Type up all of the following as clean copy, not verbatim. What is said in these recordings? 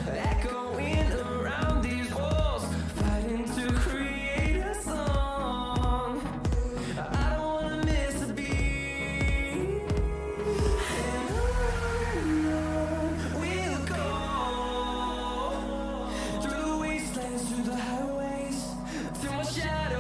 Echoing around these walls, fighting to create a song. I don't wanna miss a beat. And on we'll go, through the wastelands, through the highways, till my shadow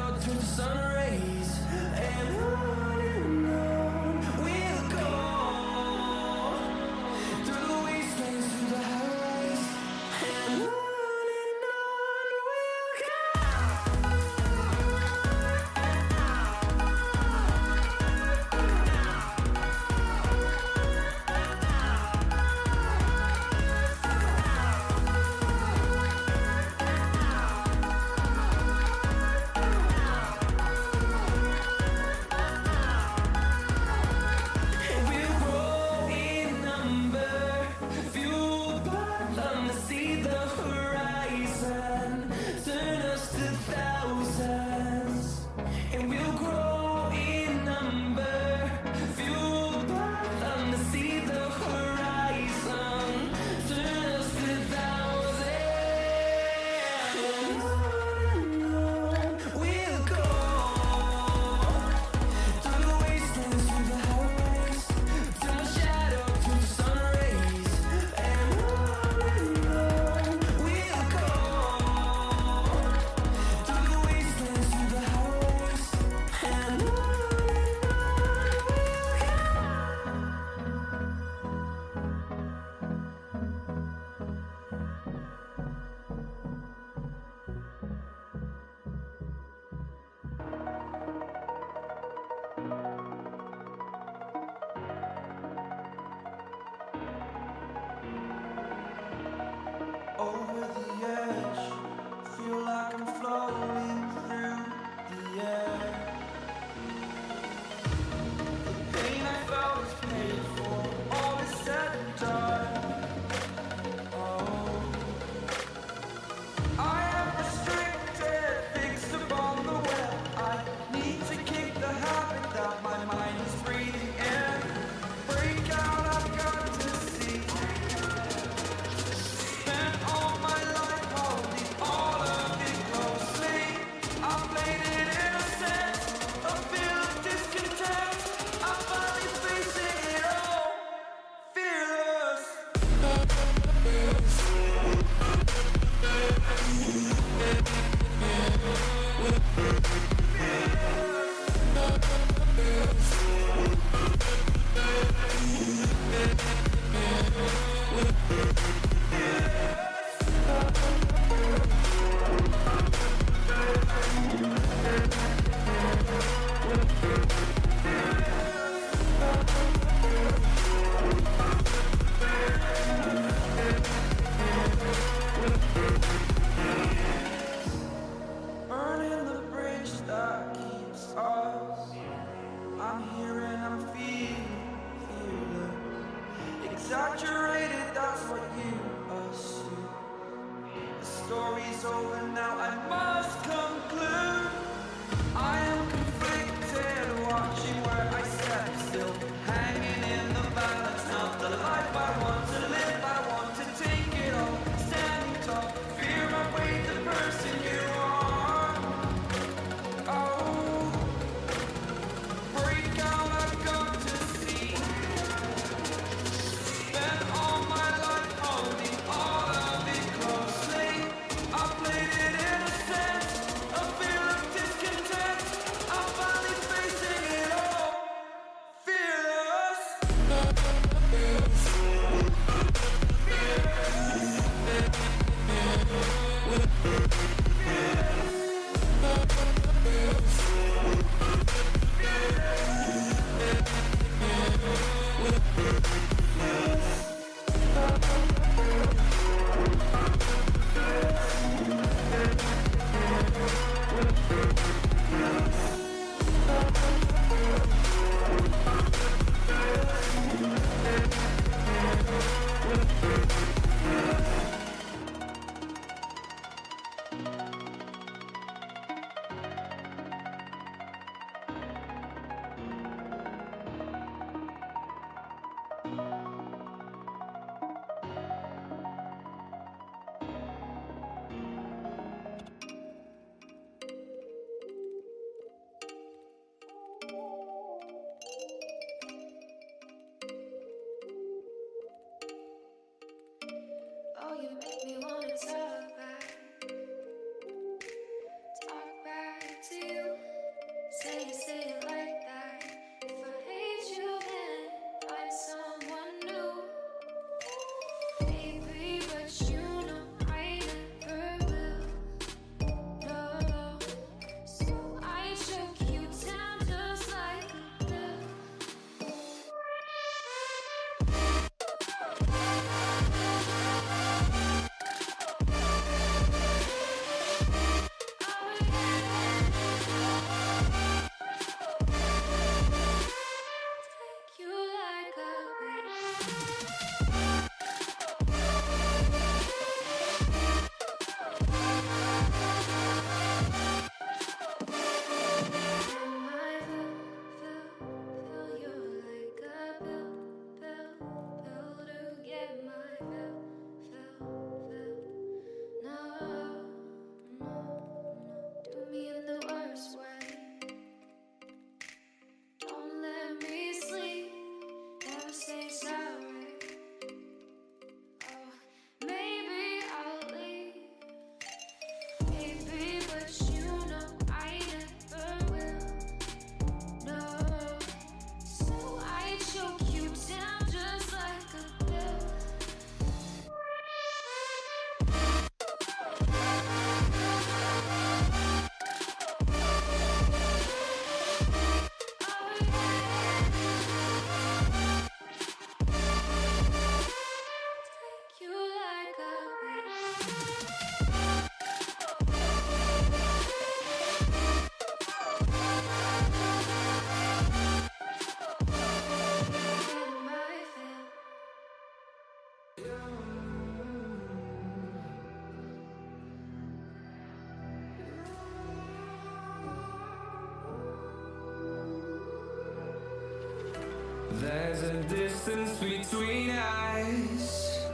There's a distance between us.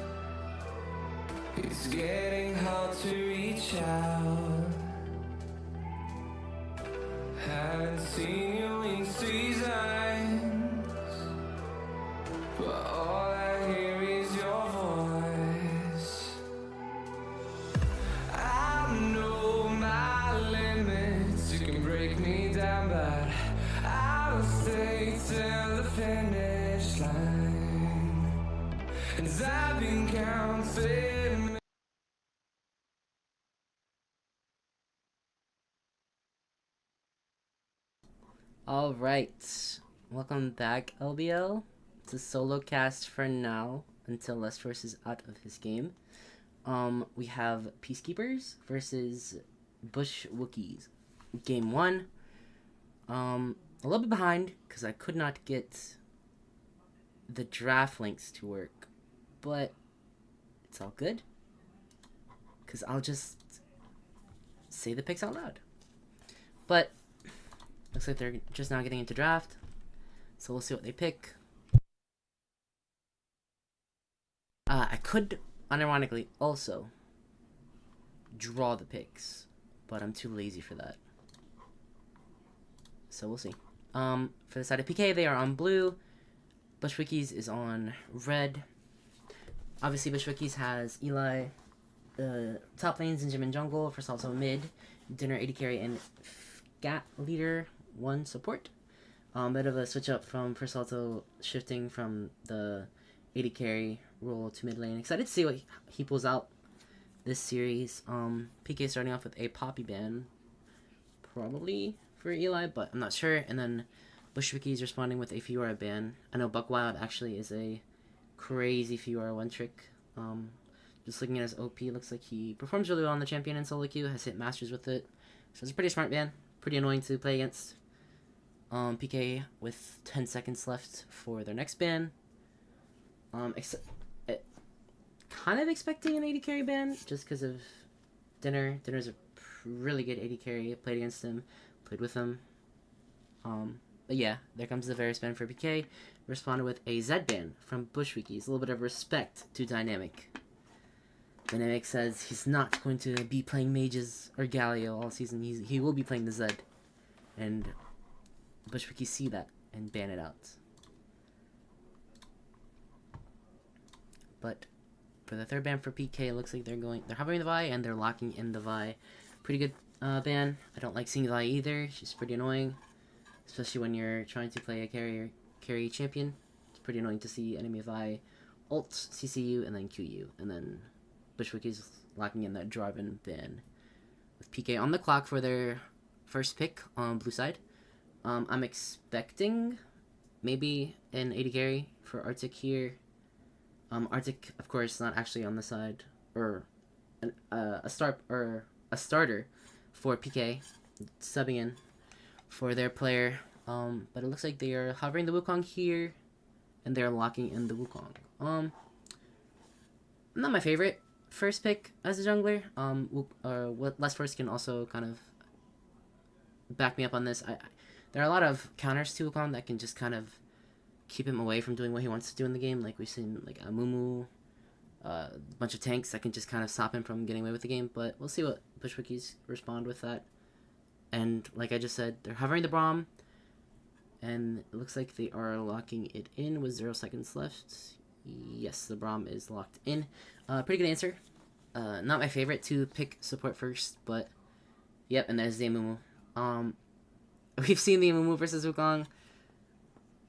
It's getting hard to reach out. Haven't seen you in seasons, but all I hear is your voice. I know my limits, you can break me down, but I will stay till the finish line. And I've been counting. Alright, welcome back, LBL. It's a solo cast for now, until Lustforce is out of his game. We have PeaceKeepers versus Bush Wookies. Game 1. A little bit behind, because I could not get the draft links to work. But it's all good, because I'll just say the picks out loud. But looks like they're just now getting into draft, so we'll see what they pick. I could, unironically, also draw the picks, but I'm too lazy for that. So we'll see. For the side of PK, they are on blue. Bush Wookies is on red. Obviously, Bush Wookies has Eli, top lanes in gym and jungle, for Salto mid, Dinner, AD carry, and Gat leader 1 support. Bit of a switch up from First Alto, shifting from the AD carry role to mid lane. Excited to see what he pulls out this series. PK starting off with a Poppy ban, probably for Eli, but I'm not sure. And then Bush Wookies responding with a Fiora ban. I know Buck Wild actually is a crazy Fiora one trick. Just looking at his OP, looks like he performs really well on the champion in solo queue, has hit masters with it. So it's a pretty smart ban. Pretty annoying to play against. PK with 10 seconds left for their next ban. Kind of expecting an AD carry ban, just because of Dinner. Dinner's a really good AD carry. Played against him, played with him. But yeah, there comes the Varus ban for PK. Responded with a Z ban from Bush Wookies. A little bit of respect to Dynamic. Dynamic says he's not going to be playing mages or Galio all season. He will be playing the Z. And Bush Wookies see that and ban it out. But for the third ban for PK, it looks like they're hovering the Vi and they're locking in the Vi. Pretty good ban. I don't like seeing Vi either. She's pretty annoying, especially when you're trying to play a carry champion. It's pretty annoying to see enemy Vi ult, CCU, and then QU, and then Bush Wookies locking in that Jarvan ban with PK on the clock for their first pick on blue side. I'm expecting maybe an AD carry for Arctic here. Arctic, of course, not actually on the side, or a starter for PK, subbing in for their player. But it looks like they are hovering the Wukong here, and they're locking in the Wukong. Not my favorite first pick as a jungler. What Lustforce can also kind of back me up on this. There are a lot of counters to Wukong that can just kind of keep him away from doing what he wants to do in the game. Like we've seen, like Amumu, a bunch of tanks that can just kind of stop him from getting away with the game. But we'll see what Bush Wookies respond with that. And like I just said, they're hovering the Braum, and it looks like they are locking it in with 0 seconds left. Yes, the Braum is locked in. Pretty good answer. Not my favorite to pick support first, but yep, and there's the Amumu. We've seen the Amumu versus Wukong.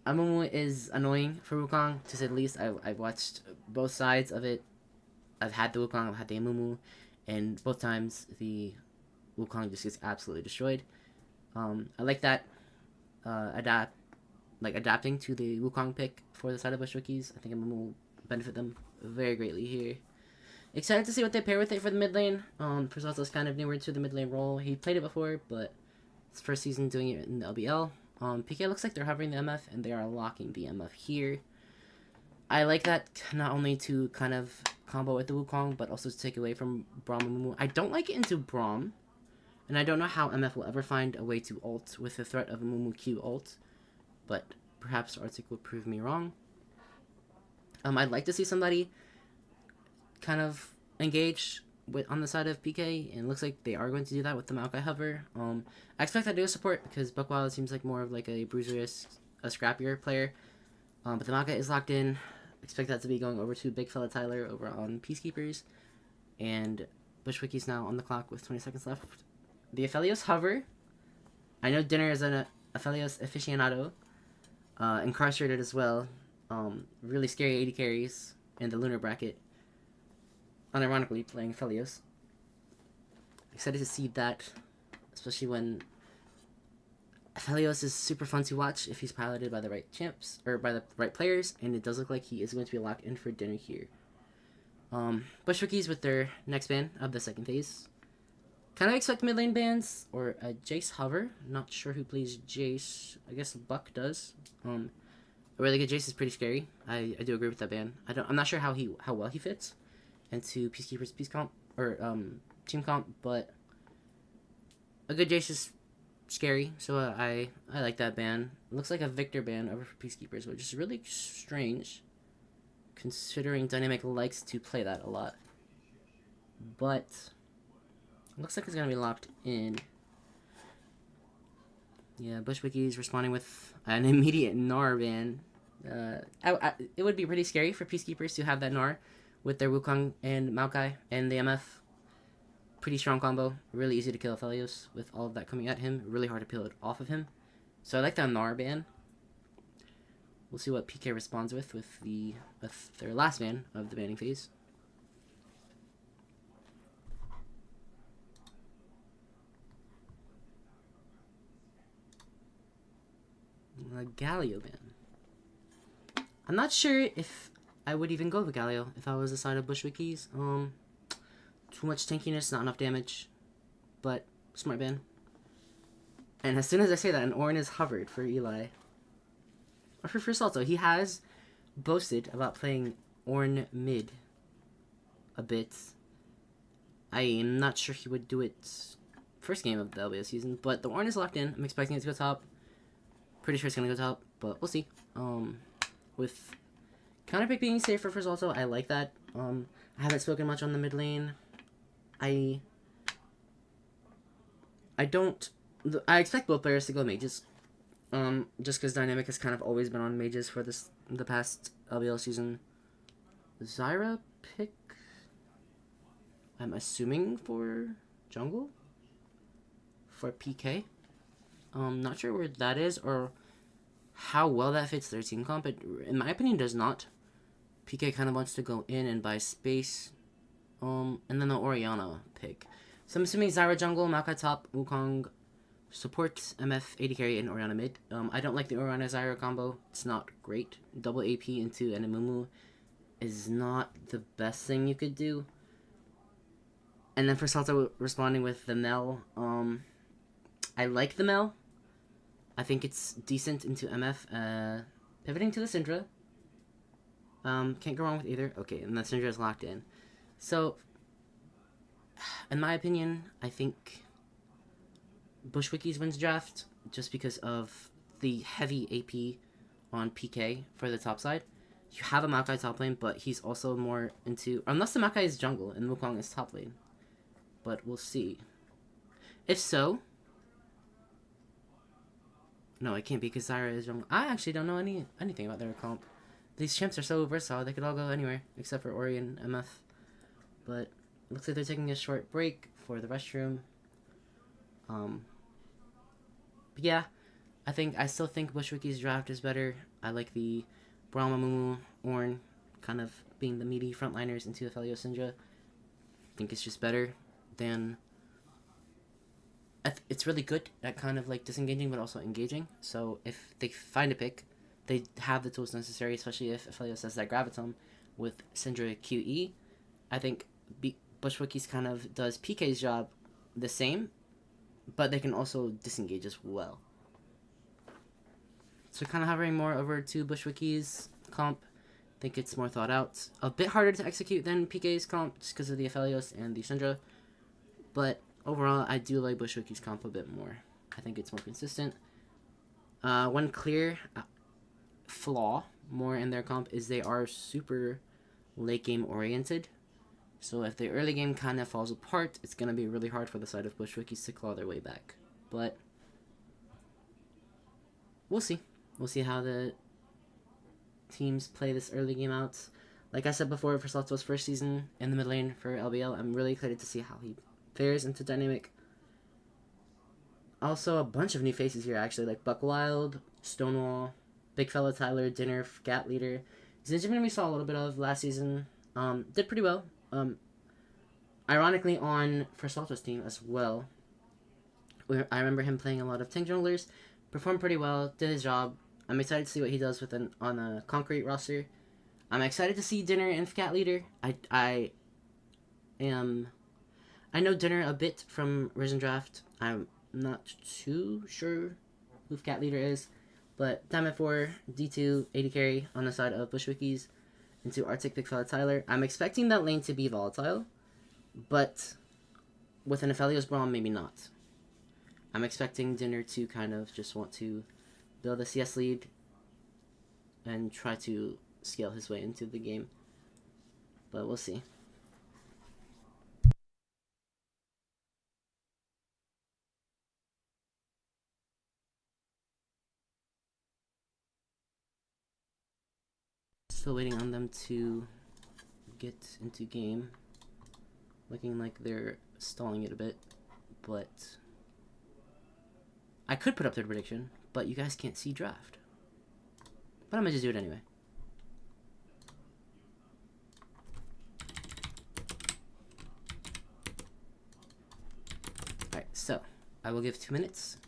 Amumu is annoying for Wukong, to say the least. I've watched both sides of it. I've had the Wukong, I've had the Amumu, and both times the Wukong just gets absolutely destroyed. I like that adapting to the Wukong pick for the side of Bush Wookies. I think Amumu will benefit them very greatly here. Excited to see what they pair with it for the mid lane. Persalto's kind of newer to the mid lane role. He played it before, but it's first season doing it in the LBL. PK looks like they're hovering the MF, and they are locking the MF here. I like that not only to kind of combo with the Wukong, but also to take away from Braum and Mumu. I don't like it into Braum, and I don't know how MF will ever find a way to ult with the threat of a Mumu Q ult, but perhaps Arctic will prove me wrong. I'd like to see somebody kind of engage on the side of PK, and it looks like they are going to do that with the Maokai Hover. I expect that to support because Buckwild seems like more of like a bruiserious, a scrappier player. But the Maokai is locked in. Expect that to be going over to Big Fella Tyler over on Peacekeepers. And Bushwicky's now on the clock with 20 seconds left. The Aphelios Hover. I know Dinner is an Aphelios aficionado. Incarcerated as well. Really scary 80 carries in the lunar bracket. Unironically playing Aphelios. Excited to see that, especially when Aphelios is super fun to watch if he's piloted by the right champs, or by the right players, and it does look like he is going to be locked in for Dinner here. Bushwickies with their next ban of the second phase. Kind of expect mid lane bans, or a Jace Hover. Not sure who plays Jace. I guess Buck does. A really good Jace is pretty scary. I do agree with that ban. I'm not sure how well he fits into Peacekeepers Peace Comp, or Team Comp, but a good Jace is scary, so I like that ban. It looks like a Victor ban over for Peacekeepers, which is really strange, considering Dynamic likes to play that a lot. But it looks like it's going to be locked in. Yeah, Bushwicky's responding with an immediate Gnar ban. It would be pretty scary for Peacekeepers to have that Gnar with their Wukong and Maokai and the MF. Pretty strong combo. Really easy to kill Aphelios with all of that coming at him. Really hard to peel it off of him. So I like that Gnar ban. We'll see what PK responds with their last ban of the banning phase. The Galio ban. I'm not sure if I would even go with Galio if I was the side of Bushwickies. Too much tankiness, not enough damage. But, smart ban. And as soon as I say that, an Ornn is hovered for Eli. Or for Salto. He has boasted about playing Ornn mid a bit. I am not sure he would do it first game of the LBO season, but the Ornn is locked in. I'm expecting it to go top. Pretty sure it's going to go top, but we'll see. With counterpick being safer for Salto, I like that. I haven't spoken much on the mid lane. I expect both players to go mages. Just because Dynamic has kind of always been on mages for the past LBL season. Zyra pick, I'm assuming, for jungle? For PK? Not sure where that is or how well that fits their team comp. It, in my opinion, does not. PK kind of wants to go in and buy space. And then the Orianna pick. So I'm assuming Zyra jungle, Maokai top, Wukong support, MF, AD carry, and Orianna mid. I don't like the Orianna Zyra combo. It's not great. Double AP into an Amumu is not the best thing you could do. And then for Salto responding with the Mel, I like the Mel. I think it's decent into MF. Pivoting to the Syndra. Can't go wrong with either. Okay, and the Syndra is locked in. So, in my opinion, I think Bushwickies wins draft just because of the heavy AP on PK for the top side. You have a Maokai top lane, but he's also more into... Unless the Maokai is jungle and Wukong is top lane. But we'll see. If so... No, it can't be because Zyra is jungle. I actually don't know anything about their comp. These champs are so versatile, they could all go anywhere, except for Ori and MF. But it looks like they're taking a short break for the restroom. But yeah, I still think Bushwicky's draft is better. I like the Brahma, Mumu, Ornn kind of being the meaty frontliners into Aphelios Syndra. I think it's just better than... it's really good at kind of like disengaging but also engaging. So if they find a pick, they have the tools necessary, especially if Aphelios has that Graviton with Syndra QE. I think Bushwickies kind of does PK's job the same, but they can also disengage as well. So kind of hovering more over to Bushwickies comp. I think it's more thought out. A bit harder to execute than PK's comp just because of the Aphelios and the Syndra. But overall, I do like Bushwickies comp a bit more. I think it's more consistent. One clear flaw more in their comp is they are super late game oriented. So if the early game kind of falls apart, it's going to be really hard for the side of Bush Wookies to claw their way back. But we'll see. We'll see how the teams play this early game out. Like I said before, for Salto's first season in the mid lane for LBL, I'm really excited to see how he fares into Dynamic. Also, a bunch of new faces here, actually, like Buckwild, Stonewall, Big Fella Tyler, Dinner, Gat Leader. Zinjamin we saw a little bit of last season. Did pretty well. Ironically, on for Salto's team as well. I remember him playing a lot of tank junglers. Performed pretty well, did his job. I'm excited to see what he does with on a Concrete roster. I'm excited to see Dinner and Cat Leader. I know Dinner a bit from Risen Draft. I'm not too sure who Cat Leader is, but Diamond 4, D2, 80 carry on the side of Bush Wookies into Arctic Big Fella Tyler. I'm expecting that lane to be volatile, but with an Aphelios Braum, maybe not. I'm expecting Dinner to kind of just want to build a CS lead and try to scale his way into the game. But we'll see. Still waiting on them to get into game. Looking like they're stalling it a bit, but I could put up their prediction, but you guys can't see draft. But I'm gonna just do it anyway. Alright, so I will give 2 minutes.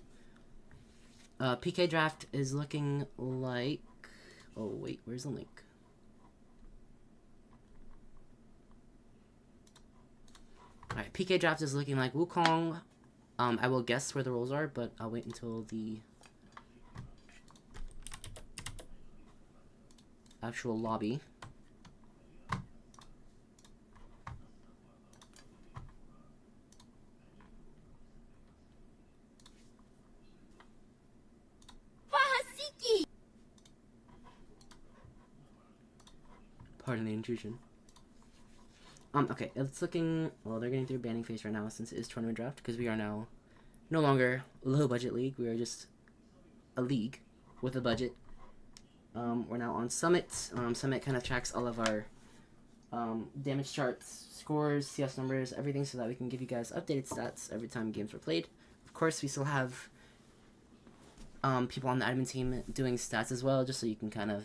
PK draft is looking like... Oh wait, where's the link? Alright, PK draft is looking like Wukong. I will guess where the roles are, but I'll wait until the actual lobby. Pardon the intrusion. Okay, it's looking... Well, they're getting through banning phase right now since it is tournament draft, because we are now no longer low budget league. We are just a league with a budget. We're now on Summit. Summit kind of tracks all of our damage charts, scores, CS numbers, everything, so that we can give you guys updated stats every time games were played. Of course, we still have people on the admin team doing stats as well, just so you can kind of,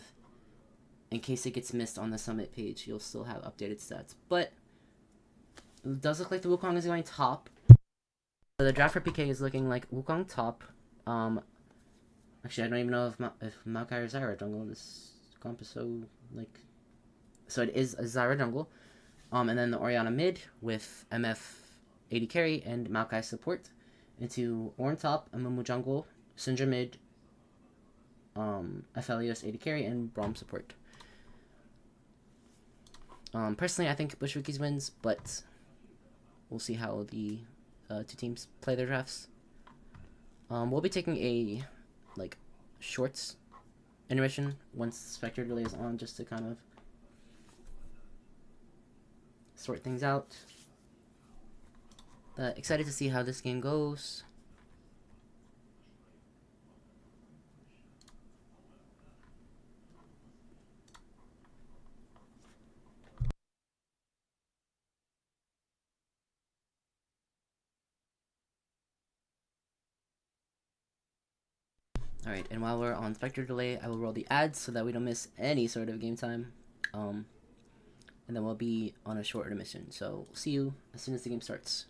in case it gets missed on the Summit page, you'll still have updated stats. But it does look like the Wukong is going top. So the draft for PK is looking like Wukong top. Actually, I don't even know if Maokai or Zyra jungle. This comp is so, like... So it is a Zyra jungle. And then the Orianna mid with MF 80 carry and Maokai support. Into Ornn top, Amumu jungle, Syndra mid, Aphelios 80 carry, and Braum support. Personally, I think Bush Wookies wins, but we'll see how the two teams play their drafts. We'll be taking a short intermission once Spectre Delay is on, just to kind of sort things out. But excited to see how this game goes. Alright, and while we're on Spectre Delay, I will roll the ads so that we don't miss any sort of game time. And then we'll be on a short intermission. So, see you as soon as the game starts.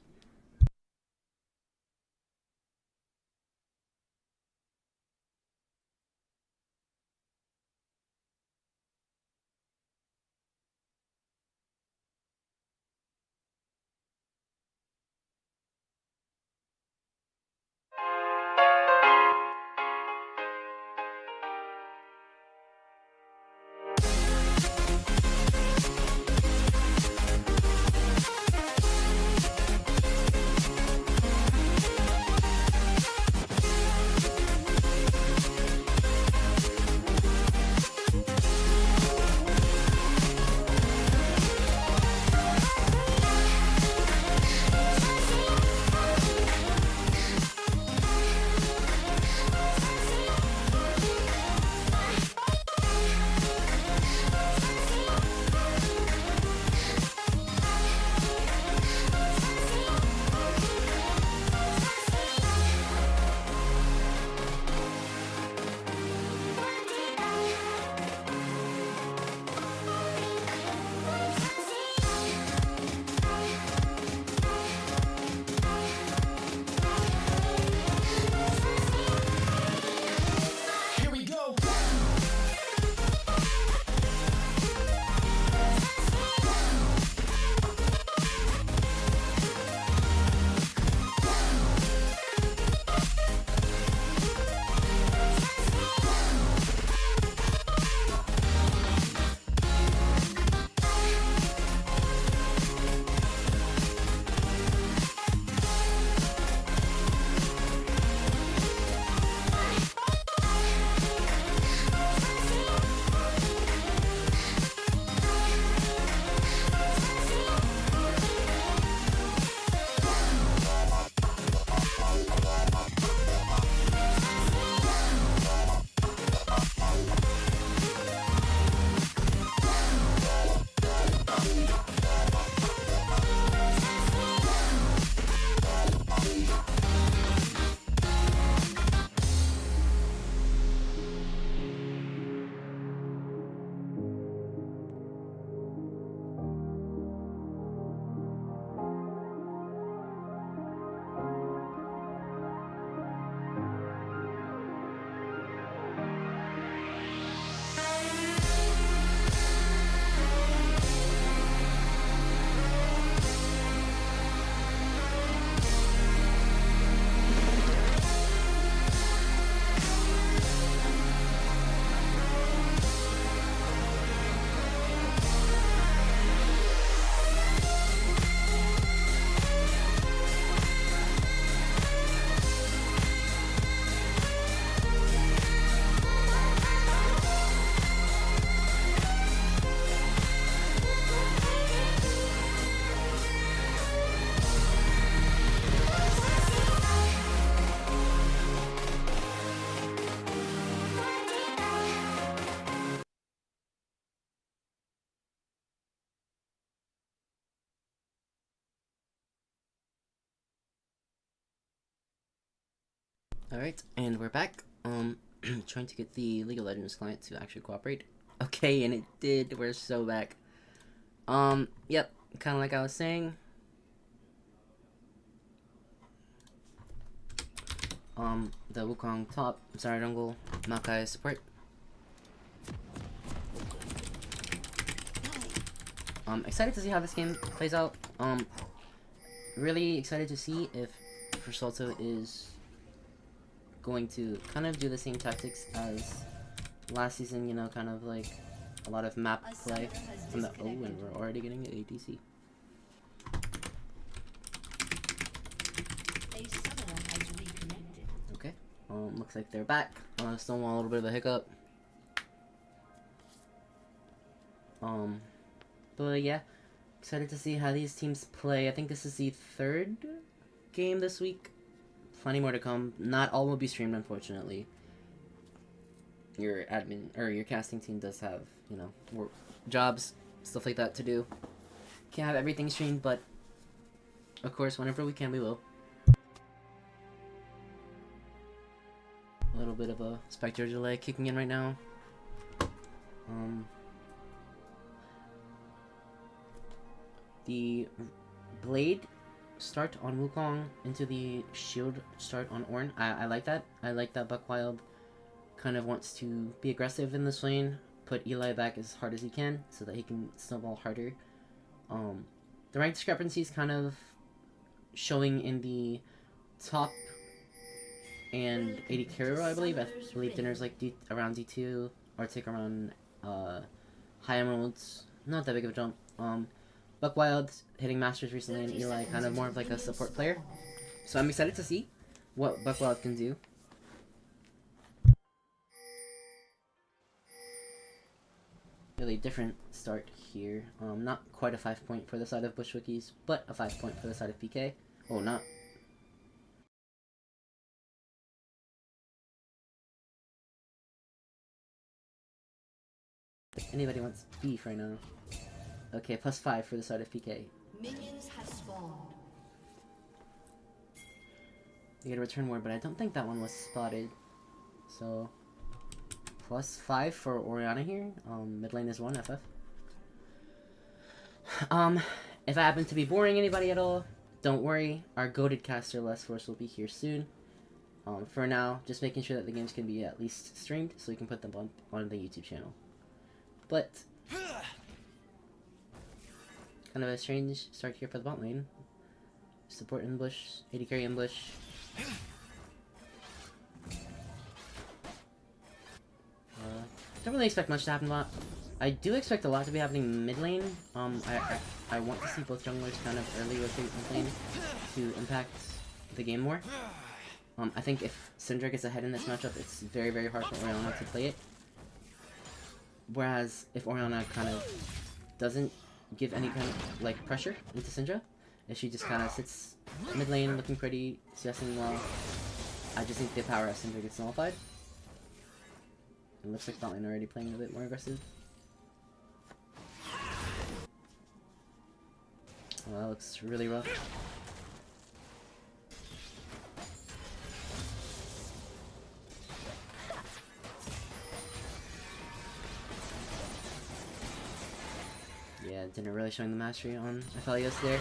Alright, and we're back. Trying to get the League of Legends client to actually cooperate. Okay, and it did. We're so back. Yep, kind of like I was saying. The Wukong top, Zara jungle, Makai support. Excited to see how this game plays out. Really excited to see if Salto is going to kind of do the same tactics as last season, you know, kind of like a lot of map play from the and we're already getting an ADC. Okay, looks like they're back. Still a little bit of a hiccup. But yeah, excited to see how these teams play. I think this is the third game this week. Plenty more to come. Not all will be streamed, unfortunately. Your admin or your casting team does have, you know, work, jobs, stuff like that to do. Can't have everything streamed, but of course, whenever we can, we will. A little bit of a Spectre delay kicking in right now. The Blade start on Wukong into the shield start on Ornn. I like that. I like that Buckwild kind of wants to be aggressive in this lane, put Eli back as hard as he can so that he can snowball harder. The rank discrepancy is kind of showing in the top and AD carrier, I believe. I believe Dinner's like around D2, Arctic around High Emeralds. Not that big of a jump. Buckwild hitting Masters recently, and Eli kind of more of like a support player. So I'm excited to see what Buckwild can do. Really different start here. Not quite a 5-point for the side of Bush Wookies, but a 5-point for the side of PK. Oh, not. If anybody wants beef right now. Okay, +5 for the side of PK. Minions have spawned. You get a return ward, but I don't think that one was spotted. So, +5 for Orianna here. Mid lane is 1 FF. If I happen to be boring anybody at all, don't worry. Our goated caster Less Force will be here soon. For now, just making sure that the games can be at least streamed so we can put them on the YouTube channel. But kind of a strange start here for the bot lane. Support in bush, AD carry in bush. Don't really expect much to happen bot. I do expect a lot to be happening mid lane. I want to see both junglers kind of early rotate mid lane to impact the game more. I think if Syndra gets ahead in this matchup, it's very, very hard for Orianna to play it. Whereas if Orianna kind of doesn't give any kind of like pressure into Syndra, if she just kind of sits mid lane looking pretty, CSing well, I just think the power of Syndra gets nullified. It looks like bot lane already playing a bit more aggressive. Well, that looks really rough. Yeah, Dinner really showing the mastery on Aphelios there.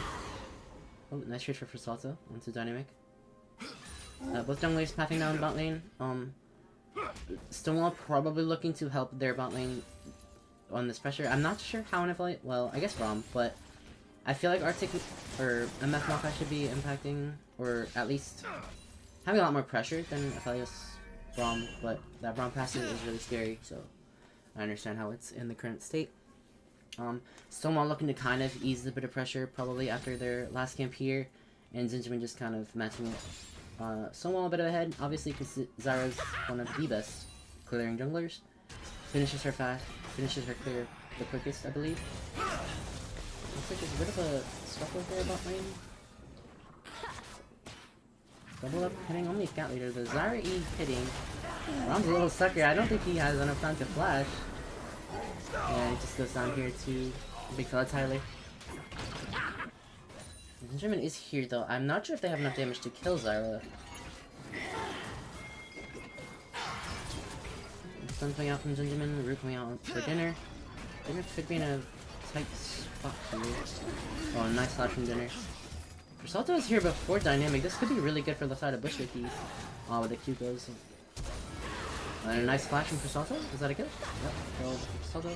Oh, nice trade for Salto onto Dynamic. Both junglers pathing down bot lane. Stonewall probably looking to help their bot lane on this pressure. I'm not sure how an Aphelios, well, I guess Rom, but I feel like Arctic or MF Makai should be impacting, or at least having a lot more pressure than Aphelios Rom, but that Rom passive is really scary, so I understand how it's in the current state. Stonewall looking to kind of ease a bit of pressure probably after their last camp here, and Zinjamin just kind of matching it. Stonewall a bit ahead, obviously, because Zara's one of the best clearing junglers. Finishes her clear the quickest, I believe. Looks like there's a bit of a scuffle there bot lane. Double up hitting only scout leader. The Zara E hitting. Rom's a little sucker. I don't think he has enough time to flash. Yeah, he just goes down here to big fella Tyler. Benjamin is here though. I'm not sure if they have enough damage to kill Zara. Stun coming out from Gingerman, Root coming out for Dinner. Dinner could be in a tight spot here. Oh, nice slash from Dinner. Salto is here before Dynamic. This could be really good for the side of Wookies. Oh, with the Q goes. And a nice flash from Salto. Is that a kill? Yep. Kill Salto.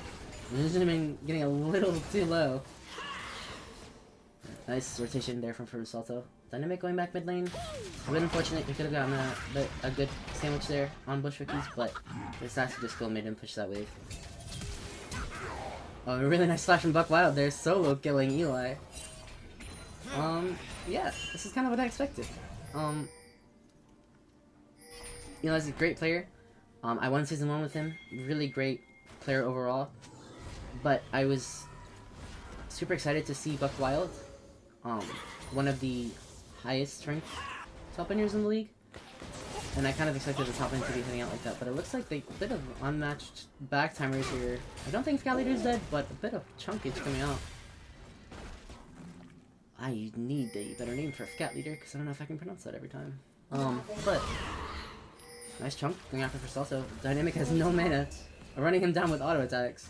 Gingerman getting a little too low. Nice rotation there from Salto. Dynamic going back mid lane. A bit unfortunate, we could have gotten a good sandwich there on Wookies, but this actually just still made him push that wave. Oh, a really nice flash from Buck Wild there, solo killing Eli. Yeah, this is kind of what I expected. Eli's a great player. I won Season 1 with him. Really great player overall. But I was super excited to see Buck Wild. One of the highest ranked top laners in the league. And I kind of expected the top lane to be heading out like that, but it looks like they a bit of unmatched back timers here. I don't think Scout Leader's dead, but a bit of chunkage coming out. I need a better name for Scout Leader, because I don't know if I can pronounce that every time. But nice chunk going after for Salto. Dynamic has no mana. Running him down with auto attacks.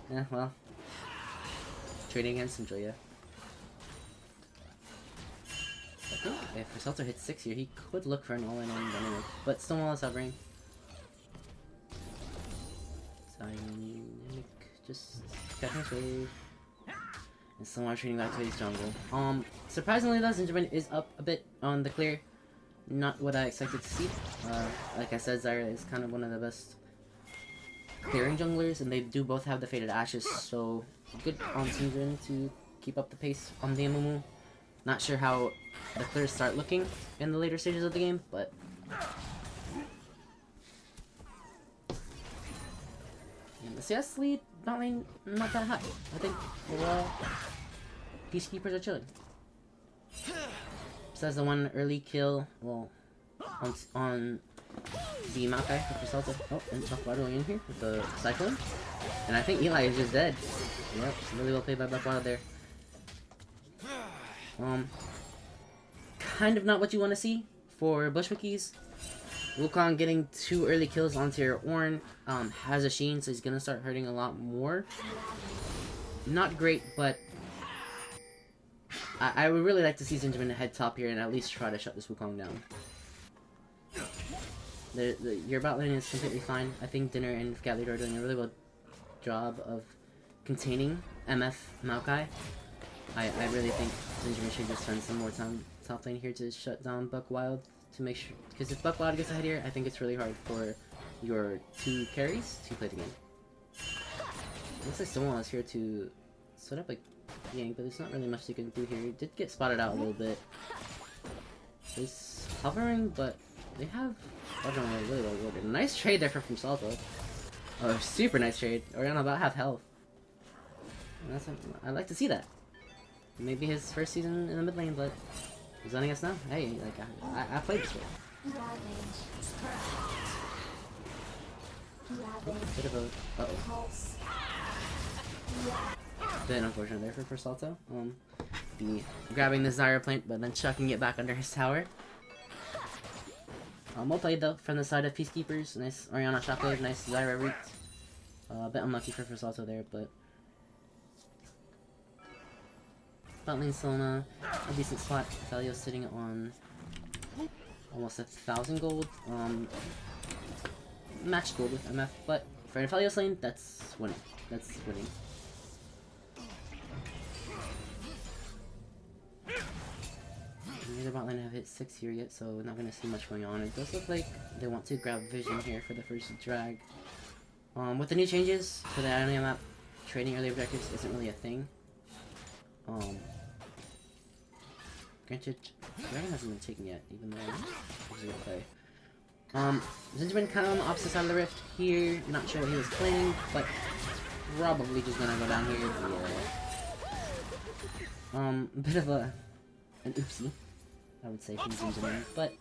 Yeah, well. Trading against him, Joya. I think if Salto hits 6 here, he could look for an all-in on Dynamic, but Stonewall is hovering. Dynamic just catching his wave. And Stonewall trading back to his jungle. Surprisingly though, Zingerman is up a bit on the clear. Not what I expected to see. Like I said, Zyra is kind of one of the best clearing junglers, and they do both have the Faded Ashes, so good on Zingerman to keep up the pace on the Amumu. Not sure how the clears start looking in the later stages of the game, but and the CS lead, not lane, not that high. I think overall, PeaceKeepers are chilling. Besides the one early kill, well, on the Maokai for Salto. Oh, and Buck Wild going in here with the Cyclone. And I think Eli is just dead. Yep, really well played by Buck Wild there. Kind of not what you want to see for Wookies. Wukong getting 2 early kills onto your Ornn, has a Sheen, so he's gonna start hurting a lot more. Not great, but I would really like to see Zingerman head top here and at least try to shut this Wukong down. Your bot lane is completely fine. I think Dinner and Scout Leader are doing a really good job of containing MF Maokai. I really think Zingerman should just spend some more time top lane here to shut down Buck Wild to make sure, because if Buck Wild gets ahead here, I think it's really hard for your 2 carries to play the game. Looks like someone is here to set up a gank, but there's not really much they can do here. He did get spotted out a little bit. He's hovering, but they have really well worded. Nice trade there from Salto. Oh, super nice trade. Oriana about half health. I'd like to see that. Maybe his first season in the mid lane, but he's letting us know. Hey, like I played this way. Bit of a bit unfortunate there for Salto. The grabbing the Zyra plant, but then chucking it back under his tower. Well played though from the side of PeaceKeepers. Nice Oriana shockwave, nice Zyra root. A bit unlucky for Salto there, but bot lane still in a decent spot. Felio's sitting on almost 1,000 gold. Matched gold with MF, but for Felio's lane, that's winning. That's winning. Neither bot lane have hit 6 here yet, so we're not going to see much going on. It does look like they want to grab Vision here for the first drag. With the new changes for the Ionian map, trading early objectives isn't really a thing. Granted, Dragon hasn't been taken yet, even though he's a good play. Zingerman kind of on the opposite side of the rift here. Not sure what he was planning, but probably just gonna go down here. Yeah. Bit of an oopsie, I would say, from Zingerman, but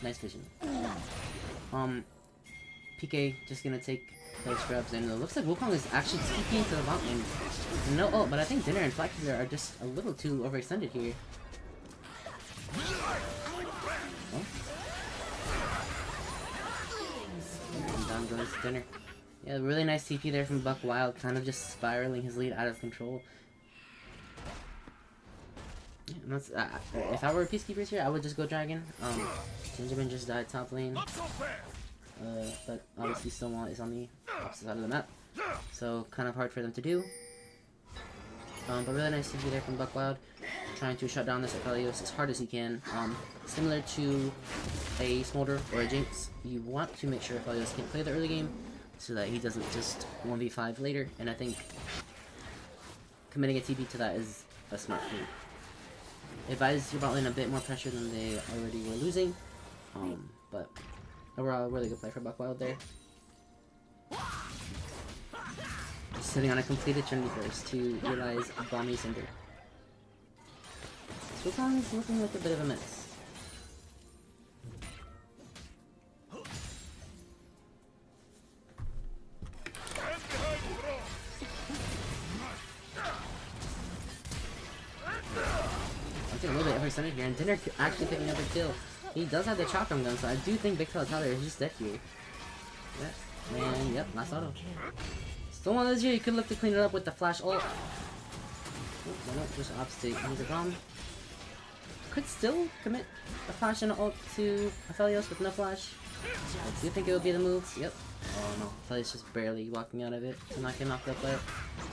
nice vision. PK just gonna take those grabs, and it looks like Wukong is actually TPing into the bot lane. No ult, but I think Dinner and Flax are just a little too overextended here. Oh. there's dinner. Yeah, really nice TP there from Buck Wild, kind of just spiraling his lead out of control. Yeah, and that's, if I were Peacekeepers here, I would just go Dragon. Gingerman just died top lane. But obviously Stonewall is on the opposite side of the map, so kind of hard for them to do. But really nice TP there from Buck Wild, trying to shut down this Aphelios as hard as he can. Similar to a Smolder or a Jinx, you want to make sure Aphelios can't play the early game, so that he doesn't just 1v5 later, and I think committing a TP to that is a smart move. It buys your bot lane a bit more pressure than they already were losing, but overall, really good play for Buck Wild there. Sitting on a completed Trinity first to realize a Bomby Cinder. Wukong is looking like a bit of a mess. I'm taking a little bit overextended here, and Dinner actually picking up a kill. He does have the Chakram gun, so I do think Big Fella Tyler is just dead here. Yeah, and yep, last auto. Still one of those here, you could look to clean it up with the flash ult. Oh, no, just opposite. Use a bomb. Could still commit a flash and an ult to Aphelios with no flash. I do think it would be the move. Yep. Oh no, Aphelios just barely walking out of it to not get knocked up there.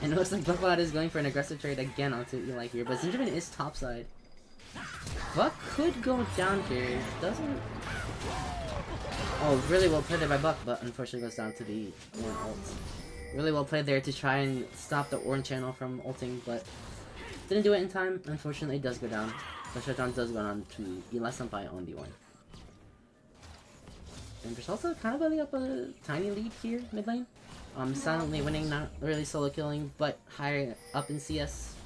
And it looks like Buckbot is going for an aggressive trade again onto Eli here, but Zingerman is topside. Buck could go down here. Doesn't. Oh, really well played there by Buck, but unfortunately goes down to the one ult. Really well played there to try and stop the orange channel from ulting, but didn't do it in time. Unfortunately, it does go down. The shutdown does go on to Eli Senpai on D1. And there's also kind of building up a tiny lead here mid lane. Silently winning, not really solo killing, but higher up in CS.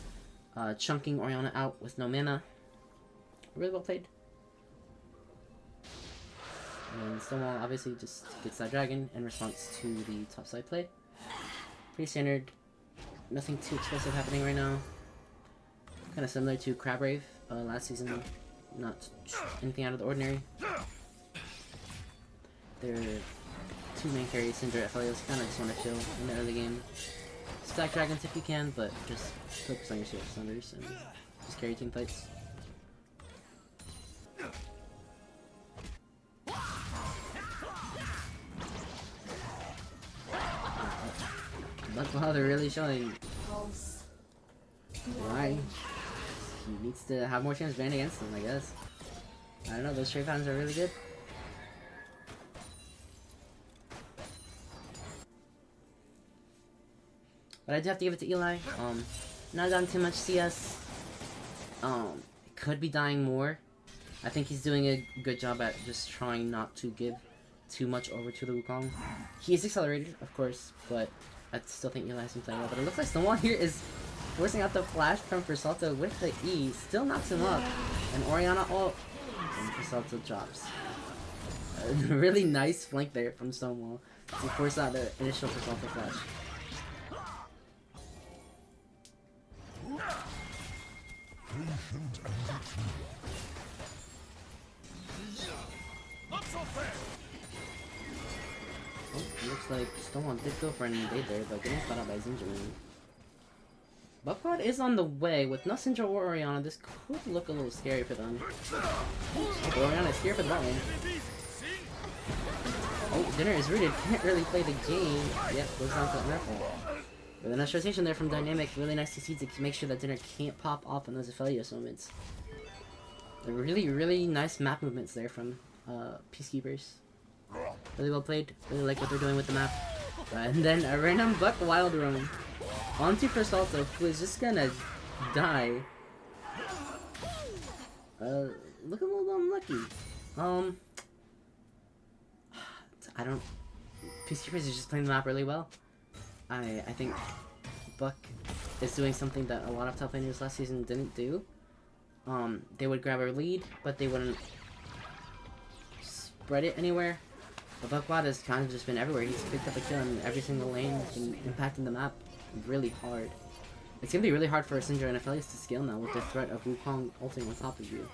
Chunking Orianna out with no mana. Really well played. And Stonewall obviously just gets that dragon in response to the topside play. Pretty standard. Nothing too explosive happening right now. Kind of similar to Crab Rave last season. Not anything out of the ordinary. Their two main carries, Syndra and Aphelios, kind of just want to chill in the early game. Stack dragons if you can, but just focus on your Thunders and just carry team fights. But wow, they're really showing why he needs to have more chance banned against them, I guess. I don't know, those trade patterns are really good. But I do have to give it to Eli. Not gotten too much CS. Could be dying more. I think he's doing a good job at just trying not to give too much over to the Wukong. He is accelerated, of course, but I still think Eli has been playing well. But it looks like Stonewall here is forcing out the flash from Persalto with the E. Still knocks him up. And Orianna ult. And Persalto drops. A really nice flank there from Stonewall to force out the initial Persalto flash. Oh, looks like Stonewall did go for an invade there, but getting caught out by Zingerman. Buckbot is on the way. With no Syndra or Orianna, this could look a little scary for them. Oh, Orianna is here for the bot lane. Oh, Dinner is rooted. Can't really play the game. Yep, goes down to Miracle. With a nice rotation there from Dynamic. Really nice to see to make sure that Dinner can't pop off in those Aphelios moments. They're really nice map movements there from Peacekeepers. Really well played. Really like what they're doing with the map. And then a random Buck Wild roam onto Persalto, who is just gonna die. Look a little unlucky. I don't. Peacekeepers is just playing the map really well. I think Buck is doing something that a lot of top laners last season didn't do. They would grab a lead, but they wouldn't spread it anywhere. But Buckwad has kind of just been everywhere. He's picked up a kill in every single lane, and impacting the map really hard. It's gonna be really hard for Syndra and Aphelios to scale now with the threat of Wukong ulting on top of you.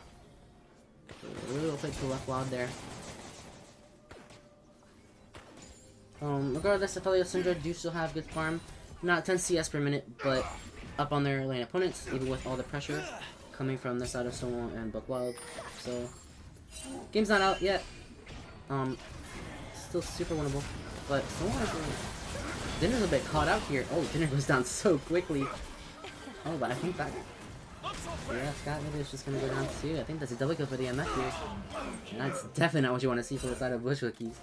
So really well played to left wild there. Regardless, Aphelios Syndra do still have good farm. Not 10 CS per minute, but up on their lane opponents, even with all the pressure coming from the side of Stonewall and Buckwild. So, game's not out yet. Still super winnable. But Stonewall is Dinner's a bit caught out here. Oh, Dinner goes down so quickly. Oh, but I think that... Yeah, Scott maybe is just gonna go down too. I think that's a double kill for the MF here. And that's definitely not what you want to see for the side of Bush Wookies.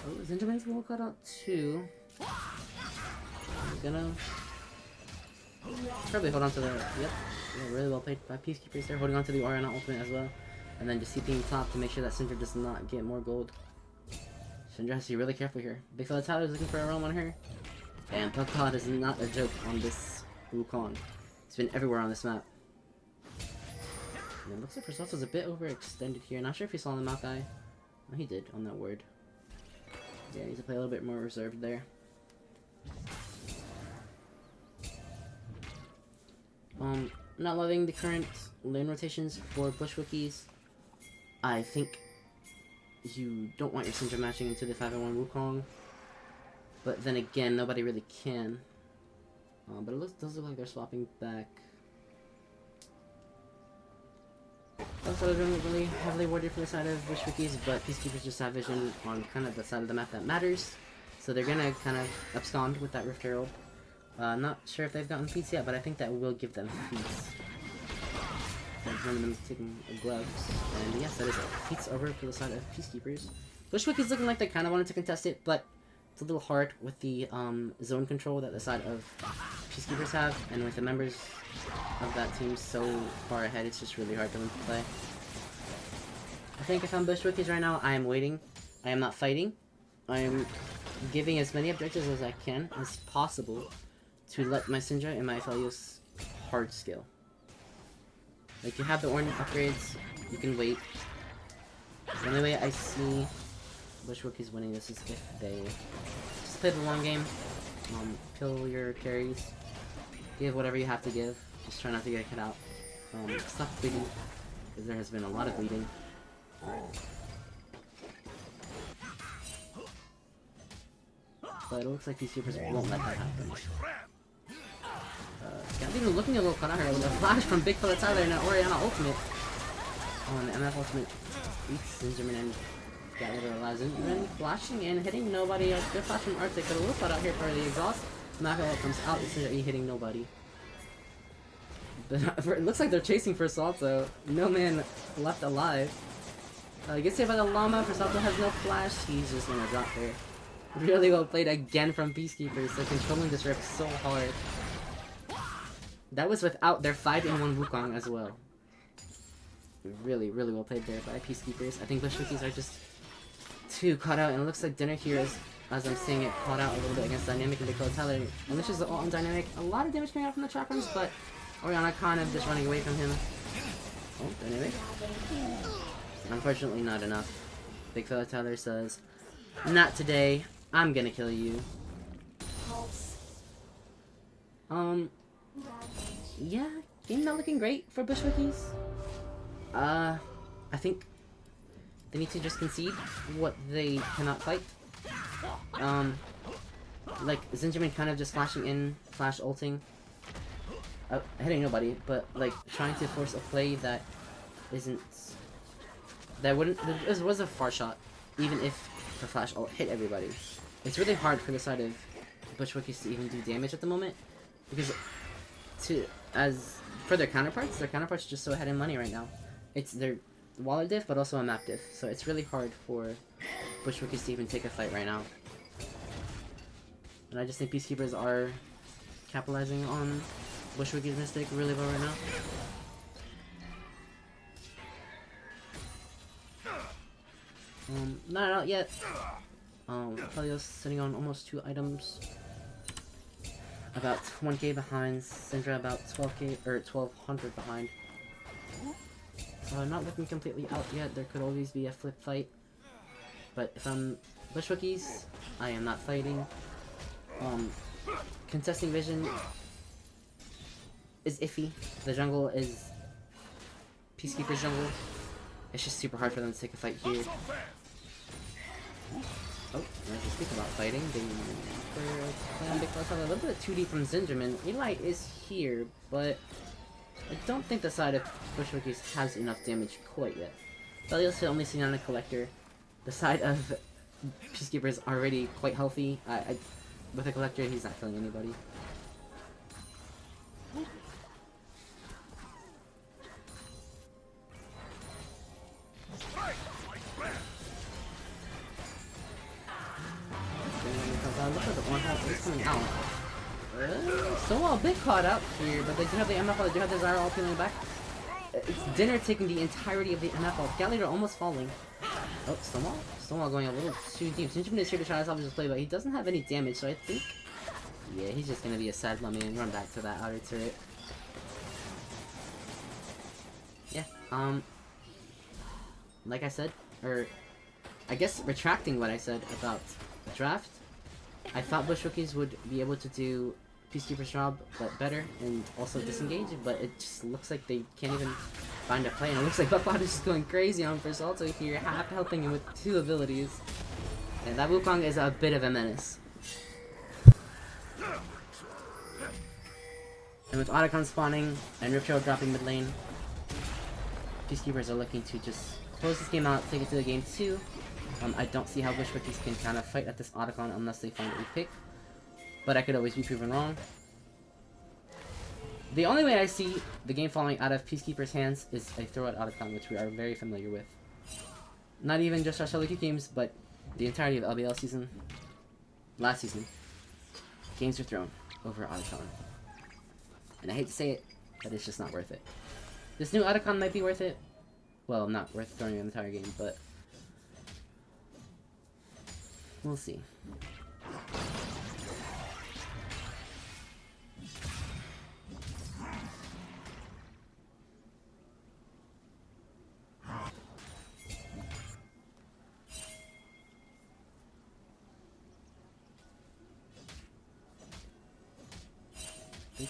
Oh, Zinjaman's a little caught out too. He's gonna... probably hold on to the... Yep. Yeah, really well played by Peacekeepers there. Holding on to the Oriana ultimate as well. And then just CPing top to make sure that Syndra does not get more gold. Syndra has to be really careful here. Big fella Tyler is looking for a roam on her. And Puckpod is not a joke on this Wukong. It's been everywhere on this map. And it looks like Perseus was a bit overextended here. Not sure if he saw the mouth guy. Oh, he did on that word. Yeah, he needs to play a little bit more reserved there. Not loving the current lane rotations for Bush Wookies. I think you don't want your Syndra matching into the 5-1 Wukong. But then again, nobody really can. But it does look like they're swapping back. Also, they're doing really heavily warded from the side of Bush Wookies, but Peacekeepers just have vision on kind of the side of the map that matters. So they're gonna kind of abscond with that Rift Herald. Not sure if they've gotten feats yet, but I think that will give them feats. One of them taking gloves. And yes, that is it. Feats over for the side of Peacekeepers. Bush Wookies looking like they kind of wanted to contest it, but it's a little hard with the zone control that the side of Peacekeepers have, and with the members of that team so far ahead, it's just really hard for them to play. I think if I'm Bush Wookies right now, I am waiting. I am not fighting. I am giving as many objectives as I can, as possible, to let my Syndra and my Aphelios hard skill. Like, you have the Ornn upgrades, you can wait. The only way I see Bush Wookies winning this is if they just play the long game, kill your carries, give whatever you have to give, just try not to get cut out. Stop bleeding, because there has been a lot of bleeding. But it looks like these supers won't let that happen. Even looking a little cut out here with a flash from Big Fella Tyler and an Oriana ultimate. Oh, and the MF ultimate beats Zinjaman and got rid of the last Zinjaman flashing and hitting nobody. A good flash from Arctic, but a little cut out here for the exhaust. Mako comes out, Zinjaman hitting nobody. But it looks like they're chasing for Salto. No man left alive. Gets hit by the llama. For Salto has no flash. He's just gonna drop there. Really well played again from Peacekeepers. They're controlling this rift so hard. That was without their 5-in-1 Wukong as well. Really, really well played there by Peacekeepers. I think Bush Wookies are just too caught out, and it looks like Dinner here is, as I'm seeing it, caught out a little bit against Dynamic and Big Fella Tyler. And this is the ult on Dynamic. A lot of damage coming out from the shotguns, but Oriana kind of just running away from him. Oh, Dynamic. Unfortunately, not enough. Big Fella Tyler says, "Not today. I'm gonna kill you." Yeah, game not looking great for Bush Wookies. I think they need to just concede what they cannot fight. Like, Zinjaman kind of just flashing in, flash ulting. Hitting nobody, but, like, trying to force a play that isn't... That wouldn't... It was a far shot, even if the flash ult hit everybody. It's really hard for the side of Bush Wookies to even do damage at the moment, because for their counterparts just so ahead in money right now. It's their wallet diff, but also a map diff, so it's really hard for Bush Wookies to even take a fight right now. And I just think Peacekeepers are capitalizing on Bush Wookies' mistake really well right now. Not out yet. Aphelios sitting on almost 2 items. About 1k behind, Syndra about 12k, or 1200 behind. So not looking completely out yet, there could always be a flip fight. But if I'm Bush Wookies, I am not fighting. Contesting vision is iffy. The jungle is Peacekeeper's jungle. It's just super hard for them to take a fight here. Oh, as we speak about fighting, they for big plus a little bit too deep from Zingerman. Eli is here, but I don't think the side of Bushwickies has enough damage quite yet. Velios only seen on a collector. The side of Peacekeeper is already quite healthy. With a collector, he's not killing anybody. Look at the one health is coming out. Stonewall a bit caught up here, but they do have the MFL, they do have the Zyra all peeling back. It's Dinner taking the entirety of the MFL. Gat Leader almost falling. Oh, Stonewall? Stonewall going a little too deep. Zingerman is here to try to salvage this play, but he doesn't have any damage, so I think... Yeah, he's just gonna be a sad mummy and run back to that outer turret. Yeah, like I said, or... I guess retracting what I said about the draft, I thought Bushwickies would be able to do Peacekeeper's job, but better, and also disengage, but it just looks like they can't even find a play, and it looks like Buckbot is just going crazy on Versalto here, half helping him with 2 abilities. And that Wukong is a bit of a menace. And with Otacon spawning, and Riptail dropping mid lane, Peacekeepers are looking to just close this game out, take it to the game 2. I don't see how Bushwickies can kind of fight at this Otacon unless they find a pick. But I could always be proven wrong. The only way I see the game falling out of Peacekeeper's hands is a throw at Otacon, which we are very familiar with. Not even just our solo queue games, but the entirety of LBL season. Last season. Games were thrown over Otacon. And I hate to say it, but it's just not worth it. This new Otacon might be worth it. Well, not worth throwing an entire game, but... we'll see.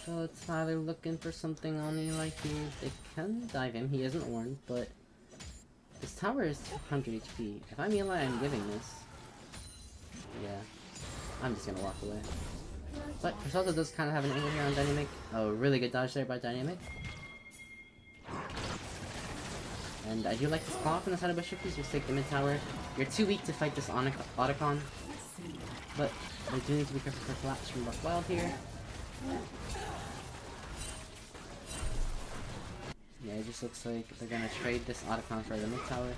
So it's either looking for something on Eli here. They can dive him. He isn't warned, but this tower is 200 HP. If I'm Eli, I'm giving this. Yeah, I'm just gonna walk away. But Versalto does kind of have an angle here on Dynamic. Oh, really good dodge there by Dynamic. And I do like this call from the side of Bushwickies. Just take the mid tower. You're too weak to fight this Otacon. But I do need to be careful for collapse from Buck Wild here. Yeah, it just looks like they're gonna trade this Otacon for the mid tower.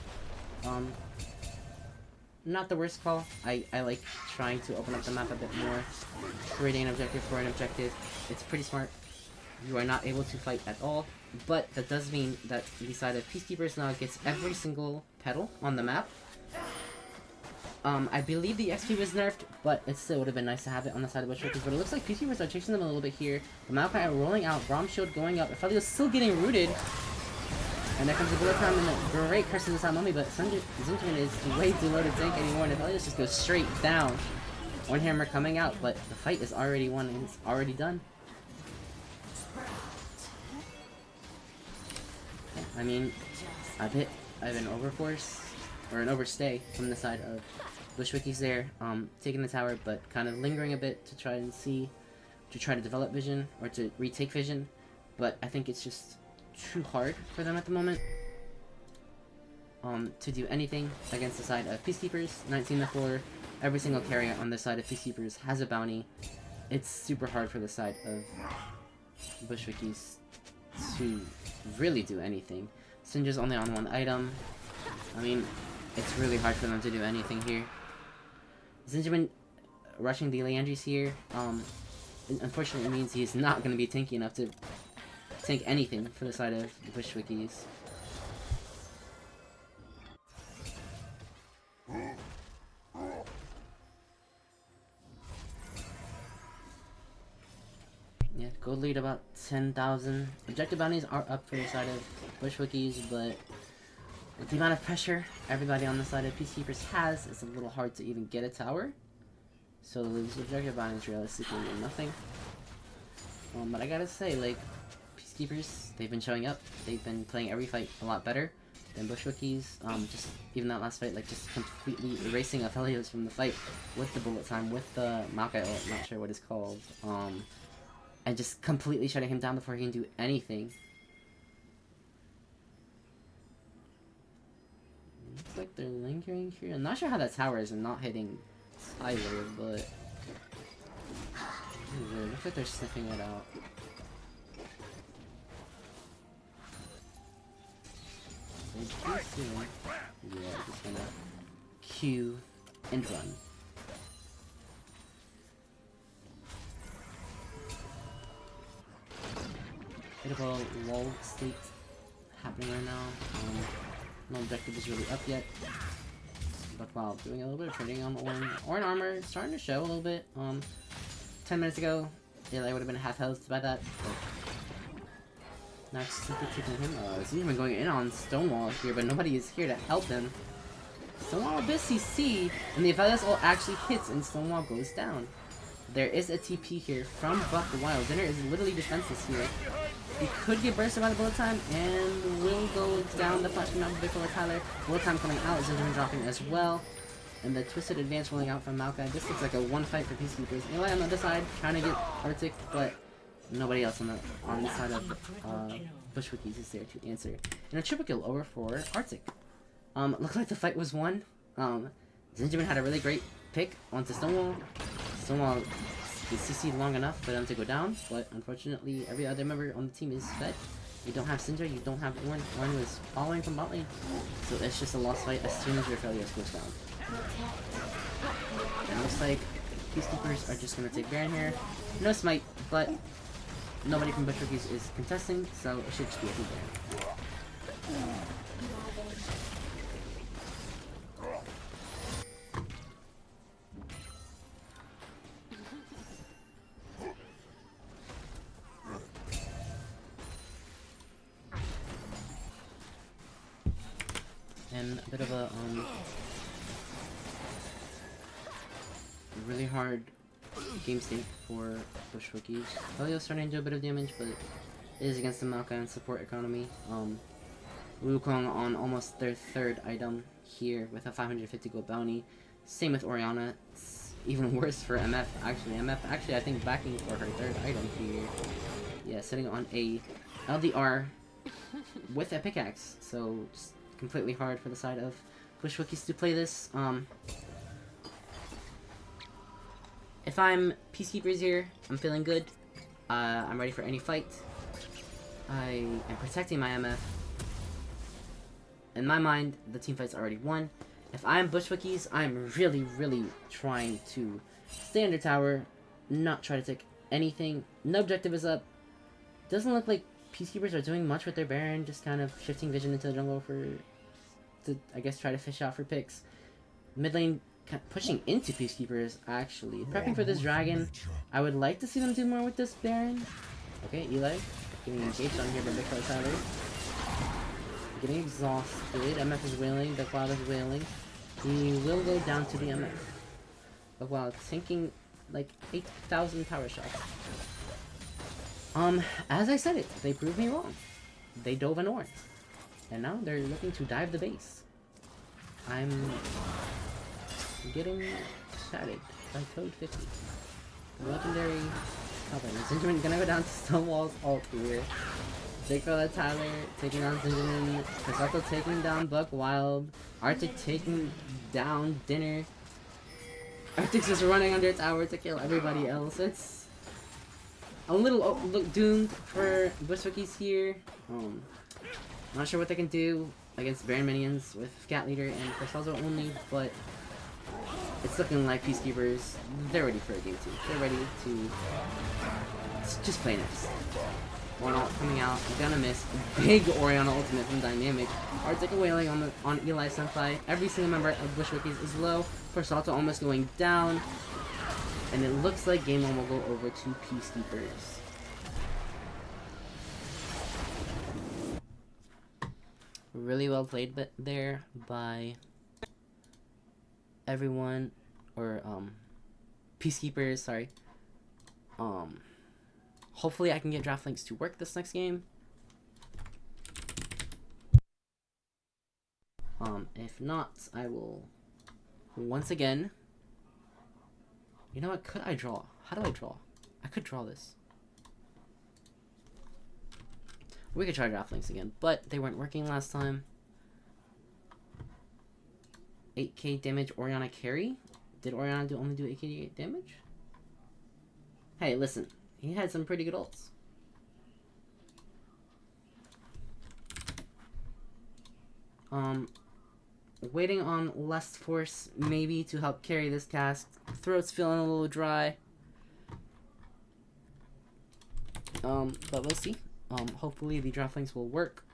Not the worst call. I like trying to open up the map a bit more. Creating an objective for an objective. It's pretty smart. You are not able to fight at all. But that does mean that the side of Peacekeepers now gets every single petal on the map. I believe the XP was nerfed, but it still would have been nice to have it on the side of Bushwickies. But it looks like Peacekeepers are chasing them a little bit here. The Maokai are rolling out, Braum Shield going up. Aphelios still getting rooted. And there comes a bullet time and a great curse in this mummy, but Zingerman is way too low to tank anymore, and Aphelios just goes straight down. One hammer coming out, but the fight is already won and it's already done. Yeah, I mean, a bit of an overforce, or an overstay from the side of Bushwickies there, taking the tower, but kind of lingering a bit to try and see, to try to develop vision, or to retake vision, but I think it's just too hard for them at the moment to do anything against the side of Peacekeepers. 19-4, every single carry on the side of Peacekeepers has a bounty. It's super hard for the side of Bushwickies to really do anything. Sinja's only on 1 item. I mean, it's really hard for them to do anything here. Zingerman rushing the Leandries here, unfortunately means he's not going to be tanky enough to tank anything for the side of the Bushwickies. Yeah, gold lead about 10,000. Objective bounties are up for the side of Bushwickies, but with the amount of pressure everybody on the side of Peacekeepers has, it's a little hard to even get a tower. So these objective bounties realistically mean nothing. But I gotta say, like, Peacekeepers, they've been showing up. They've been playing every fight a lot better. Then Bush Wookies, just even that last fight, like just completely erasing Aphelios from the fight with the bullet time, with the Maokai ult, not sure what it's called, and just completely shutting him down before he can do anything. Looks like they're lingering here. I'm not sure how that tower is not hitting Tyler, but weird. Looks like they're sniffing it out. Yeah, just gonna Q and run. Bit of a lull state happening right now. No objective is really up yet. But while doing a little bit of trading on Orin armor, starting to show a little bit. 10 minutes ago, yeah, I would have been half health by that. But now it's simply taking him. He's even going in on Stonewall here, but nobody is here to help him. Stonewall Abyss CC, and the Aphelios ult actually hits, and Stonewall goes down. There is a TP here from Buck Wild. Dinner is literally defenseless here. He could get bursted by the bullet time, and will go down the flashing mount before Tyler. Bullet time coming out, Zingerman dropping as well. And the twisted advance rolling out from Maokai. This looks like a one fight for Peacekeepers. Eli on the other side, trying to get Arctic, but nobody else on the side of Bush Wookies is there to answer. And a triple kill over for Arctic. Looked like the fight was won. Zingerman had a really great pick onto Stonewall. Stonewall is CC'd long enough for them to go down, but unfortunately every other member on the team is fed. You don't have Syndra, you don't have Orin. Orin was following from bot lane, so it's just a lost fight as soon as your Aphelios goes down. And it looks like Peacekeepers are just going to take Baron here. No smite, but nobody from Bush Wookies is contesting, so it should just be a free Baron. And a bit of a really hard game state for Bush Wookies. Aphelios starting to do a bit of damage, but it is against the Maokai and support economy. Wukong on almost their third item here with a 550 gold bounty. Same with Orianna. It's even worse for MF actually. MF actually I think backing for her third item here. Yeah, sitting on a LDR with a pickaxe. So just completely hard for the side of Bush Wookies to play this. If I'm Peacekeepers here, I'm feeling good. I'm ready for any fight. I am protecting my MF. In my mind, the team fight's already won. If I'm Bush Wookies, I'm really trying to stay under tower, not try to take anything. No objective is up. Doesn't look like Peacekeepers are doing much with their Baron, just kind of shifting vision into the jungle to I guess try to fish out for picks. Mid lane pushing into Peacekeepers actually. Prepping for this dragon. I would like to see them do more with this Baron. Okay, Eli getting engaged on here by Big Fella Tyler. Getting exhausted. MF is wailing, the Cloud is wailing. He will go down to the MF. But while tanking like 8,000 power shots. As I said it, they proved me wrong. They dove a north. And now they're looking to dive the base. I'm getting chatted by Code 50. Legendary Covenant. Zingerman gonna go down to Stonewall's ult here. Big Fella Tyler taking on Zingerman. Kasako taking down Buck Wild. Arctic taking down Dinner. Arctic's just running under tower to kill everybody else. It's a little doomed for Bush Wookies here. Not sure what they can do against Baron minions with Scat Leader and Corsalzo only, but it's looking like Peacekeepers, they're ready for a game 2. They're ready to just play next. One ult coming out, gonna miss. Big Orianna ultimate from Dynamic. Arctic wailing on Eli Senpai. Every single member of Bush Wookies is low. Corsalzo almost going down. And it looks like game 1 will go over to Peacekeepers. Really well played there by everyone, or Peacekeepers, sorry. Hopefully I can get draft links to work this next game. If not, I will once again. You know what? Could I draw? How do I draw? I could draw this. We could try Draftlinks again, but they weren't working last time. 8k damage, Oriana carry? Did Oriana only do 8k damage? Hey, listen. He had some pretty good ults. Waiting on Lust Force maybe to help carry this cast. Throat's feeling a little dry. But we'll see. Hopefully the Draftlinks will work.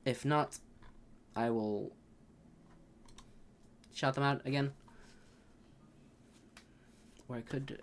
If not, I will shout them out again. Or I could...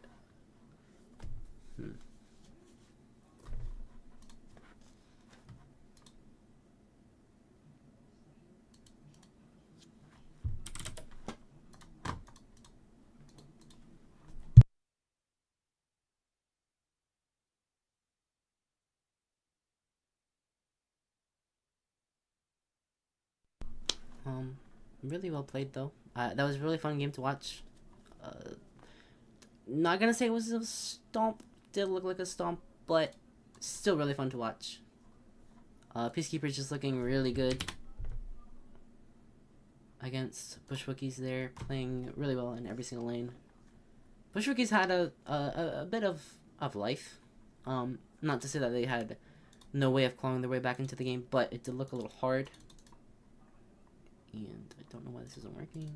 really well played though. That was a really fun game to watch. Not gonna say it was a stomp. Did look like a stomp, but still really fun to watch. PeaceKeepers just looking really good against Bush Wookies there, playing really well in every single lane. Bush Wookies had a bit of life. Not to say that they had no way of clawing their way back into the game, but it did look a little hard. And I don't know why this isn't working.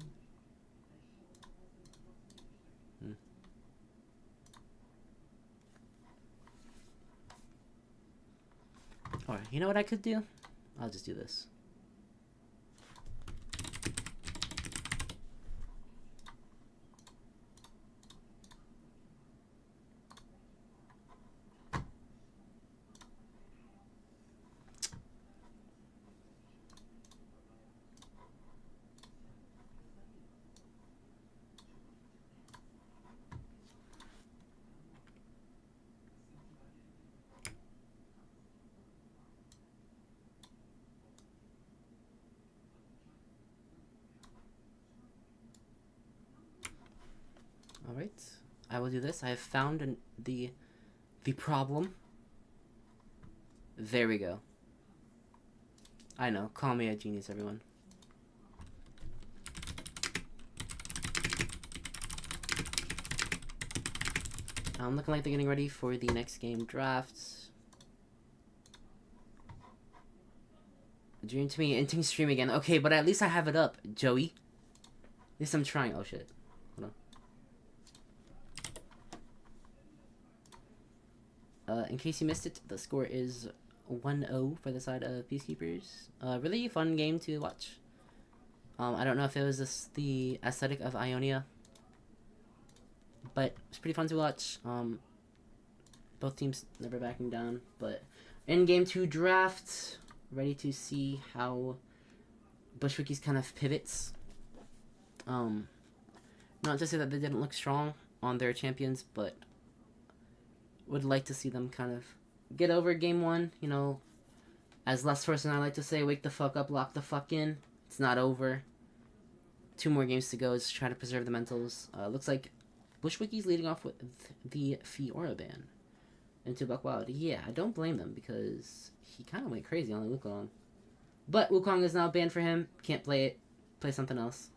Alright, you know what I could do? I'll just do this. Alright, I will do this. I have found the problem. There we go. I know, call me a genius, everyone. Looking like they're getting ready for the next game drafts. Dream to me, ending stream again. Okay, but at least I have it up, Joey. At least I'm trying. Oh shit. Hold on. In case you missed it, the score is 1-0 for the side of PeaceKeepers. Really fun game to watch. I don't know if it was the aesthetic of Ionia, but it's pretty fun to watch. Both teams never backing down, but in game 2 draft, ready to see how Bushwickies kind of pivots. Not to say that they didn't look strong on their champions, but would like to see them kind of get over game 1, you know, as Last Person I like to say, wake the fuck up, lock the fuck in. It's not over. 2 more games to go. Just try to preserve the mentals. Looks like Bushwickies leading off with the Fiora ban into Buck Wild. Yeah, I don't blame them because he kind of went crazy on the Wukong. But Wukong is now banned for him. Can't play it. Play something else.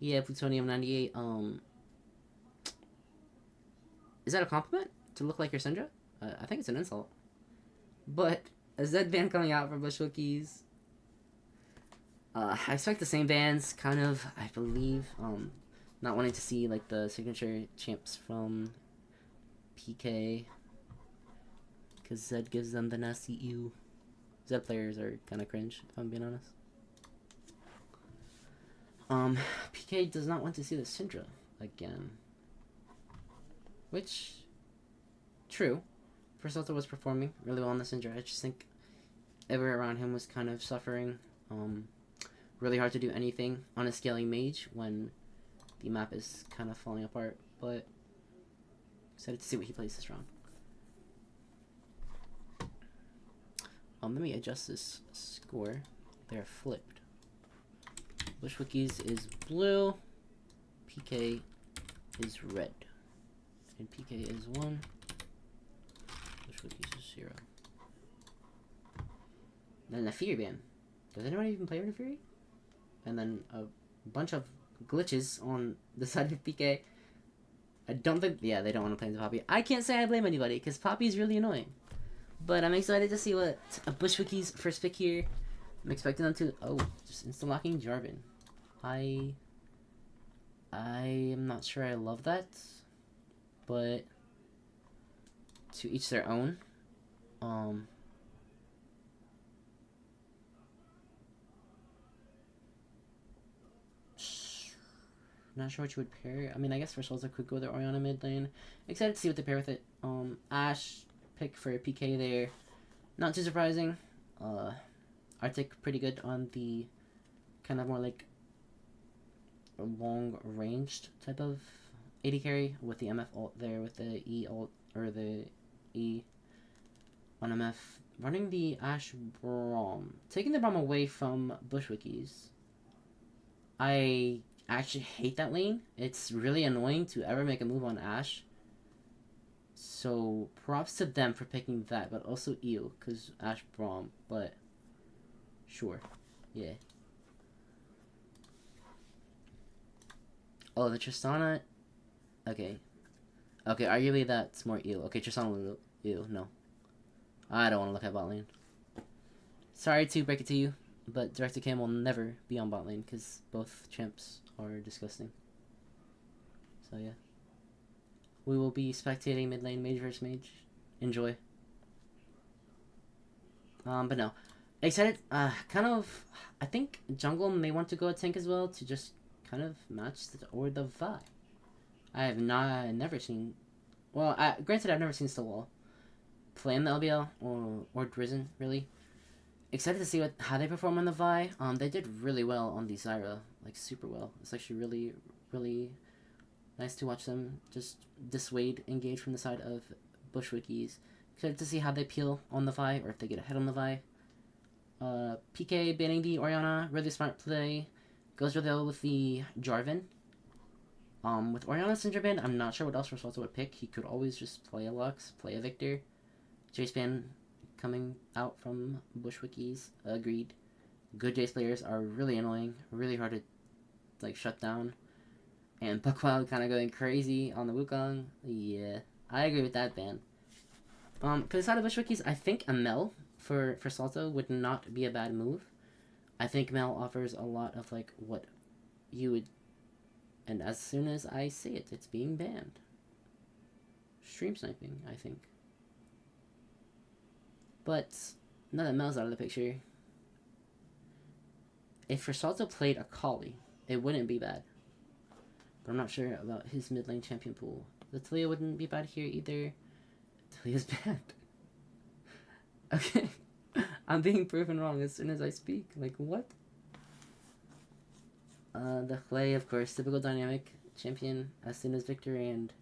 Yeah, Plutonium 98. Is that a compliment? To look like your Syndra? I think it's an insult. But a Zed ban coming out for Bushwickies. I expect the same bans, kind of, I believe. Not wanting to see, like, the signature champs from PK. Because Zed gives them the nasty ew. Zed players are kind of cringe, if I'm being honest. PK does not want to see the Syndra again. Which, true. First Alta was performing really well on the Syndra. I just think everyone around him was kind of suffering. Really hard to do anything on a scaling mage when the map is kind of falling apart. But excited to see what he plays this round. Let me adjust this score. They're flipped. Bush Wookies is blue. PK is red. And PK is 1. Bush Wookies is 0. Then the Fury ban. Does anyone even play with Fury? And then a bunch of glitches on the side of PK. I don't think... Yeah, they don't want to play into Poppy. I can't say I blame anybody, because Poppy is really annoying. But I'm excited to see what a Bush Wookiees first pick here. I'm expecting them to... Oh, just insta-locking Jarvan. I am not sure I love that. But... to each their own. Not sure what you would pair. I mean, I guess for Solza could go with their Orianna mid lane. Excited to see what they pair with it. Ashe pick for PK there. Not too surprising. Arctic pretty good on the kind of more like a long ranged type of AD carry with the MF ult there with the E ult or the E on MF. Running the Ashe Braum. Taking the Braum away from Bush Wookies. I actually hate that lane. It's really annoying to ever make a move on Ashe. So props to them for picking that, but also Eel, because Ashe Braum, but sure. Yeah. Oh, the Tristana. Okay. Okay, arguably that's more Eel. Okay, Tristana Eel, no. I don't want to look at bot lane. Sorry to break it to you, but Director Cam will never be on bot lane because both champs are disgusting. So yeah. We will be spectating mid lane mage versus mage. Enjoy. But no. Excited, kind of, I think jungle may want to go a tank as well to just kind of match the vibe. I have never seen, well, granted I've never seen Stillwall play in the LBL or Drizen, really. Excited to see how they perform on the Vi. They did really well on the Zyra, like super well. It's actually really, really nice to watch them just dissuade, engage from the side of Bush Wookies. Excited to see how they peel on the Vi, or if they get ahead on the Vi. PK banning the Orianna, really smart play. Goes really well with the Jarvan. With Orianna Syndra ban, I'm not sure what else Rosalto would pick. He could always just play a Lux, play a Victor. Jace ban coming out from Bush Wookies, agreed. Good Jace players are really annoying, really hard to like shut down. And Buckwild kind of going crazy on the Wukong. Yeah, I agree with that ban. For the side of Bush Wookies, I think a Mel for Salto would not be a bad move. I think Mel offers a lot of like what you would, and as soon as I say it, it's being banned. Stream sniping, I think. But now that Mel's out of the picture, if Salto played a Kali, it wouldn't be bad. But I'm not sure about his mid lane champion pool. The Talia wouldn't be bad here either. Talia's bad. Okay. I'm being proven wrong as soon as I speak. Like, what? The Clay, of course, typical dynamic champion as soon as Victor and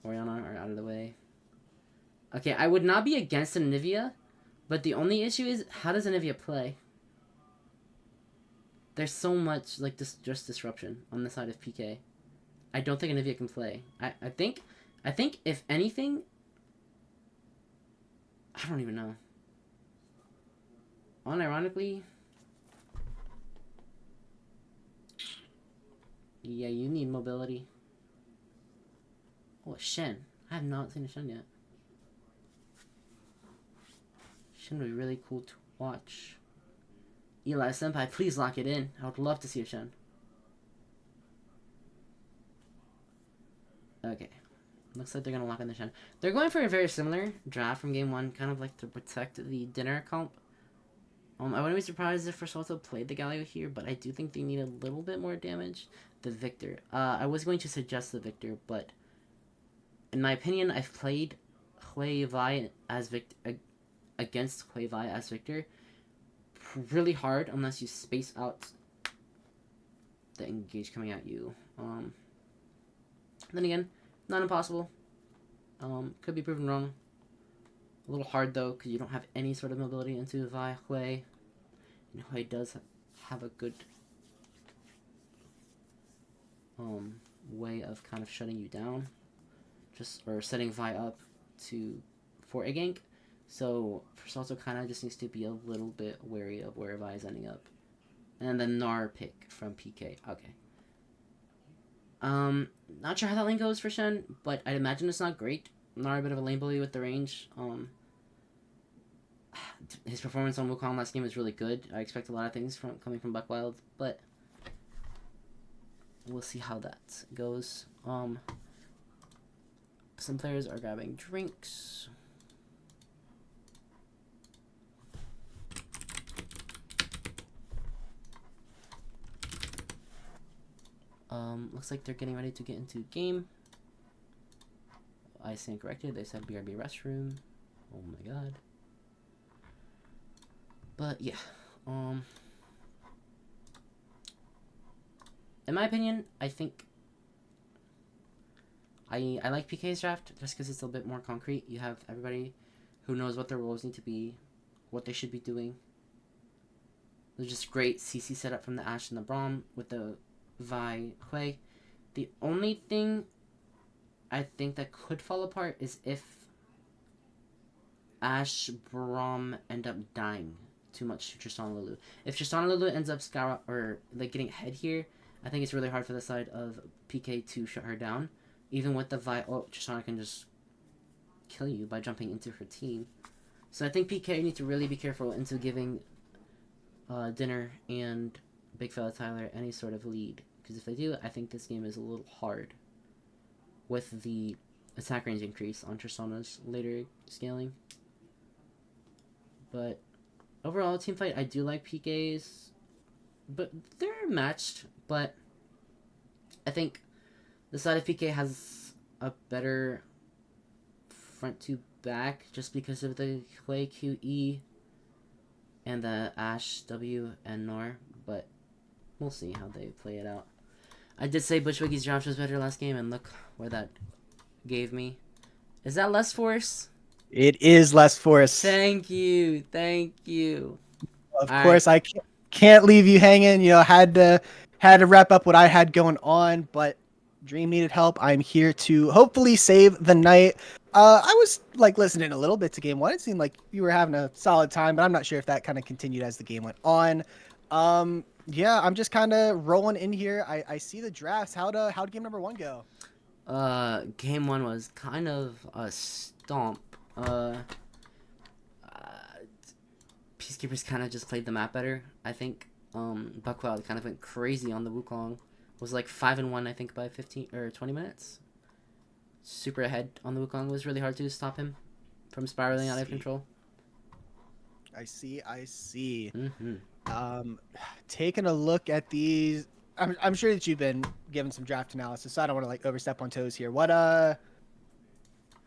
Orianna are out of the way. Okay, I would not be against an Anivia, but the only issue is, how does Anivia play? There's so much, like, just disruption on the side of PK. I don't think Anivia can play. I think if anything, I don't even know. Unironically, yeah, you need mobility. Oh, Shen. I have not seen a Shen yet. Shen would be really cool to watch. Eli Senpai, please lock it in. I would love to see a Shen. Okay. Looks like they're going to lock in the Shen. They're going for a very similar draft from game 1, kind of like to protect the dinner comp. I wouldn't be surprised if Rosalto played the Galio here, but I do think they need a little bit more damage. The Victor. I was going to suggest the Victor, but in my opinion, I've played Hui Vi as Victor against Hui Vi as Victor really hard unless you space out the engage coming at you. Then again, not impossible. Could be proven wrong. A little hard though, because you don't have any sort of mobility into Vi Hui. And Hui does have a good way of kind of shutting you down, or setting Vi up for a gank. So First also kind of just needs to be a little bit wary of where Vi is ending up. And then Gnar pick from PK. Okay. Not sure how that lane goes for Shen, but I'd imagine it's not great. Gnar a bit of a lane bully with the range. His performance on Wukong last game was really good. I expect a lot of things coming from Buckwild, but we'll see how that goes. Some players are grabbing drinks. Looks like they're getting ready to get into game. I stand corrected. They said BRB restroom. Oh my god. But yeah, in my opinion, I think I like PK's draft just because it's a bit more concrete. You have everybody who knows what their roles need to be, what they should be doing. There's just great CC setup from the Ashe and the Braum with the Vi Hui. The only thing I think that could fall apart is if Ashe Braum end up dying too much to Tristan Lulu. If Tristan Lulu ends up getting ahead here, I think it's really hard for the side of PK to shut her down. Even with the Vi, Tristana can just kill you by jumping into her team. So I think PK need to really be careful into giving Dinner and Big Fella Tyler any sort of lead. Because if they do, I think this game is a little hard with the attack range increase on Tristana's later scaling. But overall, team fight, I do like PK's, but they're matched. But I think the side of PK has a better front to back just because of the Hui QE and the Ashe W and Gnar. But we'll see how they play it out. I did say Wookies draft was better last game, and look where that gave me. Is that less force? It is less force. Thank you. Thank you. Of course, I can't leave you hanging. You know, had to wrap up what I had going on, but Dream needed help. I'm here to hopefully save the night. I was like listening a little bit to game one. It seemed like you were having a solid time, but I'm not sure if that kind of continued as the game went on. Yeah, I'm just kind of rolling in here. I see the drafts. How'd game number one go? Game one was kind of a stomp. Peacekeepers kind of just played the map better, I think. Buckwild kind of went crazy on the Wukong. Was like 5-1, I think, by 15 or 20 minutes. Super ahead on the Wukong. It was really hard to stop him from spiraling out of control. I see. Mm-hmm. Taking a look at these, I'm sure that you've been given some draft analysis, so I don't want to like overstep on toes here. What are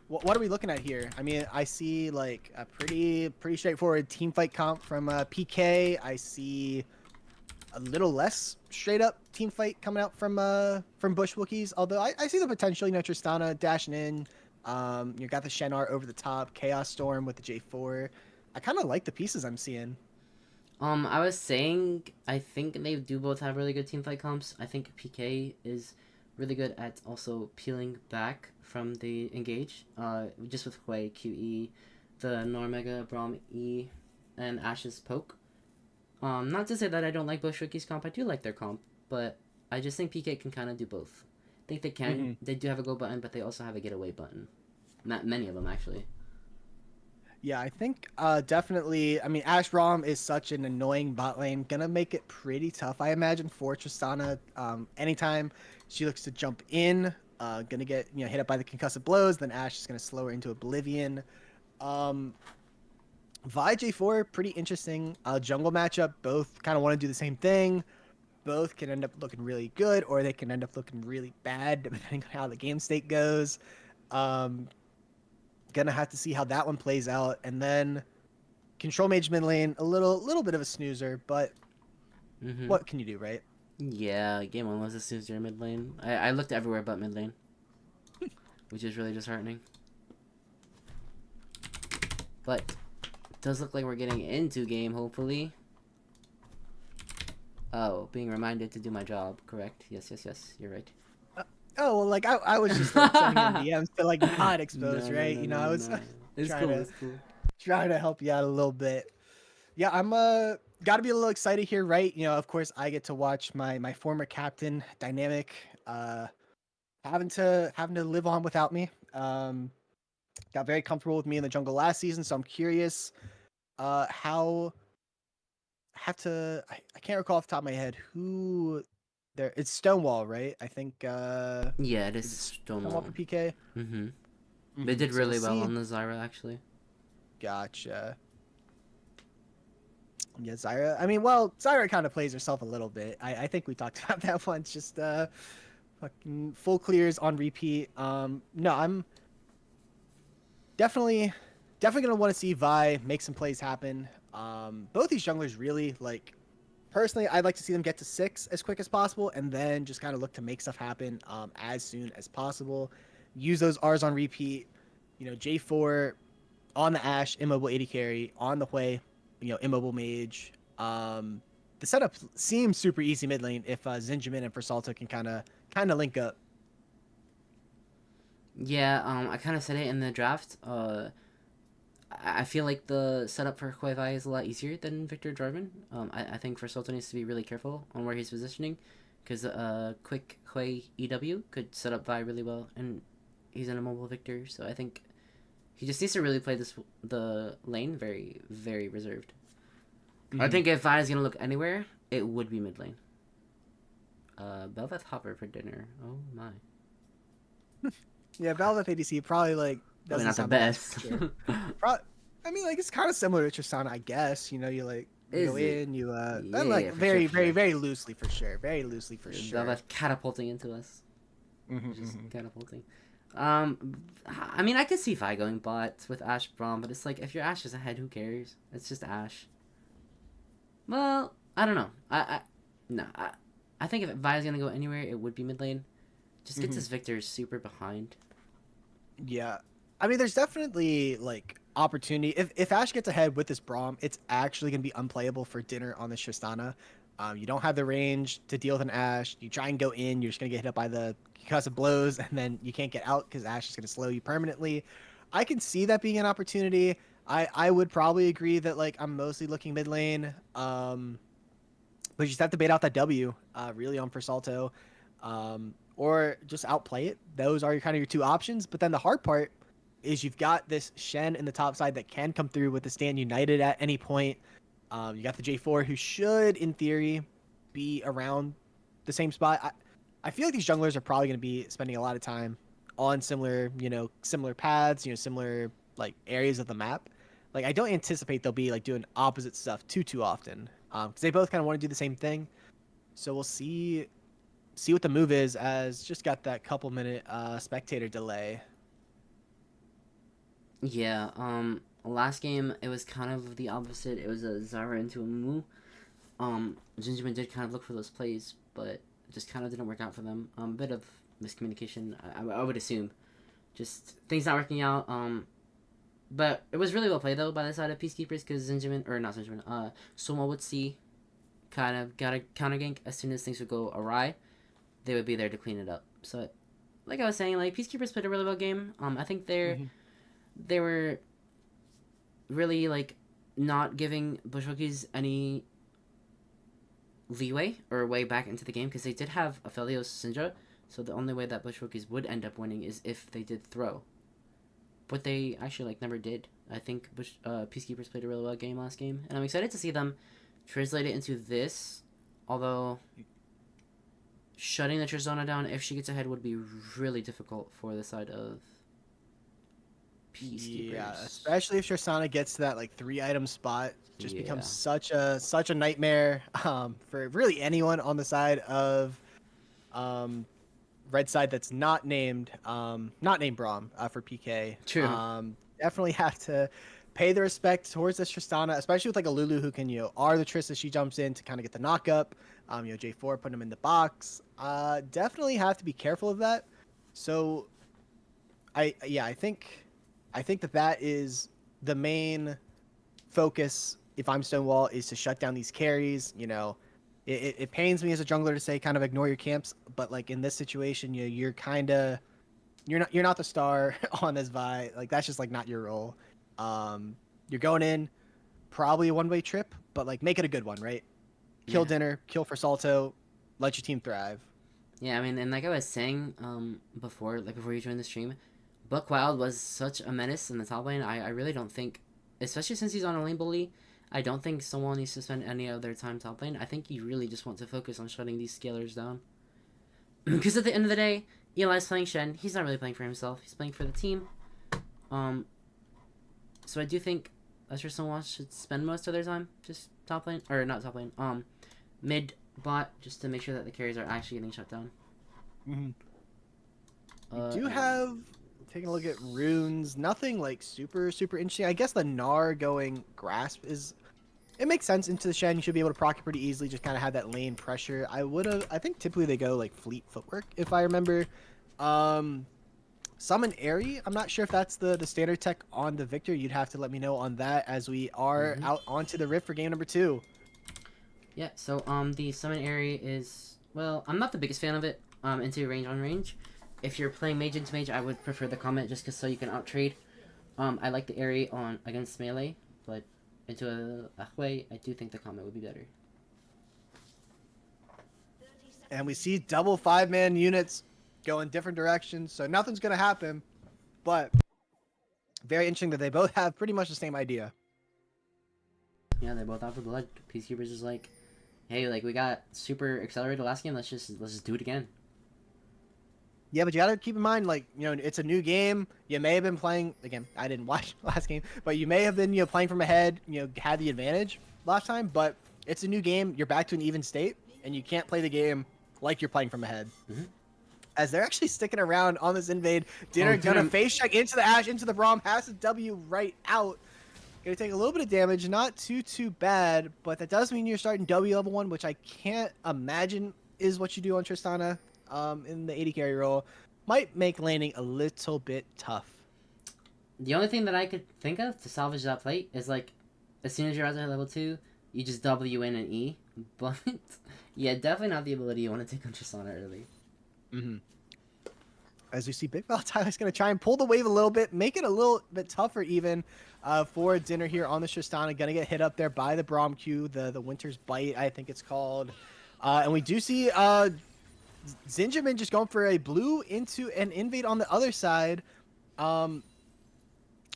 we looking at here? I mean, I see like a pretty straightforward team fight comp from PK. I see a little less straight up team fight coming out from Bush Wookies. Although I see the potential. You know, Tristana dashing in. You got the Shenar over the top. Chaos Storm with the J4. I kind of like the pieces I'm seeing. I was saying, I think they do both have really good teamfight comps. I think PK is really good at also peeling back from the engage. Just with Hui QE, the Normega, Braum E, and Ashe's poke. Not to say that I don't like Bush Rookie's comp. I do like their comp, but I just think PK can kind of do both. I think they can. Mm-hmm. They do have a go button, but they also have a get away button. Not many of them, actually. Yeah, I think definitely. I mean, Ashe Braum is such an annoying bot lane. Gonna make it pretty tough, I imagine, for Tristana. Anytime she looks to jump in, gonna get hit up by the concussive blows. Then Ashe is gonna slow her into oblivion. Vi J4, pretty interesting jungle matchup. Both kind of want to do the same thing. Both can end up looking really good, or they can end up looking really bad, depending on how the game state goes. Gonna have to see how that one plays out. And then control mage mid lane, a little bit of a snoozer, but what can you do, right? Yeah, game one was a snoozer in mid lane. I looked everywhere but mid lane, which is really disheartening. But it does look like we're getting into game, hopefully. Oh, being reminded to do my job, correct? Yes, you're right. Oh, well, like I was just like sending in DMs to like not expose, No, right? I was It's trying cool, to it's cool. trying to help you out a little bit. Yeah, I'm got to be a little excited here, right? Of course, I get to watch my former captain dynamic having to live on without me. Got very comfortable with me in the jungle last season, so I'm curious how I can't recall off the top of my head who there. It's Stonewall, right? I think Yeah, it is is it Stonewall Stonewall. for PK? Mm-hmm. They did So we'll really well see. on the Zyra, actually. Gotcha. Yeah, Zyra. I mean, well, Zyra kind of plays herself a little bit. I think we talked about that once. Just fucking full clears on repeat. No, I'm definitely gonna want to see Vi make some plays happen. Both these junglers really like. Personally, I'd like to see them get to 6 as quick as possible, and then just kind of look to make stuff happen as soon as possible. Use those R's on repeat. J4 on the Ashe, immobile 80 carry on the way. Immobile mage. The setup seems super easy mid lane if Zinjamin and Persalto can kind of link up. Yeah, I kind of said it in the draft. I feel like the setup for Hwei Vai is a lot easier than Victor Jarvan. I think for Sultan needs to be really careful on where he's positioning, because quick Hwei EW could set up Vi really well, and he's an immobile Victor, so I think he just needs to really play the lane very, very reserved. Mm-hmm. I think if Vi is gonna look anywhere, it would be mid lane. Belveth Hopper for dinner. Oh my. Yeah, Valve ADC probably like Probably doesn't not the sound best. I mean, like it's kind of similar to Tristana, I guess. You like you Is go it? in, you Yeah, and, like for very, sure, for very, sure. very loosely for sure, very loosely for sure. Belveth catapulting into us. Just Mm-hmm. catapulting. I mean, I could see Vi going bot with Ashe Braum, but it's like if your Ashe is ahead, who cares? It's just Ashe. Well, I don't know. I think if Vi is gonna go anywhere, it would be mid lane. Just gets his Victor super behind. Yeah, I mean, there's definitely like opportunity. If Ashe gets ahead with this Braum, it's actually gonna be unplayable for dinner on the Tristana. You don't have the range to deal with an Ashe. You try and go in, you're just gonna get hit up by the concussive blows, and then you can't get out because Ashe is gonna slow you permanently. I can see that being an opportunity. I would probably agree that like I'm mostly looking mid lane. But you just have to bait out that W, really on Persalto, or just outplay it. Those are kind of your two options. But then the hard part is you've got this Shen in the top side that can come through with the Stand United at any point. You got the J4 who should, in theory, be around the same spot. I feel like these junglers are probably going to be spending a lot of time on similar paths, similar like areas of the map. Like I don't anticipate they'll be like doing opposite stuff too often, because they both kind of want to do the same thing. So we'll see what the move is, as just got that couple minute spectator delay. Yeah, last game, it was kind of the opposite. It was a Zara into a Moo. Gingerman did kind of look for those plays, but it just kind of didn't work out for them. A bit of miscommunication, I would assume. Just things not working out. But it was really well played, though, by the side of Peacekeepers, because Soma would see, kind of got a counter gank. As soon as things would go awry, they would be there to clean it up. So, like I was saying, like, Peacekeepers played a really well game. I think they were really like not giving Bushwookies any leeway or way back into the game, because they did have Aphelios Syndra, so the only way that Bushwookies would end up winning is if they did throw. But they actually like never did. I think Peacekeepers played a really well game last game, and I'm excited to see them translate it into this. Although shutting the Tristana down if she gets ahead would be really difficult for the side of Peacekeepers. Yeah, especially if Tristana gets to that like 3-item spot, just becomes such a nightmare for really anyone on the side of red side that's not named Braum for PK. True. Definitely have to pay the respect towards this Tristana, especially with like a Lulu who can R the Trist as she jumps in to kind of get the knock up. J4 putting him in the box. Definitely have to be careful of that. So I think that is the main focus, if I'm Stonewall, is to shut down these carries. You know, it pains me as a jungler to say kind of ignore your camps, but like in this situation, you're kind of you're not the star on this Vi. Like that's just like not your role. You're going in probably a one-way trip, but like make it a good one, right? Kill Yeah. dinner, kill for Salto, let your team thrive. Yeah, I mean, and like I was saying before you joined the stream, Buck Wild was such a menace in the top lane. I really don't think, especially since he's on a lane bully, I don't think someone needs to spend any of their time top lane. I think you really just want to focus on shutting these scalers down. Because at the end of the day, Eli's playing Shen. He's not really playing for himself. He's playing for the team. So I do think Lester Stonewall should spend most of their time just top lane, or not top lane, mid bot, just to make sure that the carries are actually getting shut down. Mm-hmm. Uh, Do have taking a look at runes, nothing like super interesting. I guess the Gnar going grasp is, it makes sense into the Shen. You should be able to proc it pretty easily, just kind of have that lane pressure. I think typically they go like fleet footwork if I remember. Summon Airy, I'm not sure if that's the standard tech on the Victor. You'd have to let me know on that as we are out onto the Rift for game number 2. Yeah, so the summon area is, well, I'm not the biggest fan of it into range on range. If you're playing mage into mage, I would prefer the comment just because so you can out trade. I like the area on against melee, but into a way, I do think the comment would be better. And we see double 5-man units go in different directions, so nothing's gonna happen. But very interesting that they both have pretty much the same idea. Yeah, they're both out for blood. PeaceKeepers is like, hey, like we got super accelerated last game. Let's just do it again. Yeah, but you gotta keep in mind, like, you know, it's a new game. You may have been playing, again, I didn't watch last game, but you may have been, you know, playing from ahead, you know, had the advantage last time, but it's a new game. You're back to an even state, and you can't play the game like you're playing from ahead. As they're actually sticking around on this invade. Dinner gonna face check into the Ashe, into the Braum, passes W right out. Gonna take a little bit of damage, not too bad, but that does mean you're starting W level 1, which I can't imagine is what you do on Tristana in the 80 carry role. Might make laning a little bit tough. The only thing that I could think of to salvage that plate is like, as soon as you're out at level 2, you just W in and E. But yeah, definitely not the ability you want to take on Tristana early. As we see, Big Val Tyler's going to try and pull the wave a little bit, make it a little bit tougher even for Dinner here on the Tristana. Going to get hit up there by the Braum Q, the Winter's Bite, I think it's called. And we do see Zinjamin just going for a blue into an invade on the other side. But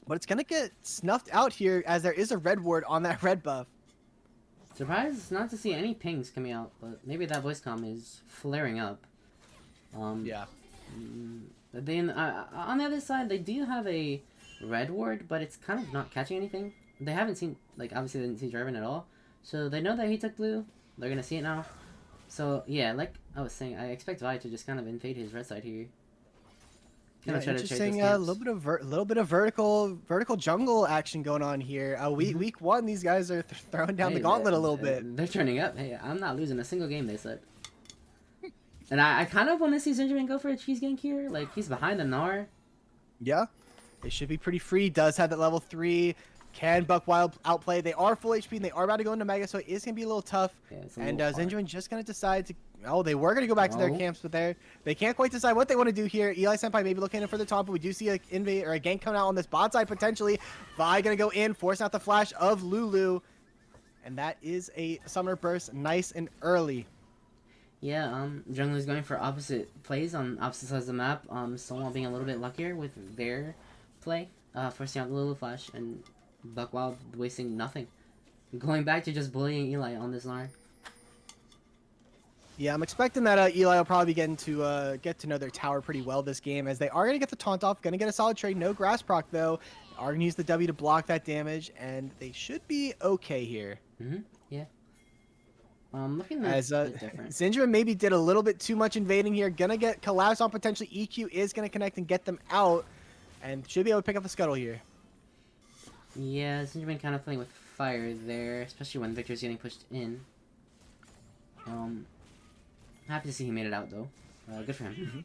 it's going to get snuffed out here as there is a red ward on that red buff. Surprised not to see any pings coming out, but maybe that voice comm is flaring up. Yeah. Then on the other side, they do have a red ward, but it's kind of not catching anything. They haven't seen, like, obviously they didn't see Jarvan at all, so they know that he took blue. They're gonna see it now. So yeah, like I was saying, I expect Vi to just kind of invade his red side here. Yeah, interesting. A little bit of vertical jungle action going on here. Week 1, these guys are throwing down the gauntlet a little bit. They're turning up. Hey, I'm not losing a single game, they said. And I kind of want to see Zinjamin go for a cheese gank here. Like, he's behind the Gnar. Yeah, they should be pretty free. Does have that level 3. Can Buck Wild outplay? They are full HP, and they are about to go into Mega, so it is going to be a little tough. Yeah, and Zinjamin just going to decide to... Oh, they were going to go back to their camps, but they can't quite decide what they want to do here. Eli Senpai maybe looking in for the top, but we do see an invade or a gank coming out on this bot side potentially. Vi going to go in, forcing out the flash of Lulu. And that is a Summoner Burst, nice and early. Yeah, Jungler's going for opposite plays on opposite sides of the map. Stonewall being a little bit luckier with their play, forcing out the Lulu flash, and Buck Wild wasting nothing. Going back to just bullying Eli on this Gnar. Yeah, I'm expecting that Eli will probably be getting to get to know their tower pretty well this game, as they are going to get the taunt off, going to get a solid trade, no grass proc though. Are going to use the W to block that damage, and they should be okay here. Yeah. Looking as a bit different. Zinjamin maybe did a little bit too much invading here. Gonna get collapse on potentially. EQ is gonna connect and get them out, and should be able to pick up the scuttle here. Yeah, Zinjamin kind of playing with fire there, especially when Victor's getting pushed in. Happy to see he made it out though. Good for him.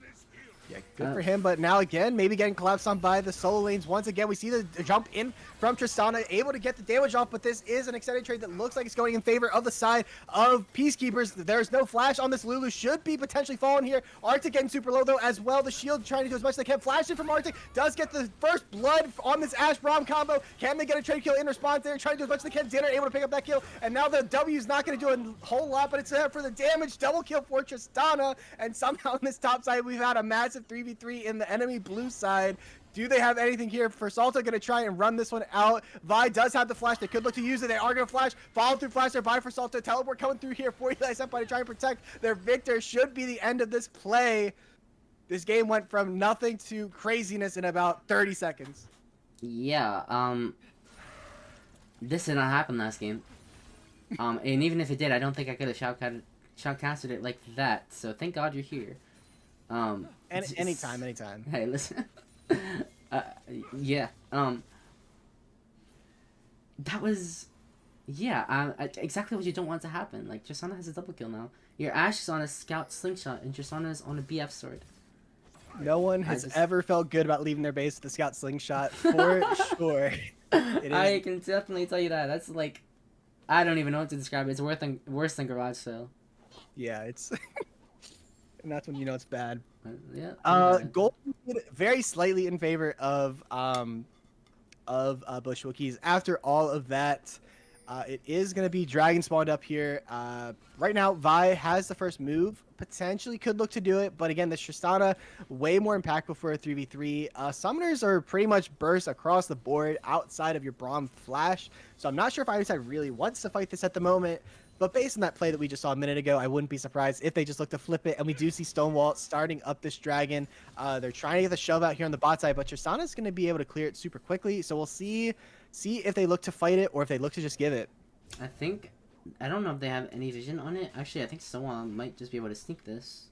Yeah, good for him, but now again, maybe getting collapsed on by the solo lanes. Once again, we see the jump in from Tristana, able to get the damage off, but this is an extended trade that looks like it's going in favor of the side of Peacekeepers. There's no flash on this Lulu, should be potentially falling here. Arctic getting super low though as well. The shield trying to do as much as they can. Flash in from Arctic, does get the first blood on this Ashe Braum combo. Can they get a trade kill in response there? Trying to do as much as they can. Dinner able to pick up that kill, and now the W is not going to do a whole lot, but it's there for the damage. Double kill for Tristana, and somehow on this top side, we've had a massive 3v3 in the enemy blue side. Do they have anything here? For Salto going to try and run this one out. Vi does have the flash. They could look to use it. They are going to flash. Follow through flash there by for Salto. Teleport coming through here for Eli Senpai to try and protect their Victor. Should be the end of this play. This game went from nothing to craziness in about 30 seconds. Yeah, this did not happen last game. And even if it did, I don't think I could have shoutcasted it like that. So thank God you're here. Anytime. Hey, listen. Yeah. That was, yeah. Exactly what you don't want to happen. Like Tristana has a double kill now. Your Ashe is on a scout slingshot, and Tristana is on a BF sword. No one has ever felt good about leaving their base with the scout slingshot, for sure. I can definitely tell you that. That's like, I don't even know what to describe it. It's worse than garage sale. Yeah, it's, and that's when you know it's bad. Yeah. Gold very slightly in favor of Bush Wookies. After all of that, it is going to be Dragon spawned up here. Right now, Vi has the first move. Potentially could look to do it, but again, this Tristana, way more impactful for a 3v3. Summoners are pretty much burst across the board outside of your Braum Flash, so I'm not sure if either side really wants to fight this at the moment, but based on that play that we just saw a minute ago, I wouldn't be surprised if they just look to flip it, and we do see Stonewall starting up this Dragon. They're trying to get the shove out here on the bot side, but Tristana's going to be able to clear it super quickly, so we'll see if they look to fight it or if they look to just give it. I don't know if they have any vision on it. Actually, I think someone might just be able to sneak this.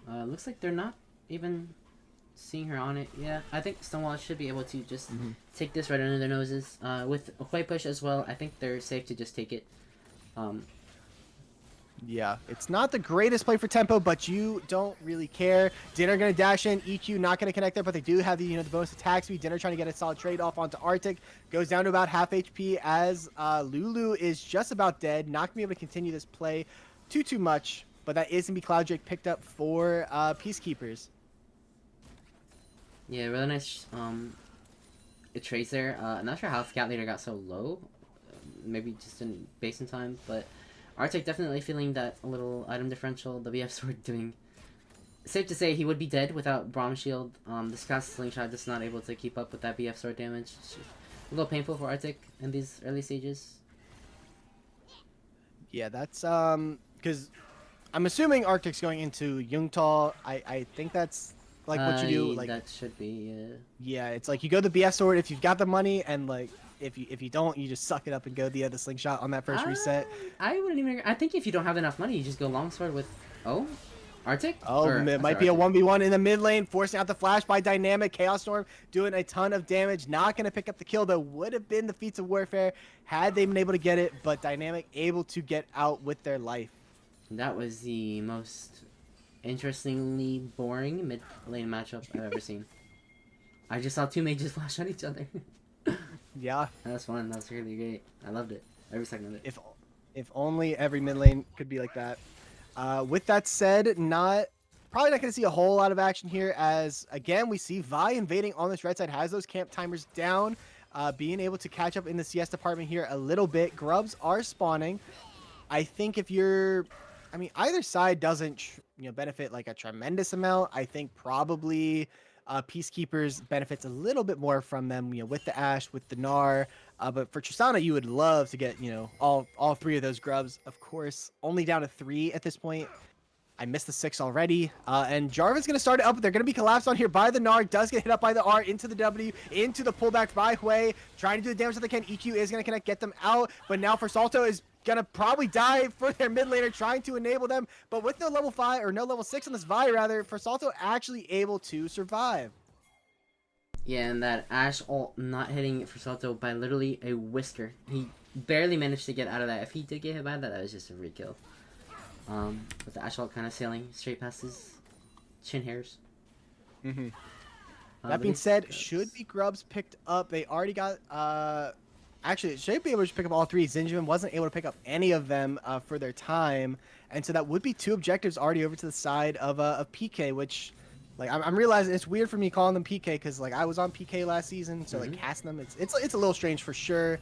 Looks like they're not even seeing her on it. Yeah, I think Stonewall should be able to just take this right under their noses. With a white push as well, I think they're safe to just take it. Yeah, it's not the greatest play for tempo, but you don't really care. Dinner going to dash in, EQ not going to connect there, but they do have the the bonus attack speed. Dinner trying to get a solid trade off onto Arctic. Goes down to about half HP as Lulu is just about dead. Not going to be able to continue this play too much, but that is going to be Cloud Drake picked up for Peacekeepers. Yeah, really nice trades there. I'm not sure how Scout Leader got so low. Maybe just in base in time, but Arctic definitely feeling that little item differential. The BF sword doing. Safe to say he would be dead without Braum shield. The Scout slingshot just not able to keep up with that BF sword damage. It's a little painful for Arctic in these early stages. Yeah, that's because I'm assuming Arctic's going into Yungtal. I think that's like what you do. Like that should be. Yeah, it's like you go the BF sword if you've got the money, and like if you don't, you just suck it up and go the slingshot on that first reset. I wouldn't even. I think if you don't have enough money, you just go longsword with Arctic. It might be a 1v1 in the mid lane, forcing out the flash by Dynamic. Chaos Storm doing a ton of damage. Not going to pick up the kill, though. Would have been the Feats of Warfare had they been able to get it, but Dynamic able to get out with their life. That was the most interestingly boring mid lane matchup I've ever seen. I just saw two mages flash at each other. Yeah. That was fun. That was really great. I loved it. Every second of it. If only every mid lane could be like that. With that said, probably not going to see a whole lot of action here as, again, we see Vi invading on this right side, has those camp timers down, being able to catch up in the CS department here a little bit. Grubs are spawning. I think if you're, either side doesn't, benefit like a tremendous amount. I think probably Peacekeepers benefits a little bit more from them, with the Ashe, with the Gnar. But for Tristana, you would love to get, all three of those grubs. Of course, only down to 3 at this point. I missed the 6 already. And Jarvan's going to start it up. They're going to be collapsed on here by the Gnar. Does get hit up by the R into the W, into the pullback by Hui. Trying to do the damage that they can. EQ is going to connect, get them out. But now for Salto is going to probably die for their mid laner, trying to enable them. But with no level 5, or no level 6 on this Vi, rather, for Salto actually able to survive. Yeah, and that Ashe ult not hitting for Salto by literally a whisker. He barely managed to get out of that. If he did get hit by that, that was just a free kill. With the Ashe ult kind of sailing straight past his chin hairs. Mm-hmm. But That being these said, grubs- should be grubs picked up. They already got. Actually, it should be able to pick up all three. Zinjamin wasn't able to pick up any of them for their time, and so that would be 2 objectives already over to the side of PK. Which, like, I'm realizing it's weird for me calling them PK because like I was on PK last season, so like casting them, it's a little strange for sure.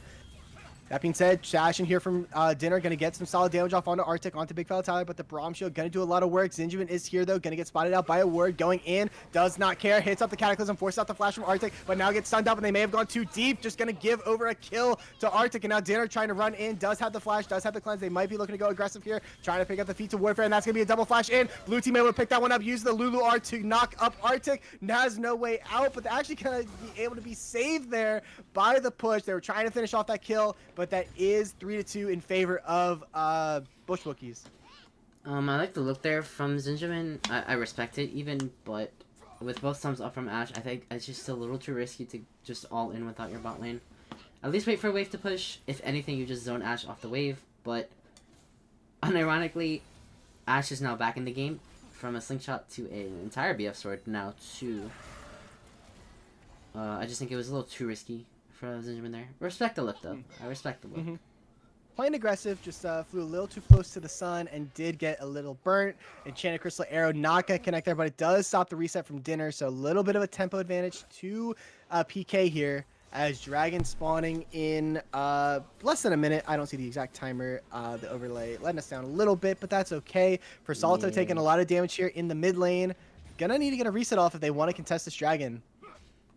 That being said, Sash in here from Dinner going to get some solid damage off onto Arctic, onto Big Fella Tyler, but the Braum Shield going to do a lot of work. Zinjamin is here, though, going to get spotted out by a ward, going in, does not care, hits up the Cataclysm, forces out the flash from Arctic, but now gets stunned up, and they may have gone too deep, just going to give over a kill to Arctic, and now Dinner trying to run in, does have the flash, does have the cleanse. They might be looking to go aggressive here, trying to pick up the feats of warfare, and that's going to be a double flash in. Blue team able to pick that one up, use the Lulu R to knock up Arctic, has no way out, but they're actually going to be able to be saved there by the push. They were trying to finish off that kill, but that is 3-2 in favor of Bush Wookies. I like the look there from Zinjamin. I respect it even, but with both thumbs up from Ashe, I think it's just a little too risky to just all in without your bot lane. At least wait for a wave to push. If anything, you just zone Ashe off the wave, but unironically, Ashe is now back in the game from a slingshot to an entire BF sword now to... I just think it was a little too risky for Zinjamin there. Respect the look though. I respect the look. Playing aggressive, just flew a little too close to the sun and did get a little burnt. Enchanted Crystal Arrow not going to connect there, but it does stop the reset from Dinner, so a little bit of a tempo advantage to PK here as Dragon spawning in less than a minute. I don't see the exact timer, the overlay letting us down a little bit, but that's okay. For Salto taking a lot of damage here in the mid lane. Gonna need to get a reset off if they want to contest this Dragon.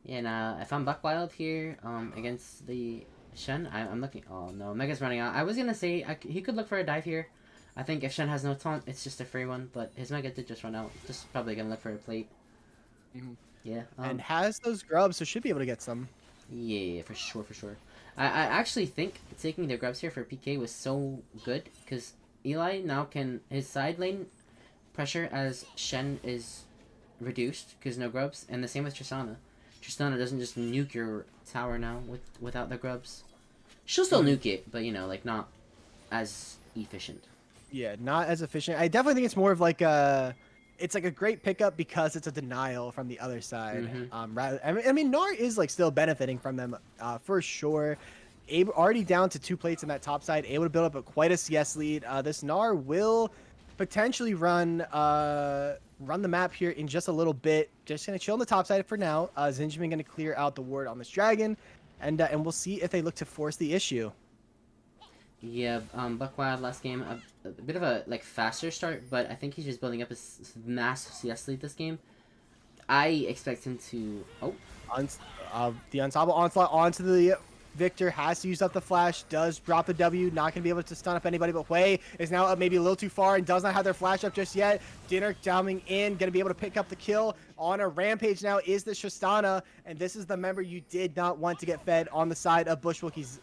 Yeah, and if I'm Buckwild here against the Shen, I'm looking... Oh, no. Mega's running out. I was going to say he could look for a dive here. I think if Shen has no taunt, it's just a free one. But his Mega did just run out. Just probably going to look for a plate. Yeah. And has those grubs, so should be able to get some. Yeah, for sure, for sure. I actually think taking the grubs here for PK was so good. Because Eli now can... His side lane pressure as Shen is reduced. Because no grubs. And the same with Tristana. Tristana doesn't just nuke your tower now without the grubs. She'll still nuke it, but, you know, like, not as efficient. Yeah, not as efficient. I definitely think it's more of like a... It's like a great pickup because it's a denial from the other side. Rather, I mean, Gnar is, like, still benefiting from them for sure. Already down to 2 plates in that top side, able to build up quite a CS lead. This Gnar will potentially run the map here in just a little bit. Just gonna chill on the top side for now. Zinjamin gonna clear out the ward on this Dragon, and we'll see if they look to force the issue. Yeah, Buckwild last game, a bit of a like faster start, but I think he's just building up his massive CS lead this game. I expect him to... Oh. The Unstoppable Onslaught onto the Victor, has to use up the flash, does drop the W, not going to be able to stun up anybody, but Hui is now up maybe a little too far and does not have their flash up just yet. Dinner coming in, going to be able to pick up the kill. On a rampage now is the Tristana, and this is the member you did not want to get fed on the side of Bush Wookiees.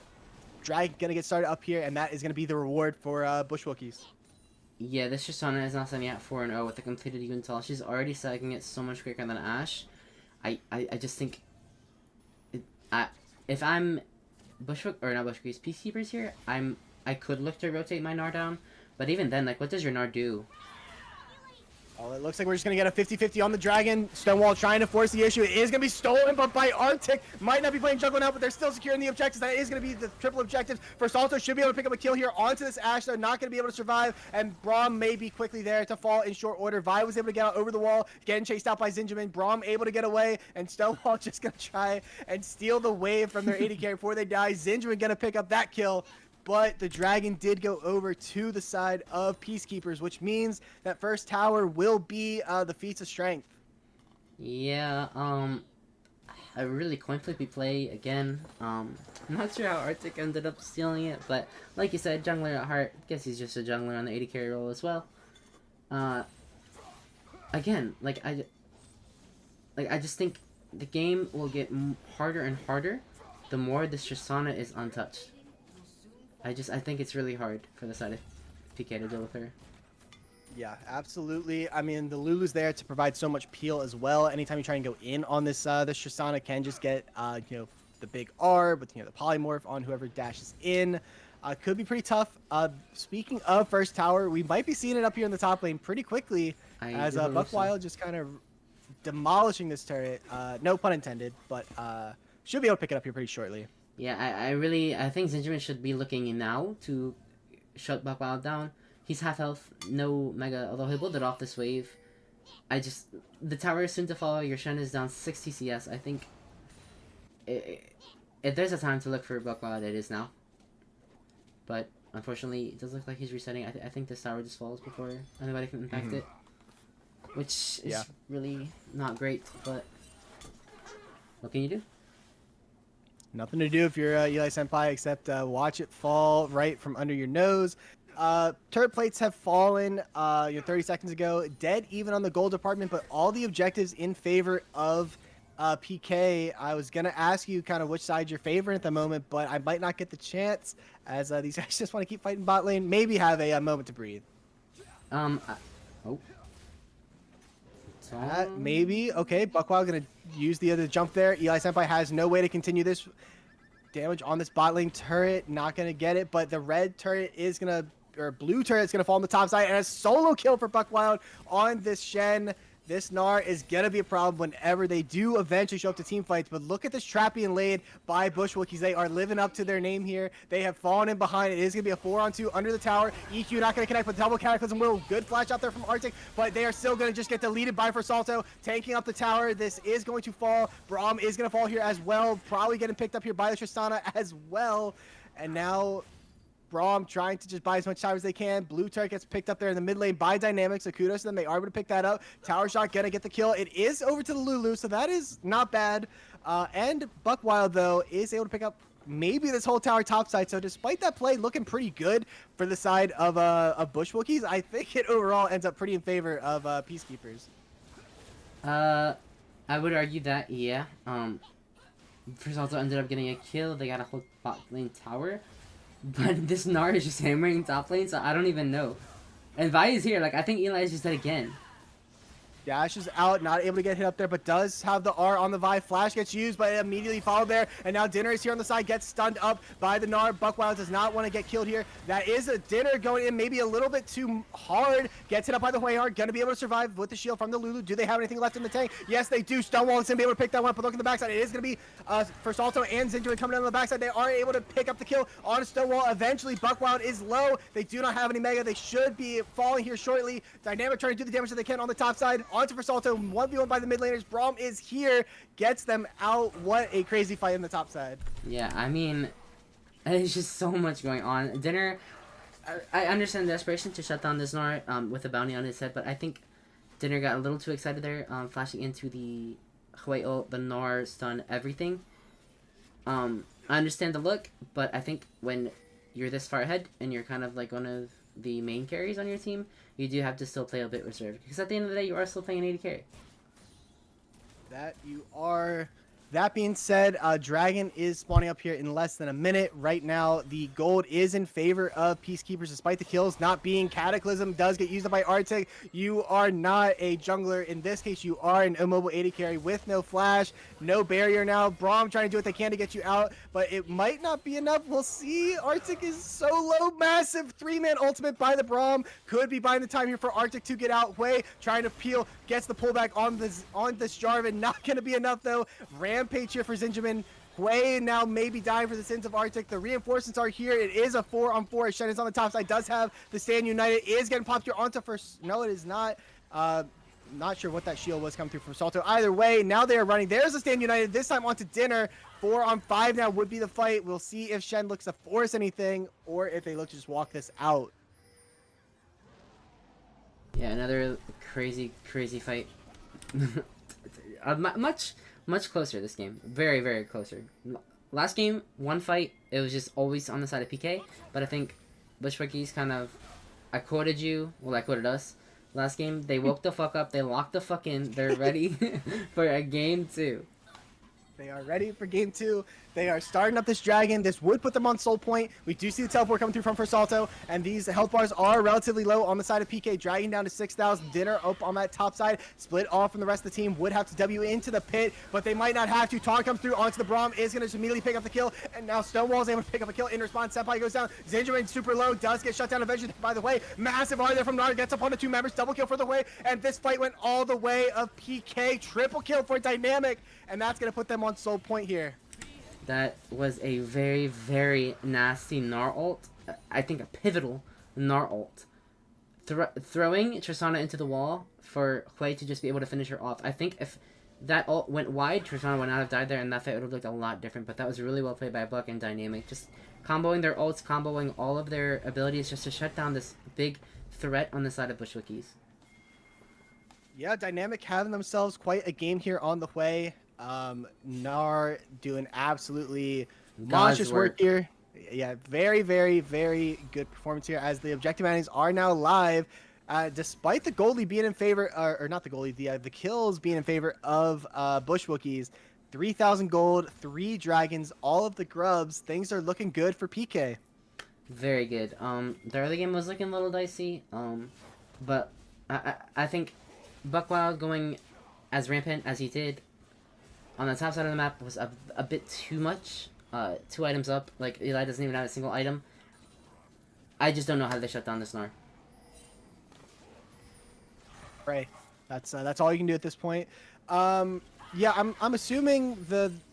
Drag going to get started up here, and that is going to be the reward for Bush Wookiees. Yeah, this Tristana is now sending out 4-0 with a completed Yuntal. She's already sagging it so much quicker than Ashe. I just think... if I'm... Bushwick or not Bushwick's Peacekeepers here, I could look to rotate my Gnar down, but even then, like, what does your Gnar do? Oh, it looks like we're just going to get a 50-50 on the Dragon. Stonewall trying to force the issue. It is going to be stolen, but by Arctic. Might not be playing jungle now, but they're still securing the objectives. That is going to be the triple objective. For Salto, should be able to pick up a kill here onto this Ashe, though. Not going to be able to survive, and Braum may be quickly there to fall in short order. Vi was able to get out over the wall, getting chased out by Zinjamin. Braum able to get away, and Stonewall just going to try and steal the wave from their AD carry before they die. Zinjamin going to pick up that kill. But the Dragon did go over to the side of Peacekeepers, which means that first tower will be the Feats of Strength. Yeah, a really coin flippy play again. I'm not sure how Arctic ended up stealing it, but like you said, jungler at heart. Guess he's just a jungler on the AD carry role as well. Again, I just think the game will get harder and harder the more this Tristana is untouched. I think it's really hard for the side of PK to deal with her. Yeah, absolutely. I mean, the Lulu's there to provide so much peel as well. Anytime you try and go in on this Tristana, can just get the big R with the polymorph on whoever dashes in. Could be pretty tough. Speaking of first tower, we might be seeing it up here in the top lane pretty quickly as do believe so. Buckwild just kind of demolishing this turret. No pun intended, but should be able to pick it up here pretty shortly. Yeah, I think Zingerman should be looking in now to shut Buckwild down. He's half health, no mega, although he built it off this wave. The tower is soon to fall. Your Shen is down 60 CS. I think if there's a time to look for Buckwild, it is now. But unfortunately, it does look like he's resetting. I think this tower just falls before anybody can impact it, which is really not great. But what can you do? Nothing to do if you're Eli Senpai except watch it fall right from under your nose. Turret plates have fallen 30 seconds ago. Dead even on the gold department, but all the objectives in favor of PK. I was going to ask you kind of which side you're favoring at the moment, but I might not get the chance as these guys just want to keep fighting bot lane. Maybe have a moment to breathe. Maybe. Okay, Buckwild going to use the other jump there. Eli Senpai has no way to continue this damage on this bot lane turret. Not going to get it, but the red turret is going to, or blue turret is going to fall on the top side, and a solo kill for Buckwild on this Shen. This Gnar is going to be a problem whenever they do eventually show up to team fights. But look at this trap being laid by Bush Wookiees. They are living up to their name here. They have fallen in behind. It is going to be a 4-on-2 under the tower. EQ not going to connect with double Cataclysm Will. Good flash out there from Arctic, but they are still going to just get deleted by Versalto. Tanking up the tower. This is going to fall. Braum is going to fall here as well. Probably getting picked up here by the Tristana as well. And now Braum trying to just buy as much time as they can. Blue turret gets picked up there in the mid lane by Dynamics, so kudos to them. They are able to pick that up. Tower shot gonna get the kill. It is over to the Lulu, so that is not bad. And Buckwild, though, is able to pick up maybe this whole tower topside. So despite that play looking pretty good for the side of Bush Wookiees, I think it overall ends up pretty in favor of PeaceKeepers. I would argue that, yeah. First also ended up getting a kill. They got a whole bot lane tower. But this Gnar is just hammering top lane, so I don't even know. And Vi is here. Like, I think Eli is just dead again. Dash is out, not able to get hit up there, but does have the R on the Vi. Flash gets used, but it immediately followed there. And now Dinner is here on the side, gets stunned up by the Gnar. Buckwild does not want to get killed here. That is a Dinner going in maybe a little bit too hard. Gets hit up by the Huayhard. Going to be able to survive with the shield from the Lulu. Do they have anything left in the tank? Yes, they do. Stonewall is going to be able to pick that one up, but look at the backside. It is going to be for Salto and Zinjuan coming down on the backside. They are able to pick up the kill on Stonewall. Eventually, Buckwild is low. They do not have any Mega. They should be falling here shortly. Dynamic trying to do the damage that they can on the top side. Onto for Salto. 1v1 by the mid laners. Braum is here, gets them out. What a crazy fight in the top side. Yeah, I mean, there's just so much going on. Dinner, I understand the desperation to shut down this Gnar with a bounty on his head, but I think Dinner got a little too excited there, flashing into the Huey ult, the Gnar stun, everything. I understand the look, but I think when you're this far ahead and you're kind of like one of the main carries on your team, you do have to still play a bit reserved. Because at the end of the day, you are still playing an AD carry. That you are. That being said, Dragon is spawning up here in less than a minute. Right now, the gold is in favor of PeaceKeepers, despite the kills not being. Cataclysm does get used up by Arctic. You are not a jungler. In this case, you are an immobile AD carry with no flash, no barrier now. Braum trying to do what they can to get you out, but it might not be enough. We'll see. Arctic is so low. Massive 3-man ultimate by the Braum. Could be buying the time here for Arctic to get out. Way trying to peel, gets the pullback on this Jarvan. Not going to be enough, though. Rampage here for Zinjamin. Hui now maybe dying for the sins of Arctic. The reinforcements are here. It is a 4-on-4. Shen is on the top side. Does have the Stand United. Is getting popped here onto first. No, it is not. Not sure what that shield was coming through from Salto. Either way, now they are running. There's a Stand United. This time onto Dinner. 4-on-5 now would be the fight. We'll see if Shen looks to force anything or if they look to just walk this out. Yeah, another crazy fight. Much closer this game. Very, very closer. Last game, one fight, it was just always on the side of PK. But I think Bush Wookiees kind of, I quoted you, well, I quoted us. Last game, they woke the fuck up. They locked the fuck in. They're ready for a game 2. They are ready for game 2. They are starting up this dragon. This would put them on soul point. We do see the teleport coming through from Salto, and these health bars are relatively low on the side of PK. Dragging down to 6,000. Dinner up on that top side. Split off from the rest of the team. Would have to W into the pit, but they might not have to. Taunt comes through onto the Braum. Is going to just immediately pick up the kill, and now Stonewall is able to pick up a kill in response. Senpai goes down. Zingerman super low. Does get shut down eventually. By the way, massive R there from Nar. Gets up on the 2 members. Double kill for the way, and this fight went all the way of PK. Triple kill for Dynamic, and that's going to put them on soul point here. That was a very, very nasty Gnar ult. I think a pivotal Gnar ult. Throwing Tristana into the wall for Hui to just be able to finish her off. I think if that ult went wide, Tristana would not have died there, and that fight would have looked a lot different. But that was really well played by Buck and Dynamic. Just comboing their ults, comboing all of their abilities just to shut down this big threat on the side of Bush Wookies. Yeah, Dynamic having themselves quite a game here on the way. Gnar doing absolutely monstrous work here. Yeah, very, very, very good performance here as the objective enemies are now live. Despite the goalie being in favor, or not the goalie, the kills being in favor of Bush Wookies. 3,000 gold, 3 dragons, all of the grubs. Things are looking good for PK. Very good. The early game was looking a little dicey. But I think Buckwild going as rampant as he did on the top side of the map was a bit too much. 2 items up. Like, Eli doesn't even have a single item. I just don't know how they shut down this Gnar. Right. That's all you can do at this point. Yeah, I'm assuming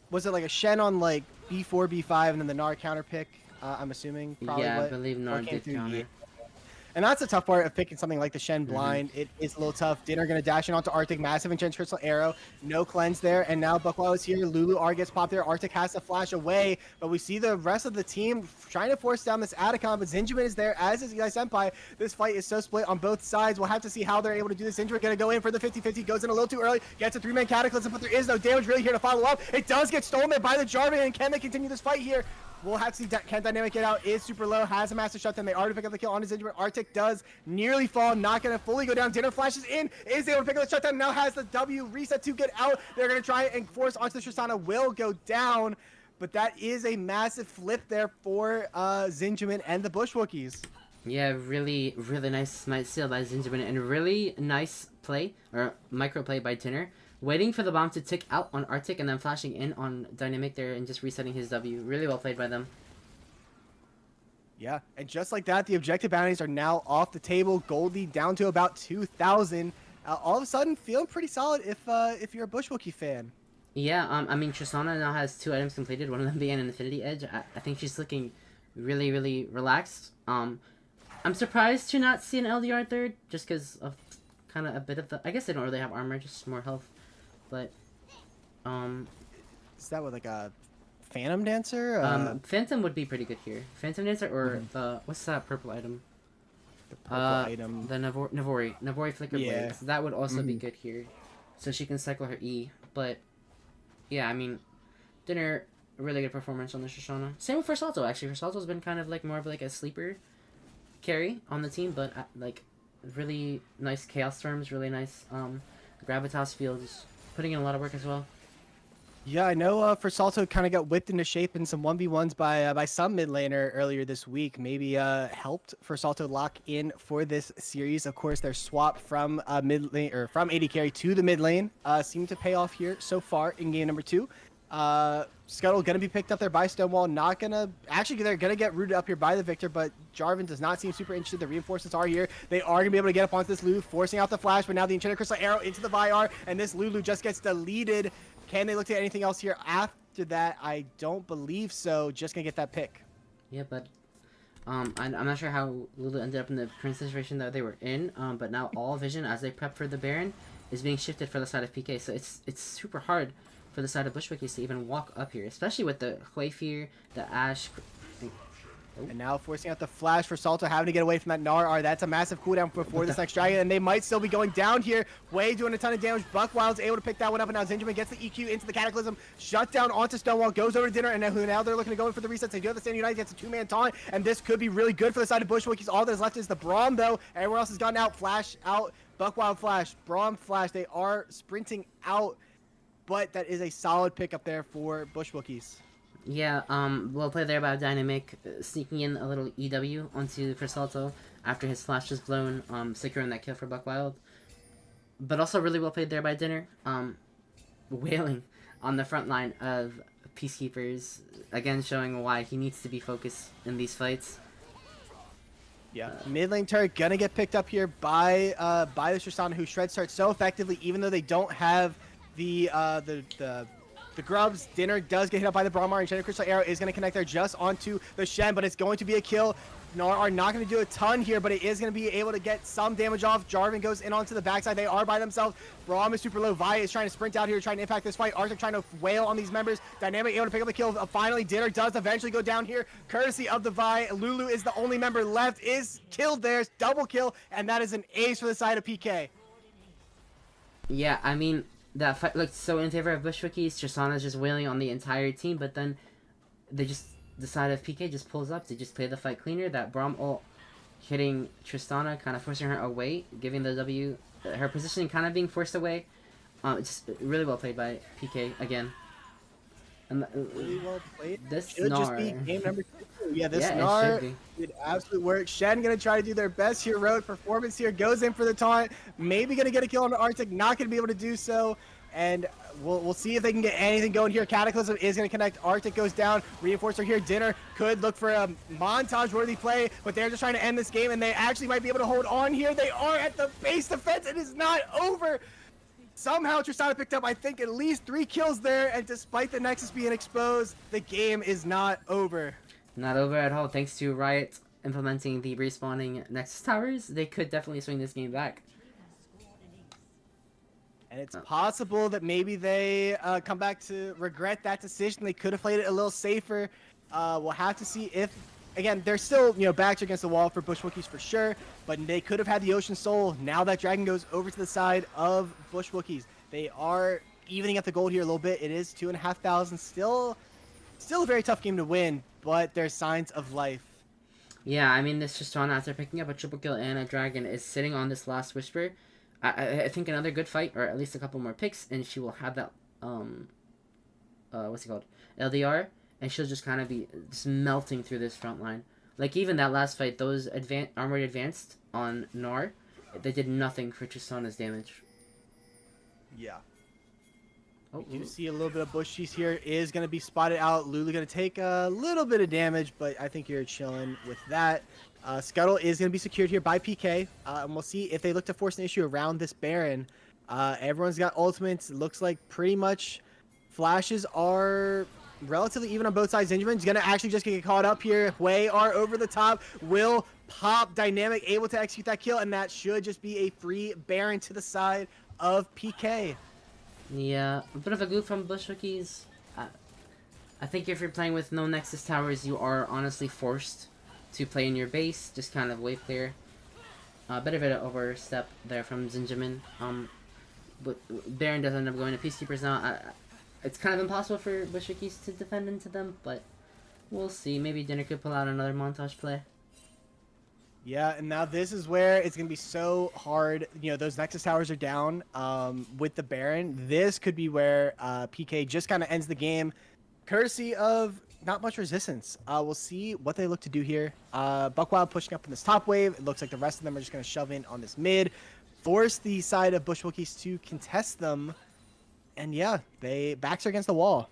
was it like a Shen on like B4, B5, and then the Gnar counter pick? I'm assuming. Probably Yeah, I believe Gnar did through counter. And that's the tough part of picking something like the Shen blind. It is a little tough. Dinner going to dash in onto Arctic. Massive Enchanted Crystal Arrow. No cleanse there. And now Buckwild is here. Lulu R gets popped there. Arctic has to flash away. But we see the rest of the team trying to force down this Atacon. But Zinjamin is there, as is Eli Senpai. This fight is so split on both sides. We'll have to see how they're able to do this. Zinjamin going to go in for the 50-50. Goes in a little too early. Gets a 3-man Cataclysm. But there is no damage really here to follow up. It does get stolen there by the Jarvan. And can they continue this fight here? We'll have to see can Dynamic get out. Is super low. Has a massive shutdown. They already pick up the kill on his injury. Arctic does nearly fall. Not going to fully go down. Dinner flashes in. Is able to pick up the shutdown. Now has the W reset to get out. They're going to try and force onto the Tristana. Will go down. But that is a massive flip there for Zinjamin and the Bush Wookies. Yeah, really, really nice smite steal by Zinjamin. And really nice play, or micro play by Dinner. Waiting for the bomb to tick out on Arctic and then flashing in on Dynamic there and just resetting his W. Really well played by them. Yeah, and just like that, the objective bounties are now off the table. Goldie down to about 2,000. All of a sudden, feeling pretty solid if you're a Bush Wookie fan. Yeah, I mean, Tristana now has 2 items completed, one of them being an Infinity Edge. I think she's looking really, really relaxed. I'm surprised to not see an LDR third, just because of kind of a bit of the... I guess they don't really have armor, just more health. But, Is that with like a Phantom Dancer? Phantom would be pretty good here. Phantom Dancer or the... What's that purple item? The purple item. The Navori Flicker Blades. That would also be good here. So she can cycle her E. But, yeah, I mean, Dinner, really good performance on the Shoshana. Same with Salto, actually. Salto's been kind of like more of like a sleeper carry on the team, but like really nice Chaos Storms, really nice Gravitas fields. Putting in a lot of work as well. Yeah, I know for Salto kind of got whipped into shape in some 1v1s by some mid laner earlier this week. Maybe helped for Salto lock in for this series. Of course, their swap from mid lane or from AD carry to the mid lane seemed to pay off here so far in game number 2. Scuttle gonna be picked up there by Stonewall. Not gonna actually they're gonna get rooted up here by the Victor, but Jarvan does not seem super interested. The reinforcements are here. They are gonna be able to get up onto this Lulu, forcing out the flash, but now the Enchanted Crystal Arrow into the Vyar, and this Lulu just gets deleted. Can they look to anything else here after that? I don't believe so. Just gonna get that pick. Yeah, but I'm not sure how Lulu ended up in the current situation that they were in. But now all vision as they prep for the Baron is being shifted for the side of PK. So it's super hard for the side of Bushwickies to even walk up here, especially with the Huayfir, the Ashe. And now forcing out the flash for Salto, having to get away from that Gnar. That's a massive cooldown before this next dragon, and they might still be going down here. Way doing a ton of damage. Buckwild's able to pick that one up, and now Zinjamin gets the EQ into the Cataclysm. Shut down onto Stonewall, goes over to Dinner, and now they're looking to go in for the resets. They do have the Stand United, gets a 2-man taunt, and this could be really good for the side of Bushwickies. All that's left is the Braum, though. Everywhere else has gone out. Flash out. Buckwild flash. Braum flash. They are sprinting out, but that is a solid pick up there for Bushwickies. Yeah, well played there by Dynamic, sneaking in a little EW onto Persalto after his flash was blown, securing that kill for Buckwild. But also really well played there by Dinner, wailing on the front line of Peacekeepers, again showing why he needs to be focused in these fights. Yeah, mid lane turret gonna get picked up here by the Tristana, who shreds turret so effectively, even though they don't have the grubs. Dinner does get hit up by the Brahmar, and Shen Crystal Arrow is gonna connect there just onto the Shen, but it's going to be a kill. Gnar are not going to do a ton here, but it is going to be able to get some damage off. Jarvan goes in onto the backside. They are by themselves. Braum is super low. Vi is trying to sprint out here, trying to impact this fight. Arctic trying to wail on these members. Dynamic able to pick up the kill. Finally, Dinner does eventually go down here, courtesy of the Vi. Lulu is the only member left, is killed there. Double kill, and that is an ace for the side of PK. Yeah, I mean, that fight looked so in favor of Bushwickies. Tristana's just wailing on the entire team, but then they just decide if PK just pulls up to just play the fight cleaner. That Braum ult hitting Tristana, kind of forcing her away, giving the W, her positioning kind of being forced away. It's just really well played by PK again. And Really well played. This Should just be Gnar, game number 2. Yeah, this Yeah, it Gnar should did absolute work. Shen gonna try to do their best heroic performance here. Goes in for the taunt. Maybe gonna get a kill on the Arctic. Not gonna be able to do so. And we'll see if they can get anything going here. Cataclysm is going to connect. Arctic goes down. Reinforcer here. Dinner could look for a montage-worthy play, but they're just trying to end this game, and they actually might be able to hold on here. They are at the base defense. It is not over. Somehow Tristana picked up, I think, at least 3 kills there, and despite the Nexus being exposed, the game is not over. not over at all. Thanks to Riot implementing the respawning Nexus towers, they could definitely swing this game back. And it's possible that maybe they come back to regret that decision. They could have played it a little safer. We'll have to see if, again, they're still, backs against the wall for Bushwookies for sure, but they could have had the Ocean Soul. Now that Dragon goes over to the side of Bushwookies. They are evening up the gold here a little bit. It is 2,500. Still a very tough game to win, but there's signs of life. Yeah, I mean, this Tristana, after picking up a triple kill and a dragon, is sitting on this last Whisper. I think another good fight, or at least a couple more picks, and she will have that, what's it called? LDR, and she'll just kind of be just melting through this front line. Like, even that last fight, those armored advanced on Gnar, they did nothing for Tristana's damage. Yeah. Oh, You see a little bit of bush cheese here is going to be spotted out. Lulu going to take a little bit of damage, but I think you're chilling with that. Scuttle is going to be secured here by PK, and we'll see if they look to force an issue around this Baron. Everyone's got ultimates. It looks like pretty much flashes are relatively even on both sides. Zingerman's going to actually just get caught up here. Hui are over the top. Will pop. Dynamic able to execute that kill, and that should just be a free Baron to the side of PK. Yeah, a bit of a goof from Bushwickies. I think if you're playing with no Nexus towers, you are honestly forced to play in your base, just kind of wait there. A bit of an overstep there from Zinjamin. But Baron does end up going to Peacekeepers now. It's kind of impossible for Bushwickies to defend into them, but we'll see. Maybe Dinner could pull out another montage play. Yeah, and now this is where it's going to be so hard. Those Nexus towers are down with the Baron. This could be where PK just kind of ends the game, courtesy of not much resistance. We'll see what they look to do here. Buckwild pushing up in this top wave. It looks like the rest of them are just going to shove in on this mid, force the side of Bushwookies to contest them. And yeah, they backs are against the wall.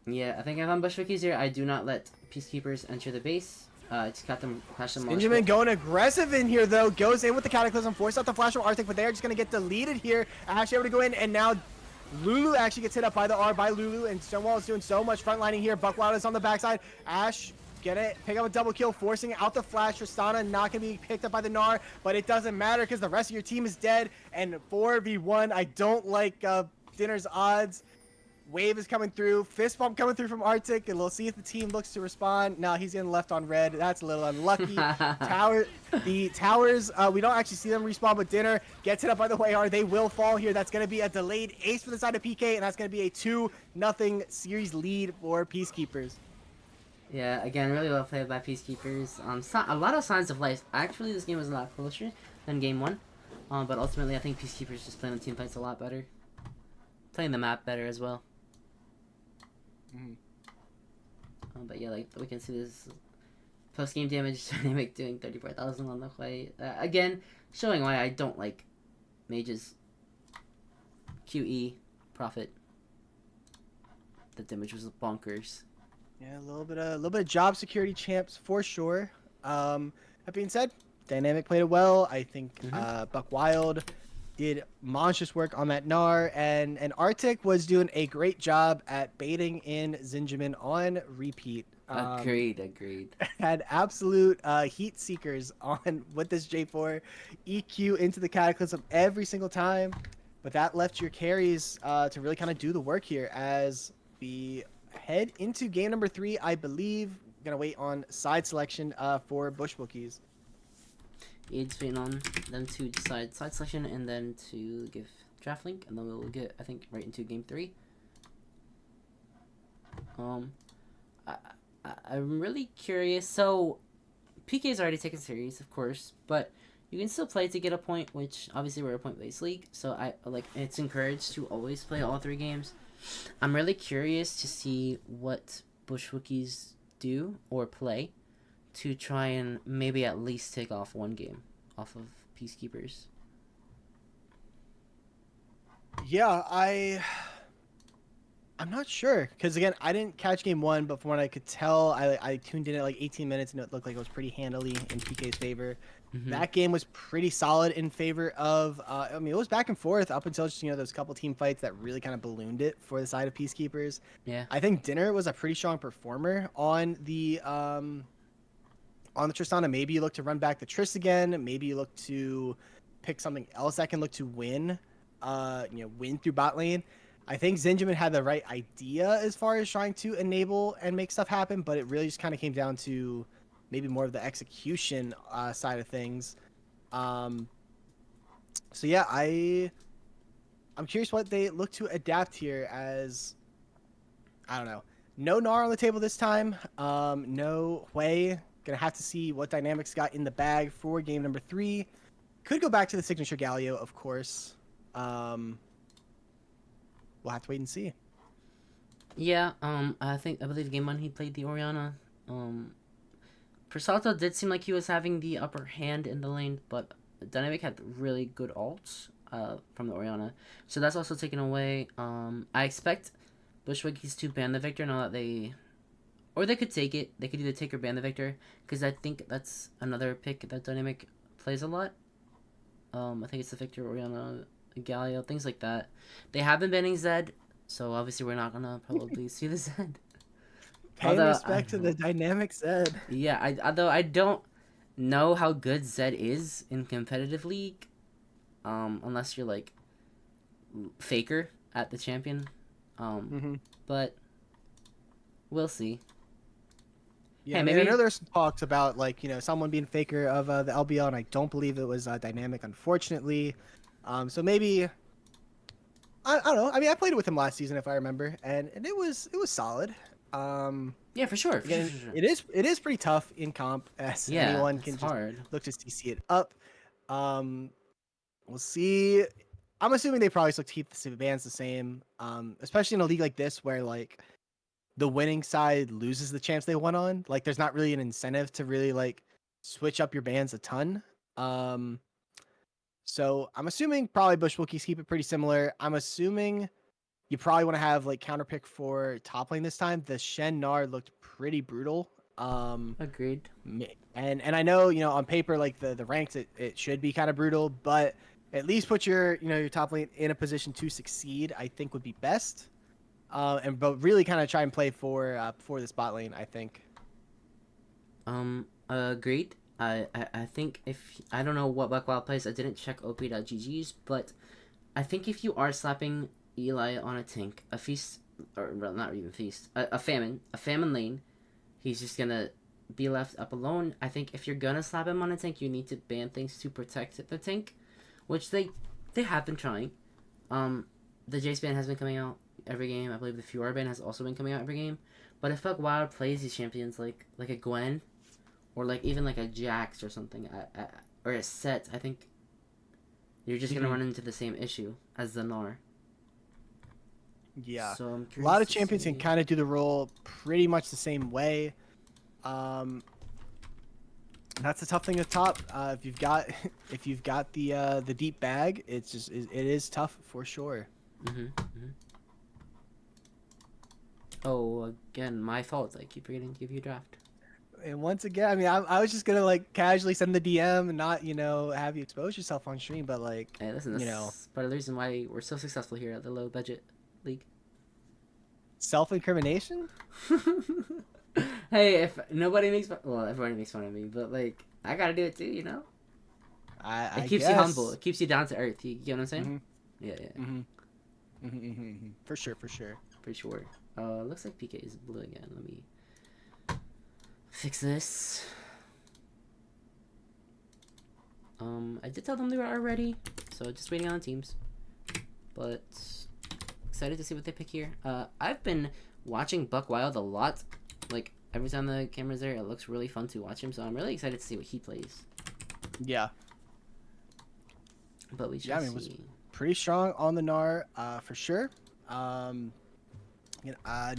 Yeah, I think if I'm Bushwickies here, I do not let Peacekeepers enter the base. It's got them flash them. Benjamin going aggressive in here though, goes in with the Cataclysm, force out the flash from Arctic, but they're just going to get deleted here. Ash able to go in, and now Lulu actually gets hit up by the R by Lulu, and Stonewall is doing so much frontlining here. Buckwild is on the backside. Ash pick up a double kill, forcing out the flash. Tristana not going to be picked up by the Gnar, but it doesn't matter because the rest of your team is dead. And 4v1, I don't like Dinner's odds. Wave is coming through. Fist bump coming through from Arctic, and we'll see if the team looks to respond. No, he's getting left on red. That's a little unlucky. The towers, we don't actually see them respawn, but Dinner gets hit up by the Wayar. They will fall here. That's going to be a delayed ace for the side of PK, and that's going to be a 2-0 series lead for Peacekeepers. Yeah, again, really well played by Peacekeepers. A lot of signs of life. Actually, this game was a lot closer than game 1. But ultimately, I think Peacekeepers just playing the team fights a lot better. Playing the map better as well. But yeah, like we can see this post game damage dynamic doing 34,000 on the Hui. Again, showing why I don't like mages. QE profit. The damage was bonkers. Yeah, a little bit of job security champs for sure. That being said, Dynamic played it well. I think Buck Wild did monstrous work on that Gnar, and Arctic was doing a great job at baiting in Zinjamin on repeat. Agreed. Had absolute heat seekers on with this J4 EQ into the Cataclysm every single time, but that left your carries to really kind of do the work here as we head into game number 3. I believe gonna wait on side selection for Bush Wookies. Yeah, just waiting on them to decide side selection and then to give draft link, and then we'll get, I think, right into game 3. I'm really curious. So, PK's already taken series, of course, but you can still play to get a point, which obviously we're a point-based league, so it's encouraged to always play all 3 games. I'm really curious to see what Bush Wookies do or play to try and maybe at least take off 1 game off of PeaceKeepers. Yeah, I'm not sure because again I didn't catch game 1, but from what I could tell, I tuned in at like 18 minutes and it looked like it was pretty handily in PK's favor. That game was pretty solid in favor of. I mean, it was back and forth up until just those couple team fights that really kind of ballooned it for the side of PeaceKeepers. Yeah, I think Dinner was a pretty strong performer on the Tristana. Maybe you look to run back the Trist again. Maybe you look to pick something else that can look to win. Win through bot lane. I think Zinjamin had the right idea as far as trying to enable and make stuff happen, but it really just kind of came down to maybe more of the execution side of things. So yeah, I'm curious what they look to adapt here as, I don't know. No Gnar on the table this time. No Hui. Gonna have to see what Dynamics got in the bag for game number 3. Could go back to the signature Galio, of course. We'll have to wait and see. Yeah, I believe game 1 he played the Orianna. Persalto did seem like he was having the upper hand in the lane, but Dynamic had really good ults from the Orianna. So that's also taken away. I expect Bush Wookies to ban the Victor now that they... Or they could take it. They could either take or ban the Victor, because I think that's another pick that Dynamic plays a lot. I think it's the Victor, Orianna, Galio, things like that. They have been banning Zed, so obviously we're not gonna probably see the Zed. Pay respect to the Dynamic Zed. Yeah, although I don't know how good Zed is in competitive league, unless you're like Faker at the champion. But we'll see. Yeah, hey, maybe I know there's some talks about someone being Faker of the LBL, and I don't believe it was Dynamic, unfortunately. So maybe I don't know. I mean, I played it with him last season, if I remember, and it was solid. Yeah, for sure. Again, it is pretty tough in comp, as anyone can just look to CC it up. We'll see. I'm assuming they probably look to keep the bans the same, especially in a league like this where the winning side loses the champs they won on. There's not really an incentive to really switch up your bans a ton. So I'm assuming probably Bush Wookies keep it pretty similar. I'm assuming you probably want to have counter pick for top lane this time. The Shen Gnar looked pretty brutal. Agreed. And I know on paper the ranks it should be kind of brutal, but at least put your your top lane in a position to succeed. I think would be best. But really kind of try and play for the spot lane, I think. Agreed. I think if I don't know what Buckwild plays, I didn't check op.gg's, but I think if you are slapping Eli on a tank, a feast, or well, not even feast, a famine lane, he's just gonna be left up alone. I think if you're gonna slap him on a tank, you need to ban things to protect the tank, which they have been trying. The Jace ban has been coming out every game. I believe the Fiora ban has also been coming out every game. But if Buckwild plays these champions like a Gwen, or even a Jax or something, or a Set, I think you're just gonna run into the same issue as the Gnar. Yeah. So I'm A lot of curious to champions can see. kind of do the role pretty much the same way. Um, that's the tough thing with top. If you've got if you've got the deep bag, it is tough for sure. Oh, again, my fault. I keep forgetting to give you a draft. And once again, I mean, I was just gonna like casually send the DM and not have you expose yourself on stream, but like Hey, listen, that's part of the reason why we're so successful here at the Low Budget League. self-incrimination. Hey, if nobody makes fun, well, everybody makes fun of me, but like, I gotta do it too, you know? It I keeps you humble. guess. It keeps you down to earth. You get what I'm saying? Hmm. Yeah, yeah, Hmm. For sure, for sure. for sure. Looks like PK is blue again. Let me fix this. I did tell them they were already, so just waiting on the teams. But excited to see what they pick here. I've been watching Buck Wild a lot. Like every time the camera's there, it looks really fun to watch him. So I'm really excited to see what he plays. Yeah. But we shall was see. pretty strong on the Gnar, for sure.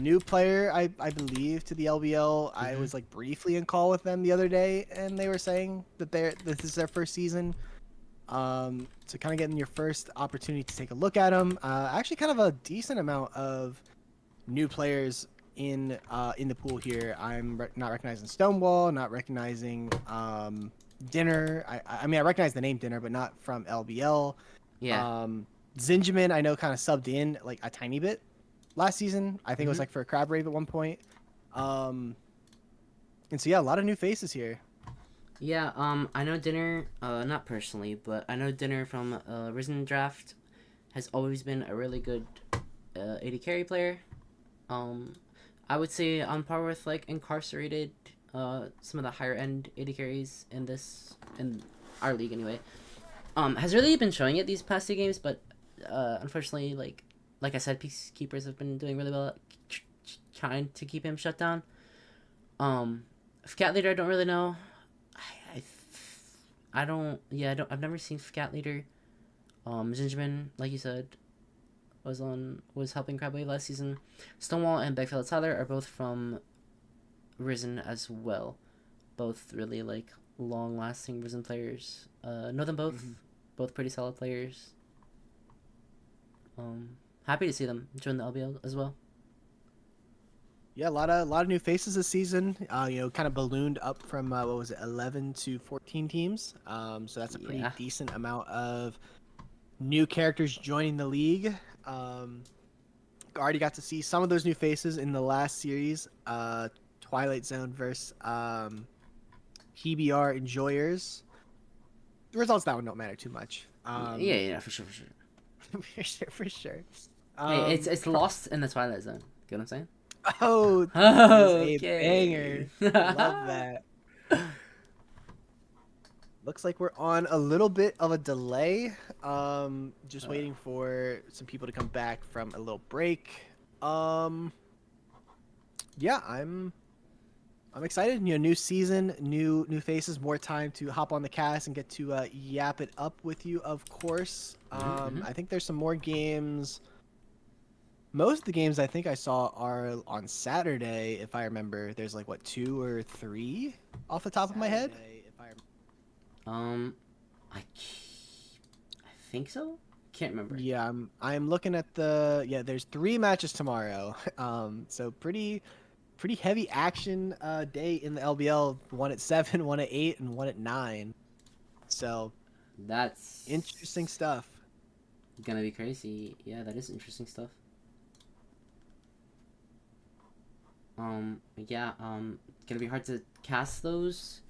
New player, I believe, to the LBL. I was like briefly in call with them the other day, and they were saying that this is their first season. So kind of getting your first opportunity to take a look at them. Actually, kind of a decent amount of new players in the pool here. I'm not recognizing Stonewall, not recognizing Dinner. I mean, I recognize the name Dinner, but not from LBL. Yeah. Zinjamin, I know, kind of subbed in like a tiny bit last season. I think it was Mhm. like for a crab rave at one point. And so yeah, a lot of new faces here. Yeah, I know Dinner, not personally, but I know Dinner from Risen Draft has always been a really good AD carry player. I would say on par with like Incarcerated, some of the higher end AD carries in our league anyway. Has really been showing it these past 2 games, but unfortunately, like I said, Peacekeepers have been doing really well at trying to keep him shut down. Cat Leader, I don't really know. I don't. Yeah, I don't. I've never seen Cat Leader. Zinjamin, like you said, was helping Crabwave last season. Stonewall and Begfella Tyler are both from Risen as well. Both really like long lasting Risen players. Know them both. Both pretty solid players. Happy to see them join the LBL as well. Yeah, a lot of new faces this season. Kind of ballooned up from what was it, 11 to 14 teams. So that's a pretty Yeah. decent amount of new characters joining the league. Already got to see some of those new faces in the last series. Twilight Zone versus PBR Enjoyers. The results of that one don't matter too much. Yeah, for sure. for sure. Hey, it's lost in the Twilight Zone. Get what I'm saying? Oh, that is a Okay. banger. Love that. Looks like we're on a little bit of a delay. Just waiting for some people to come back from a little break. Yeah, I'm excited. New season, new faces, more time to hop on the cast and get to yap it up with you, of course. I think there's some more games. Most of the games I think I saw are on Saturday, if I remember. There's like what, 2 or 3 off the top of my head. I think so. Can't remember. Yeah, I'm looking at there's 3 matches tomorrow. So pretty heavy action day in the LBL. One at 7, one at 8, and one at 9. So That's interesting stuff. gonna be crazy. Yeah, that is interesting stuff. Yeah, gonna be hard to cast those.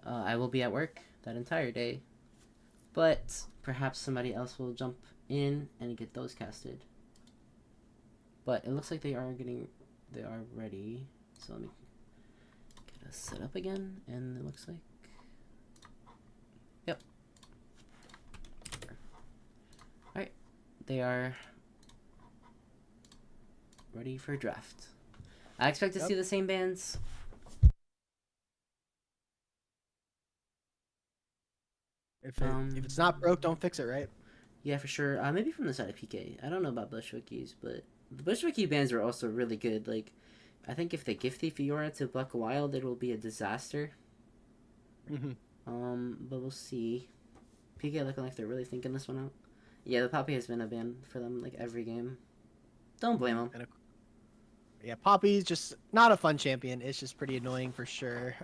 I will be at work that entire day, but perhaps somebody else will jump in and get those casted. But it looks like they are ready. So let me get us set up again, and it looks like, yep. All right, they are ready for draft. I expect to see the same bands. If it's not broke, don't fix it, right? Yeah, for sure. Maybe from the side of PK. I don't know about Bush Wookies, but The Bushwicky bans are also really good. Like, I think if they gift the Fiora to Buck Wild, it will be a disaster. Mm-hmm. But we'll see. PK looking like they're really thinking this one out. Yeah, the Poppy has been a ban for them like every game. Don't blame them. Yeah, Poppy's just not a fun champion. It's just pretty annoying for sure.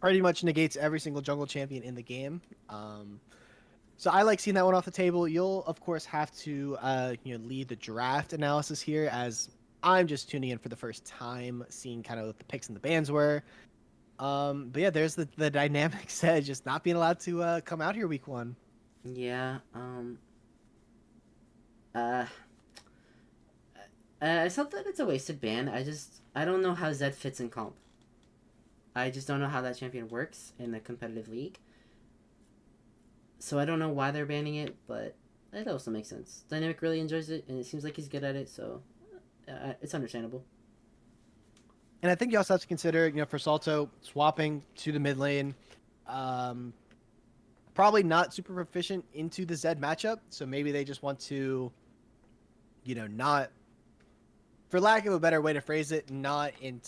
Pretty much negates every single jungle champion in the game. So I like seeing that one off the table. You'll of course have to lead the draft analysis here, as I'm just tuning in for the first time, seeing kind of what the picks and the bans were. But yeah, there's the dynamic set just not being allowed to come out here week 1. Yeah. I thought that it's a wasted ban. I don't know how Zed fits in comp. I just don't know how that champion works in a competitive league. So I don't know why they're banning it, but it also makes sense. Dynamic really enjoys it, and it seems like he's good at it, so it's understandable. And I think you also have to consider, for Salto, swapping to the mid lane, probably not super proficient into the Zed matchup, so maybe they just want to, not, for lack of a better way to phrase it, not in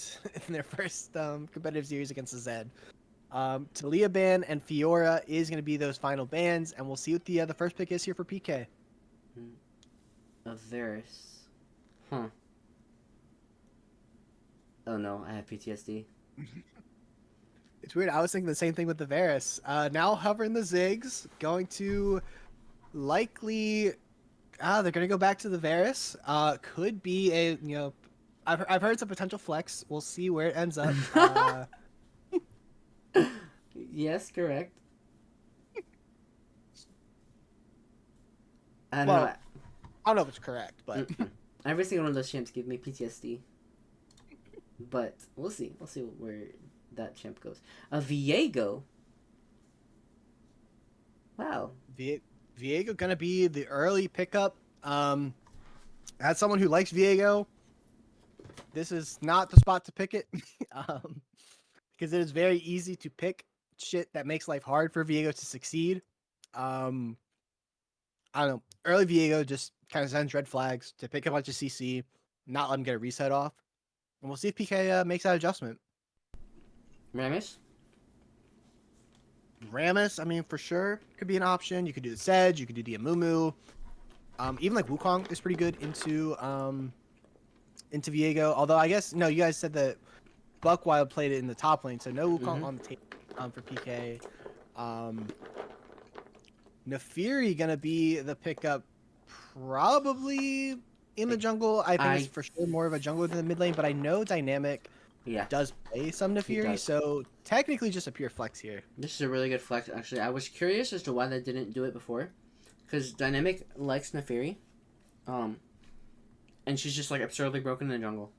their first competitive series against the Zed. Talia ban and Fiora is going to be those final bans, and we'll see what the first pick is here for PK. A Varus. Huh. Oh no, I have PTSD. It's weird. I was thinking the same thing with the Varus. Now hovering the Ziggs, going to likely... they're going to go back to the Varus. Could be a, I've heard it's a potential flex. We'll see where it ends up. Yes, correct. I don't Well, know. I don't know if it's correct, but... Every single one of those champs give me PTSD. But we'll see. We'll see where that champ goes. Viego. Wow. Viego gonna be the early pickup. As someone who likes Viego, this is not the spot to pick it, because it is very easy to pick shit that makes life hard for Viego to succeed. I don't know. Early Viego just kind of sends red flags to pick a bunch of CC, not let him get a reset off. And we'll see if PK makes that adjustment. Ramus? Ramus, I mean, for sure, could be an option. You could do the Sedge, you could do the Amumu. Even like Wukong is pretty good into Viego. Although I guess, no, you guys said that Buckwild played it in the top lane, so no Wukong on the table for PK. Nefiri gonna be the pickup probably in the jungle. I think it's for sure more of a jungle than the mid lane, but I know Dynamic does play some Nefiri, so technically just a pure flex here. This is a really good flex, actually. I was curious as to why they didn't do it before, because Dynamic likes Nefiri, and she's just like absurdly broken in the jungle.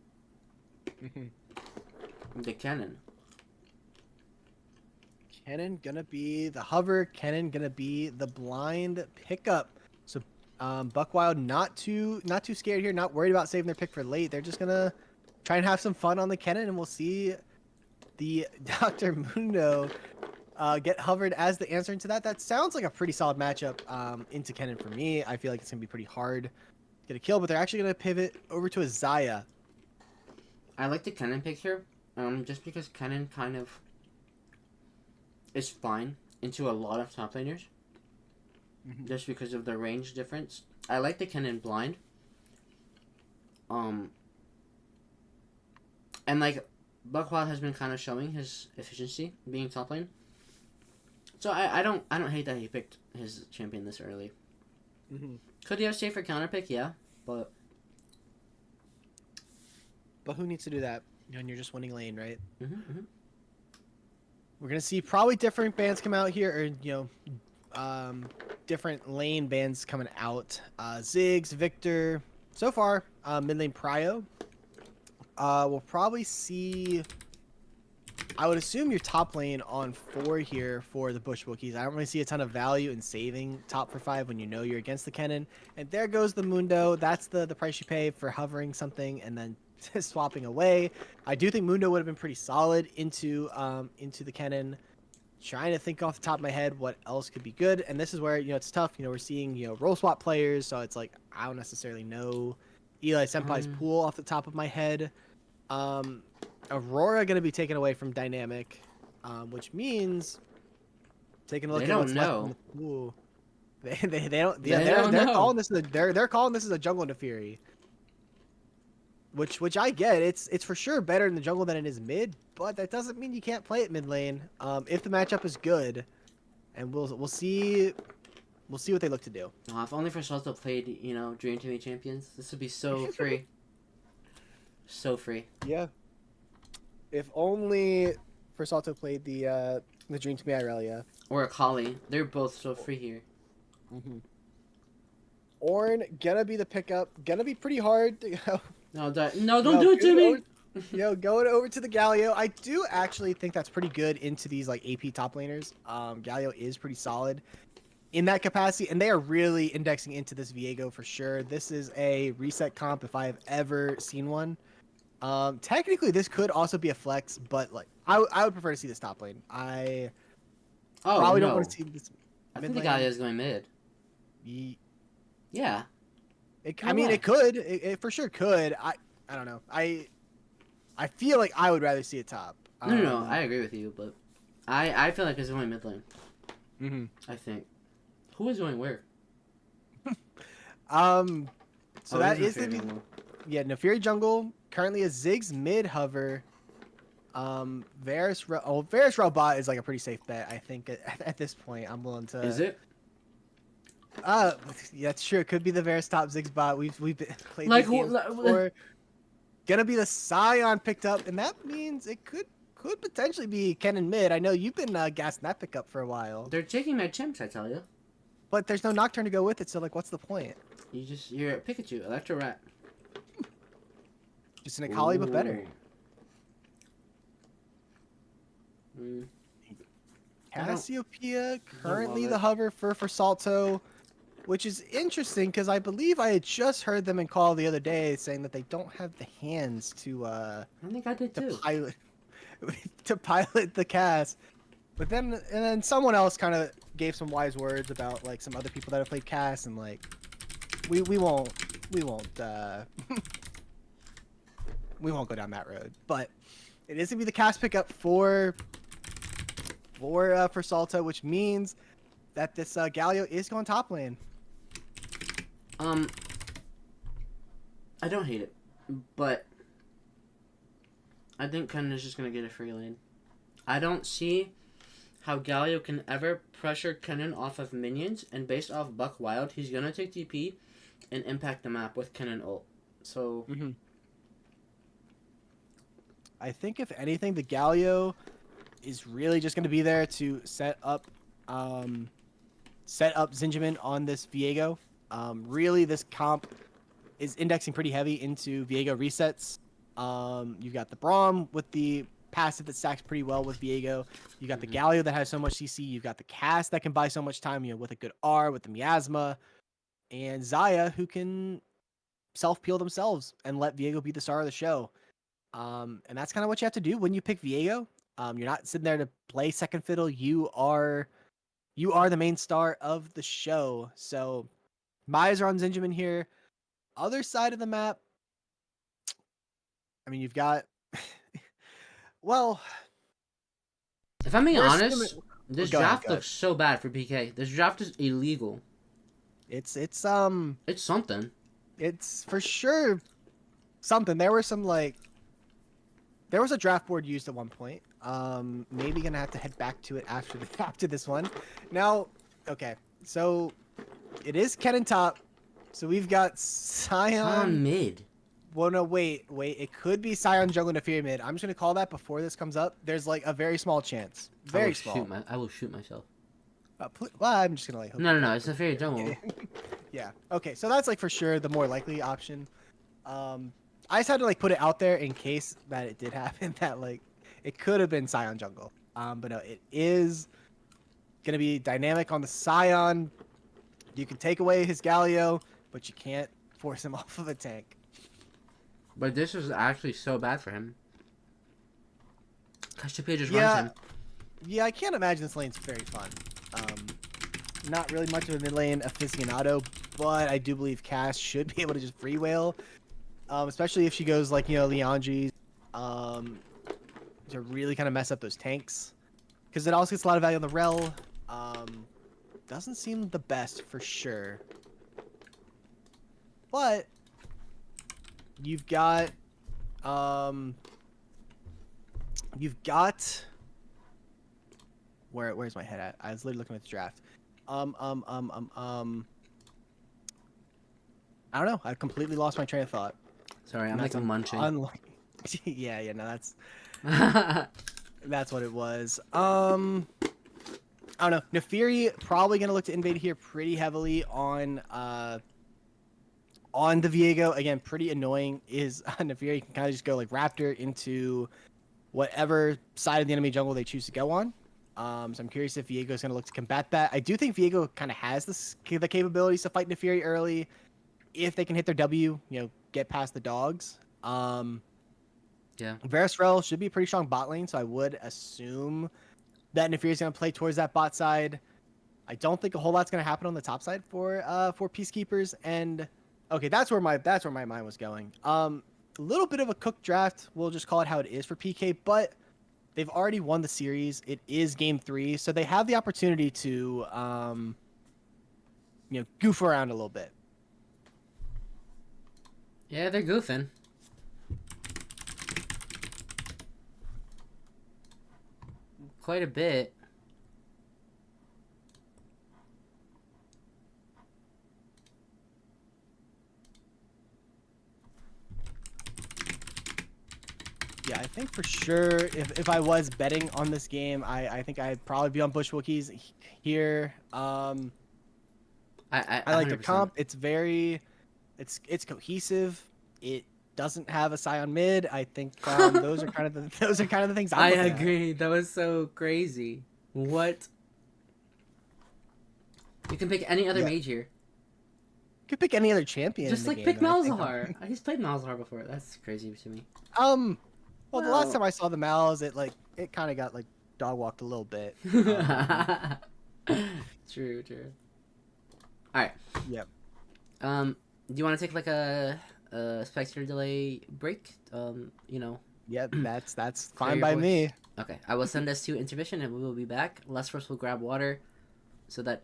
The Cannon. Cannon gonna be the hover. Cannon gonna be the blind pickup. So Buckwild not too scared here, not worried about saving their pick for late. They're just gonna try and have some fun on the Cannon, and we'll see the Dr. Mundo get hovered as the answer into that. That sounds like a pretty solid matchup into Cannon for me. I feel like it's gonna be pretty hard to get a kill, but they're actually gonna pivot over to a Xayah. I like the Cannon pick here, just because Cannon kind of is fine into a lot of top laners, just because of the range difference. I like the Cannon blind, and like Buckwild has been kind of showing his efficiency being top lane, so I don't hate that he picked his champion this early. Could he have safer counter pick? Yeah, but who needs to do that when you're just winning lane, right? We're gonna see probably different bands come out here, or different lane bands coming out. Ziggs, Victor. So far, mid lane Prio. We'll probably see. I would assume your top lane on 4 here for the Bush Wookies. I don't really see a ton of value in saving top for 5 when you know you're against the Cannon. And there goes the Mundo. That's the price you pay for hovering something and then swapping away. I do think Mundo would have been pretty solid into the Cannon. trying to think off the top of my head what else could be good. And this is where, it's tough. We're seeing, role swap players. So it's like, I don't necessarily know Eli Senpai's pool off the top of my head. Aurora going to be taken away from Dynamic, which means taking a look They at what's don't left know. in the pool. They don't. Yeah, They don't they're know. calling this they're calling this as a jungle into Fury. Which I get. It's for sure better in the jungle than it is mid, but that doesn't mean you can't play it mid lane. If the matchup is good, and we'll see what they look to do. Oh, if only for Salto played, Dream Team Champions, this would be so free. So free. Yeah. If only for Salto played the Dream Team Irelia. Or Akali. They're both so free here. Ornn gonna be the pickup. Gonna be pretty hard to go. No, don't do it to me! Going over to the Galio. I do actually think that's pretty good into these like AP top laners. Galio is pretty solid in that capacity, and they are really indexing into this Viego for sure. This is a reset comp if I have ever seen one. Technically, this could also be a flex, but like I would prefer to see this top lane. I probably don't want to see this. I think mid the lane. guy is going mid. Yeah. I mean, it could. It for sure could. I don't know. I feel like I would rather see it top. No, I agree with you, but I feel like it's going mid lane. I think. Who is going where? So that is the Neferi jungle currently is Ziggs mid hover. Varus Robot is like a pretty safe bet. I think at this point I'm willing to. Is it? Yeah, it's true. It could be the Varus top Ziggs bot. We've played Like these games before. Gonna be the Scion picked up, and that means it could potentially be Kennen mid. I know you've been gassing that pickup for a while. They're taking my chimps, I tell you. But there's no Nocturne to go with it, so like, what's the point? You're a Pikachu, Electro Rat. Just an Akali, but better. Cassiopeia currently the hover for Salto, which is interesting because I believe I had just heard them in call the other day saying that they don't have the hands to I think I did too. pilot the cast. But then someone else kind of gave some wise words about like some other people that have played cast, and like we won't we won't go down that road. But it is gonna be the cast pickup for Salto, which means that this Galio is going top lane. I don't hate it, but I think Kennen is just gonna get a free lane. I don't see how Galio can ever pressure Kennen off of minions, and based off Buck Wild, he's gonna take TP and impact the map with Kennen ult. So I think if anything, the Galio is really just gonna be there to set up Zinjamin on this Viego. Really, this comp is indexing pretty heavy into Viego resets. You've got the Braum with the passive that stacks pretty well with Viego. You got the Galio that has so much CC. You've got the Cast that can buy so much time, with a good R, with the Miasma, and Xayah who can self-peel themselves and let Viego be the star of the show. And that's kind of what you have to do when you pick Viego. You're not sitting there to play second fiddle. You are the main star of the show. So my eyes are on Zinjamin here. Other side of the map, I mean, you've got well, if I'm being we're honest, assuming- this Go ahead, draft go looks so bad for PK. This draft is illegal. it's It's something. it's for sure something. There was a draft board used at one point. Maybe gonna have to head back to it after this one. Now, okay, so it is Kennen top. So we've got Scion. Mid. Well, no, wait. It could be Scion jungle into Fury mid. I'm just gonna call that before this comes up. There's like a very small chance. Very small. I will shoot myself. Well, I'm just gonna like. No. It's a Fairy jungle. Yeah. Okay. So that's like for sure the more likely option. I just had to like put it out there in case that it did happen that like it could have been Scion jungle. But no, it is gonna be dynamic on the Scion. You can take away his Galio, but you can't force him off of a tank. But this is actually so bad for him. Cassiopeia just runs him. Yeah, I can't imagine this lane's very fun. Not really much of a mid lane aficionado, but I do believe Cass should be able to just free whale, especially if she goes like, Leandri's, to really kind of mess up those tanks. Because it also gets a lot of value on the rel. Doesn't seem the best for sure. But you've got where's my head at? I was literally looking at the draft. I don't know. I completely lost my train of thought. Sorry, I'm like munching. Yeah, no, that's what it was. I don't know. Nefiri probably gonna look to invade here pretty heavily on the Viego. Again, pretty annoying is Nefiri can kind of just go like Raptor into whatever side of the enemy jungle they choose to go on. So I'm curious if Viego is gonna look to combat that. I do think Viego kind of has the capabilities to fight Nefiri early if they can hit their W, get past the dogs. Yeah. Varus should be a pretty strong bot lane, so I would assume that Nefiri is going to play towards that bot side. I don't think a whole lot's going to happen on the top side for Peacekeepers. And okay, that's where my mind was going. A little bit of a cooked draft. We'll just call it how it is for PK, but they've already won the series. It is game 3, so they have the opportunity to goof around a little bit. Yeah, they're goofing. Quite a bit. Yeah, I think for sure if I was betting on this game, I think I'd probably be on Bush Wookies here. I like the comp. It's it's cohesive. It doesn't have a Scion mid. I think those are kind of the things I agree. That was so crazy. What? You can pick any other mage here. You could pick any other champion. Just in the like game, pick Malzahar. I just played Malzahar before. That's crazy to me. Well, the last time I saw the Malz, it kind of got like dog walked a little bit. True. All right. Yep. Do you want to take like a Spectre delay break? Yeah, that's fine by me. Okay, I will send us to intermission and we will be back. Les first will grab water so that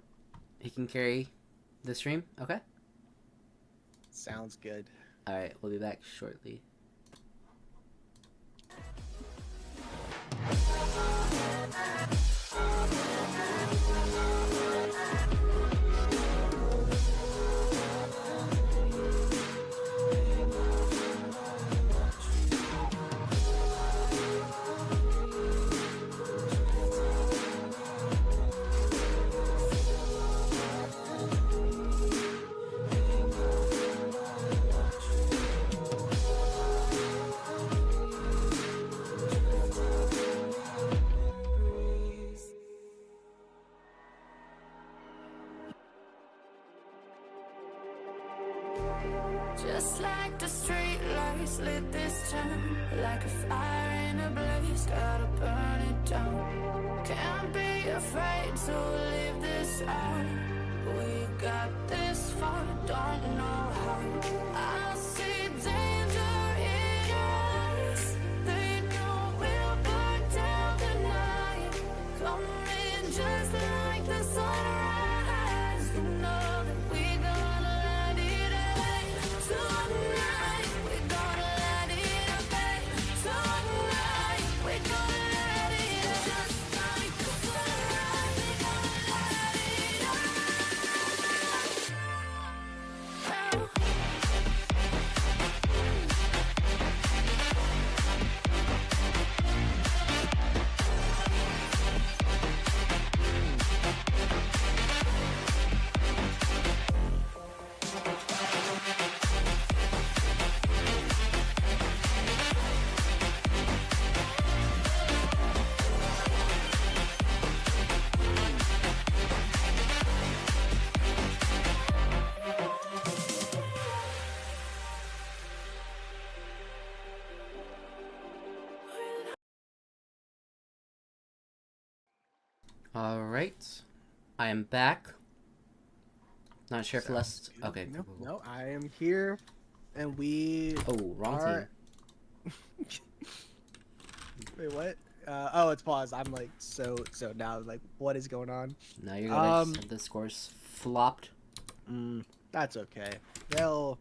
he can carry the stream. Okay. Sounds good. All right, we'll be back shortly. Just like the street lights lit this town, like a fire in a blaze, gotta burn it down. Can't be afraid to leave this out. We got this far, don't know how. I see danger in your eyes. They know we'll burn down the night. Coming just like the sunrise. You know that we gonna let it rain. Tonight, we gonna let it rain. Tonight, we gonna let it rain. Just like the sunrise, we gonna let it rain. Alright. I am back. Not sure if less. Okay. No, cool. no, I am here, and we Oh, wrong are. Wait, what? Oh, it's paused. I'm like so now. Like, what is going on? team. Now you're gonna the scores flopped. That's okay. They'll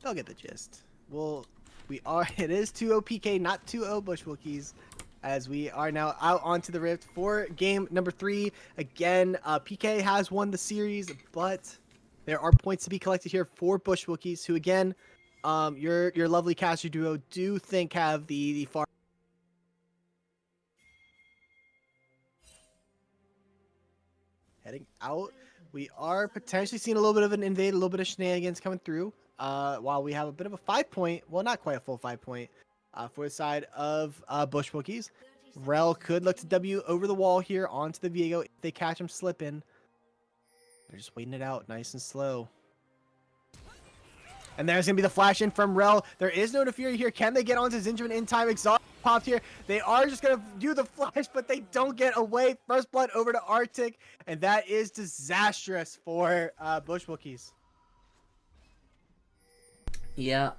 get the gist. We are. It is 2-0 PK, not 2-0 Bush Wookies, as we are now out onto the Rift for game number 3. Again, PK has won the series, but there are points to be collected here for Bush Wookies, who again, your lovely caster duo do think have the far. Heading out, we are potentially seeing a little bit of an invade, a little bit of shenanigans coming through. While we have a bit of a 5-point, well, not quite a full 5-point, for the side of Bush Wookies. Rel could look to W over the wall here onto the Viego if they catch him slipping. They're just waiting it out nice and slow. And there's going to be the flash in from Rel. There is no Nefiri here. Can they get onto Zinjamin in time? Exhaust popped here. They are just going to do the flash, but they don't get away. First blood over to Arctic, and that is disastrous for Bush Wookies. Yeah,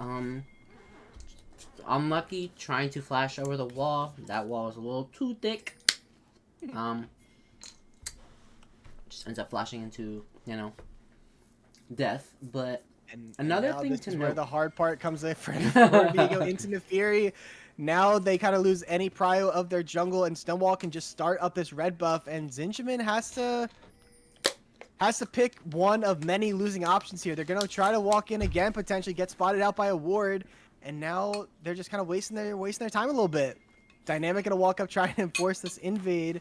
unlucky trying to flash over the wall. That wall is a little too thick. Just ends up flashing into, death. But And another now thing this to is where note. the hard part comes in for Viego into Nefiri. Now they kind of lose any prio of their jungle, and Stonewall can just start up this red buff, and Zinjamin has to pick one of many losing options here. They're going to try to walk in again, potentially get spotted out by a ward, and now they're just kind of wasting their time a little bit. Dynamic going to walk up, try and enforce this invade.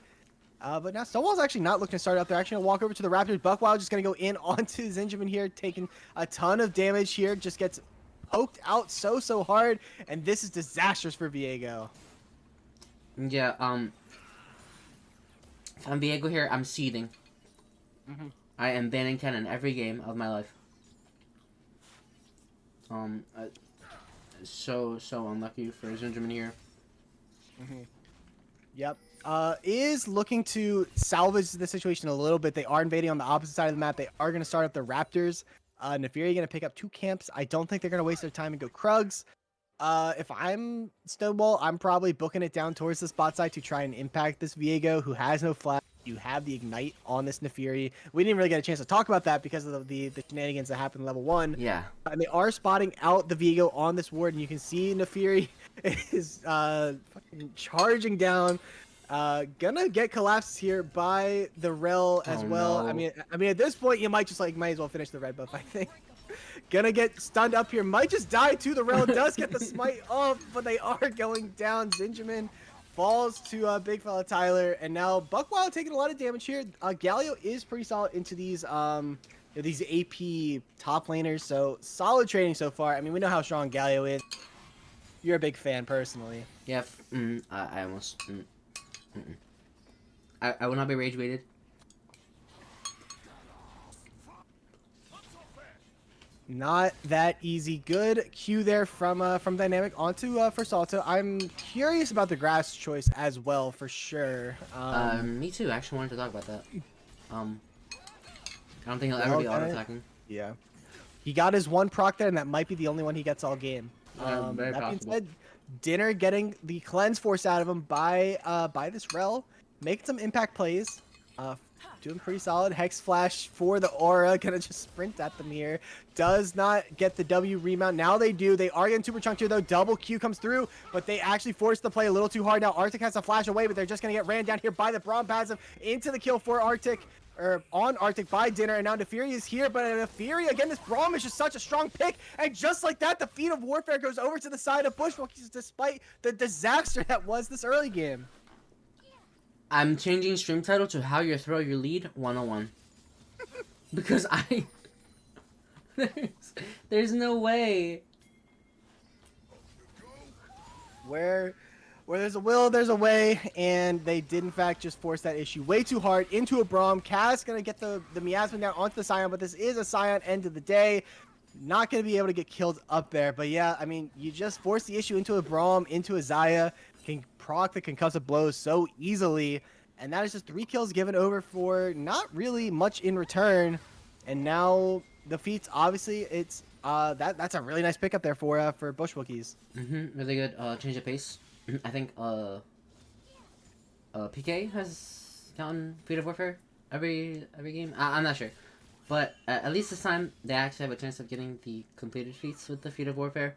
But now Stonewall's actually not looking to start up. They're actually going to walk over to the Raptors. Buckwild just going to go in onto Zinjamin here, taking a ton of damage here. Just gets poked out so hard, and this is disastrous for Viego. Yeah, if I'm Viego here, I'm seething. I am banning cannon every game of my life. So unlucky for Zinjamin here. Yep. Is looking to salvage the situation a little bit. They are invading on the opposite side of the map. They are going to start up the Raptors. Nefiri going to pick up 2 camps. I don't think they're going to waste their time and go Krugs. If I'm Stonewall, I'm probably booking it down towards the spot side to try and impact this Viego, who has no flash. You have the Ignite on this Nefiri. We didn't really get a chance to talk about that because of the shenanigans that happened in level 1. Yeah. And they are spotting out the Viego on this ward, and you can see Nefiri is fucking charging down. Gonna get collapsed here by the Rel as well. No. I mean, at this point, you might as well finish the red buff, I think. Gonna get stunned up here. Might just die too. The Rel does get the smite off, but they are going down. Zinjamin falls to big fella Tyler, and now Buckwild taking a lot of damage here. Galio is pretty solid into these these AP top laners, so solid trading so far. I mean, we know how strong Galio is. You're a big fan personally. Yeah. I almost. I will not be rage baited. Not that easy. Good Q there from Dynamic onto for Salto. I'm curious about the grass choice as well, for sure. Me too. I actually wanted to talk about that. I don't think he'll ever be auto attacking. Yeah. He got his 1 proc there, and that might be the only one he gets all game. Very that being possible. said, Dinner getting the cleanse force out of him by this Rel, making some impact plays. Doing pretty solid. Hex flash for the aura. Gonna just sprint at them here. Does not get the W remount. Now they do. They are getting super chunked here though. Double Q comes through, but they actually force the play a little too hard. Now Arctic has to flash away, but they're just gonna get ran down here by the Braum passive into the kill for Arctic. Or on Arctic by Dinner, and now Nefiri is here, but Nefiri, again, this Braum is just such a strong pick, and just like that, the Feat of Warfare goes over to the side of Bush Wookies, despite the disaster that was this early game. I'm changing stream title to How You Throw Your Lead 101. Because there's no way. Where there's a will, there's a way, and they did in fact just force that issue way too hard into a Braum. Kaz gonna get the miasma down onto the Scion, but this is a Scion end of the day. Not gonna be able to get killed up there, but yeah, I mean, you just force the issue into a Braum, into a Xayah, can proc the concussive blows so easily, And that is just 3 kills given over for not really much in return. And now the feats, obviously, it's that's a really nice pickup there for Bush Wookies. Really good change of pace. I think PK has gotten Feat of Warfare every game. I'm not sure, but at least this time they actually have a chance of getting the completed feats with the Feat of Warfare.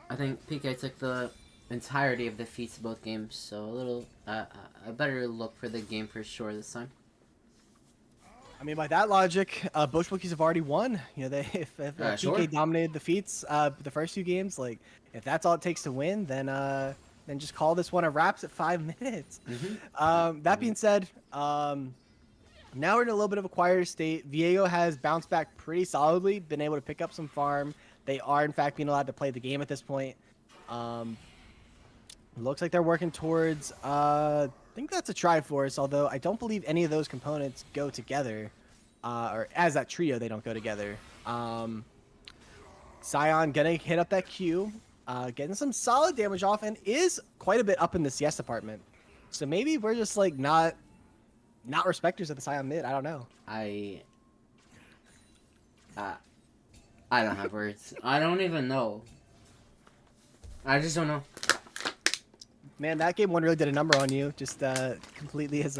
I think PK took the entirety of the feats both games, so a little a better look for the game for sure this time. I mean, by that logic, Bush Wookies have already won. You know, they if PK Sure. dominated the feats the first 2 games, like if that's all it takes to win, then just call this one a wraps at 5 minutes. That being said, now we're in a little bit of a quieter state. Viego has bounced back pretty solidly, been able to pick up some farm. They are, in fact, being allowed to play the game at this point. Looks like they're working towards, I think that's a Triforce, although I don't believe any of those components go together. Or as that trio, they don't go together. Scion gonna hit up that Q, getting some solid damage off, and is quite a bit up in the CS department. So maybe we're just, like, not respecters of the Scion mid. I don't know. I don't have words. I don't even know. I just don't know. Man, that game 1 really did a number on you. Just completely has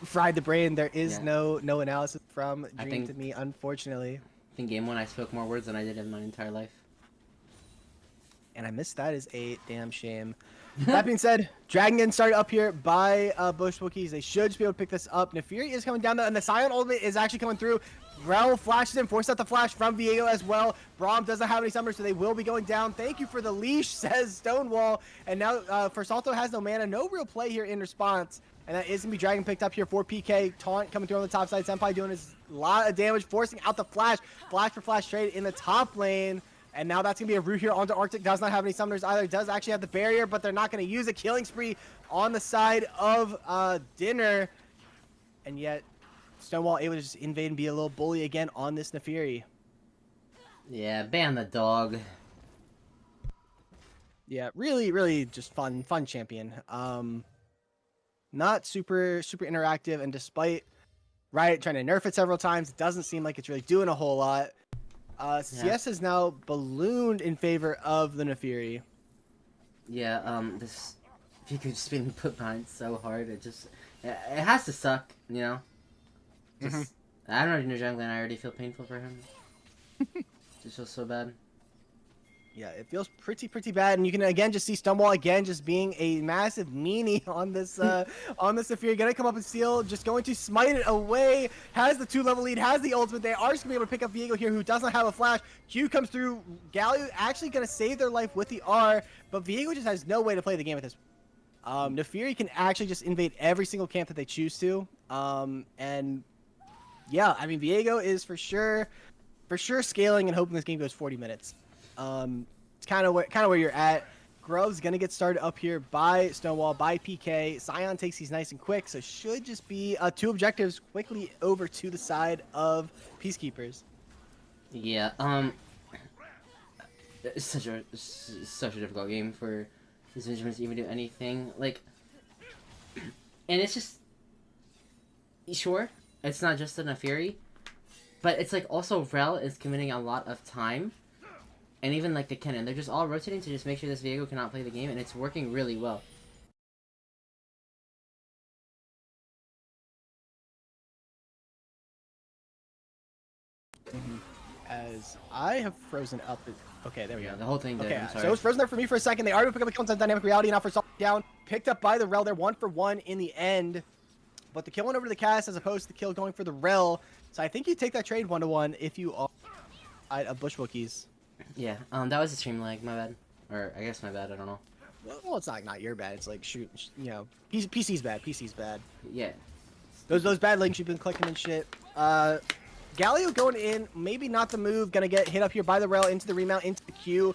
fried the brain. There is no analysis from Dream to me, unfortunately. I think game 1 I spoke more words than I did in my entire life. And I missed that. Is a damn shame. That being said, Dragon getting started up here by Bush Wookies. They should just be able to pick this up. Nefiri is coming down, and the Scion ultimate is actually coming through. Rel flashes in, forced out the flash from Viego as well. Braum doesn't have any summoners, so they will be going down. Thank you for the leash, says Stonewall. And now for Salto has no mana, no real play here in response. And that is going to be Dragon picked up here for PK. Taunt coming through on the top side. Senpai doing his lot of damage, forcing out the flash. Flash for flash trade in the top lane. And now that's going to be a root here onto Arctic. Does not have any summoners either. Does actually have the barrier, but they're not going to use a killing spree on the side of Dinner. And yet, Stonewall able to just invade and be a little bully again on this Nefiri. Yeah, ban the dog. Yeah, really just fun champion. Not super interactive, and despite Riot trying to nerf it several times, it doesn't seem like it's really doing a whole lot. CS has now ballooned in favor of the Nefiri. Yeah, this Pikachu just being put behind so hard, it has to suck, you know? Just, I don't know, jungler, and I already feel painful for him. Just feels so bad. Yeah, it feels pretty bad, and you can again just see Stonewall again just being a massive meanie on this Nefiri. Gonna come up and steal, just going to smite it away. Has the 2-level lead, has the ultimate. They are just gonna be able to pick up Viego here, who doesn't have a flash. Q comes through. Galio actually gonna save their life with the R, but Viego just has no way to play the game at this. Nefiri can actually just invade every single camp that they choose to. And yeah, I mean Viego is for sure scaling and hoping this game goes 40 minutes. It's kind of where you're at. Grove's gonna get started up here by Stonewall, by PK. Scion takes these nice and quick, so should just be 2 objectives quickly over to the side of PeaceKeepers. Yeah, it's such a difficult game for these Benjamins to even do anything. Like, and it's just, sure, it's not just a Nefiri, but it's like also Rel is committing a lot of time. And even like the Kennen, they're just all rotating to just make sure this Viego cannot play the game, and it's working really well. As I have frozen up. Okay, there we go. The whole thing did. Okay, I'm sorry. so it was frozen there for me for a second. They already picked up the kill on Dynamic Reality, now for Salt down. Picked up by the Rel. They're 1 for 1 in the end. But the kill went over to the cast as opposed to the kill going for the Rel. So I think you take that trade 1-1 if you are a Bush Wookies. Yeah, that was a stream lag, my bad. Or, I guess my bad, I don't know. Well, it's not your bad. It's like, shoot, you know, PC's bad. Yeah. Those bad links you've been clicking and shit. Galio going in, maybe not the move. Gonna get hit up here by the Rel into the remount, into the Q.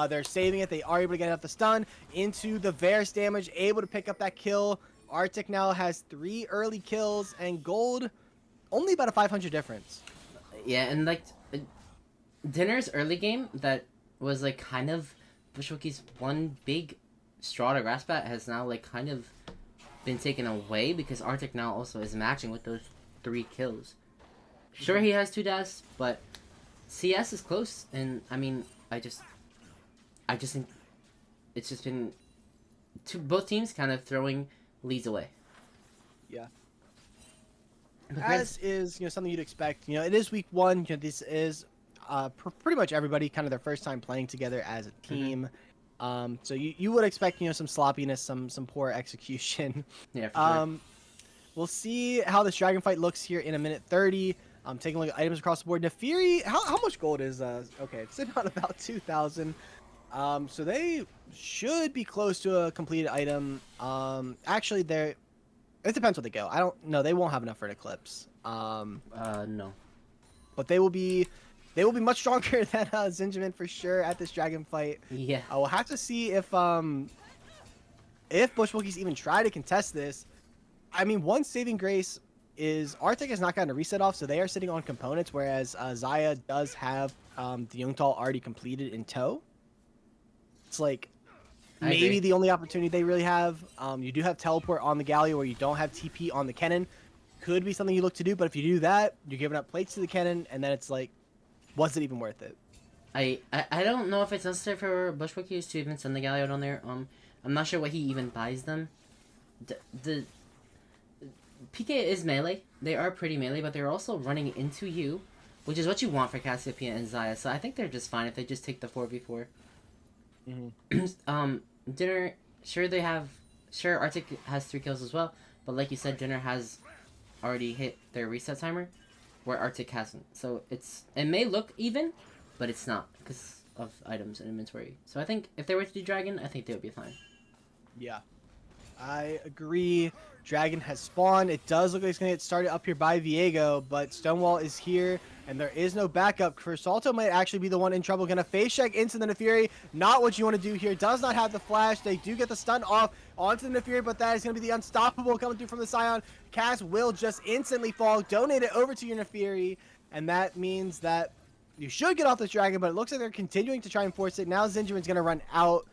They're saving it. They are able to get up the stun into the Varus damage, able to pick up that kill. Arctic now has 3 early kills, and Gold only about a 500 difference. Yeah, and like, Dinner's early game that was like kind of Bushwookies' one big straw to grasp at has now like kind of been taken away because Arctic now also is matching with those 3 kills. Sure, he has 2 deaths, but CS is close, and I mean, I just think it's just been both teams kind of throwing leads away. Yeah. As is, something you'd expect. It is week 1. This is pretty much everybody kind of their first time playing together as a team. So you would expect some sloppiness, some poor execution. Yeah, for sure. We'll see how this dragon fight looks here in a minute 30. Taking a look at items across the board. Nefiri, how much gold is okay, it's sitting on about 2,000. So they should be close to a completed item. Actually, it depends what they go. I don't know. They won't have enough for an eclipse. No. But they will be much stronger than Zinjamin for sure at this dragon fight. Yeah. We'll have to see if Bush Wookies even try to contest this. I mean, one saving grace is Arctic has not gotten a reset off, so they are sitting on components, whereas Xayah does have the Yungtal already completed in tow. It's like maybe the only opportunity they really have. You do have teleport on the Galio where you don't have TP on the Kennen. Could be something you look to do, but if you do that, you're giving up plates to the Kennen, and then it's like, was it even worth it? I don't know if it's necessary for Bush Wookies to even send the Galio down there. I'm not sure what he even buys them. The PK is melee. They are pretty melee, but they're also running into you, which is what you want for Cassiopeia and Xayah. So I think they're just fine if they just take the 4v4. Dinner, sure Arctic has 3 kills as well, but like you said, Dinner has already hit their reset timer, where Arctic hasn't. So it may look even, but it's not because of items and inventory. So I think if they were to do Dragon, I think they would be fine. Yeah, I agree. Dragon has spawned. It does look like it's going to get started up here by Viego, but Stonewall is here, and there is no backup. Salto might actually be the one in trouble. Going to face check into the Nefiri. Not what you want to do here. Does not have the flash. They do get the stun off onto the Nefiri, but that is going to be the unstoppable coming through from the Scion. Cass will just instantly fall. Donate it over to your Nefiri, and that means that you should get off this Dragon, but it looks like they're continuing to try and force it. Now Zinjamin's going to run out.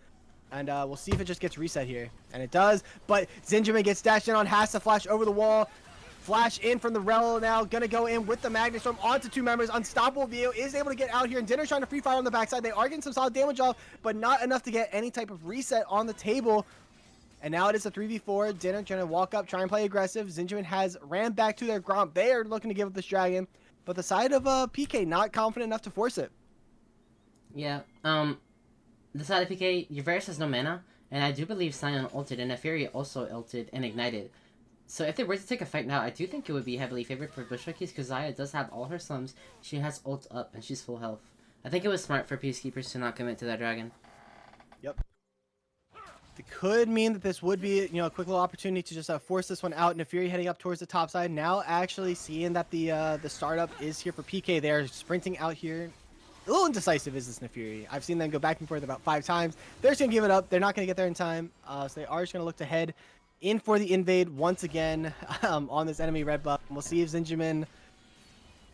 And we'll see if it just gets reset here. And it does. But Zinjamin gets dashed in on, has to flash over the wall. Flash in from the Rel now. Gonna go in with the Magnet Storm onto 2 members. Unstoppable Vio is able to get out here. And Dinner's trying to free fire on the backside. They are getting some solid damage off, but not enough to get any type of reset on the table. And now it is a 3v4. Dinner trying to walk up, try and play aggressive. Zinjamin has ran back to their Gromp. They are looking to give up this Dragon. But the side of PK not confident enough to force it. Yeah, the side of PK, your Varus has no mana, and I do believe Scion ulted, and Nefiri also ulted and ignited. So if they were to take a fight now, I do think it would be heavily favored for Bush Wookies, because Xayah does have all her slums, she has ult up, and she's full health. I think it was smart for PeaceKeepers to not commit to that Dragon. Yep. It could mean that this would be, a quick little opportunity to just force this one out. Nefiri heading up towards the top side. Now actually seeing that the startup is here for PK. They're sprinting out here. A little indecisive is this Nefiri. I've seen them go back and forth about 5 times. They're just going to give it up. They're not going to get there in time. So they are just going to look to head in for the invade once again on this enemy red buff. And we'll see if Zinjamin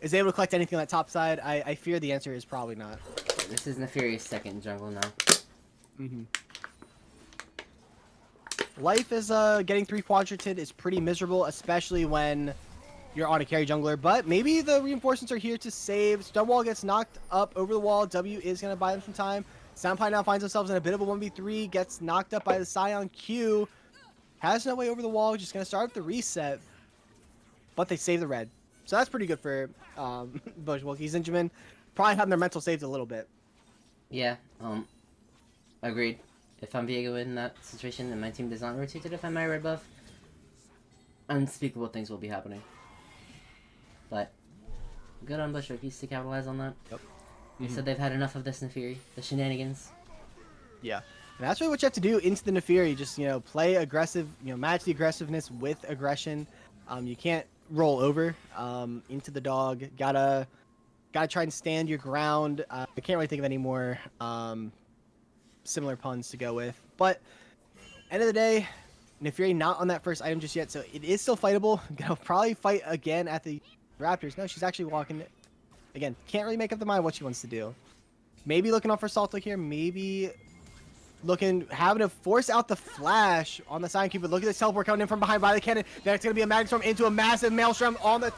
is able to collect anything on that top side. I fear the answer is probably not. This is Nefiri's second jungle now. Life is getting 3 quadranted is pretty miserable, especially when you're on a carry jungler, but maybe the reinforcements are here to save. Stonewall gets knocked up over the wall. W is going to buy them some time. Soundpie now finds themselves in a bit of a 1v3, gets knocked up by the Scion Q. Has no way over the wall, just going to start up the reset. But they save the red. So that's pretty good for Bush Wookies. Zinjamin probably having their mental saved a little bit. Yeah, agreed. If I'm Viego in that situation and my team does not rotate to defend my red buff, unspeakable things will be happening. But good on Bush Wookies to capitalize on that. Yep. They said they've had enough of this Nefiri, the shenanigans. Yeah. And that's really what you have to do into the Nefiri. Just, play aggressive, match the aggressiveness with aggression. You can't roll over into the dog. Gotta try and stand your ground. I can't really think of any more similar puns to go with. But end of the day, Nefiri not on that first item just yet, so it is still fightable. Gonna probably fight again at the Raptors. No, she's actually walking. Again, can't really make up the mind what she wants to do. Maybe looking off for Salto here. Maybe having to force out the flash on the Silent Cupid. Look at this teleport coming in from behind by the cannon. That's going to be a Magnet Storm into a massive Maelstrom on the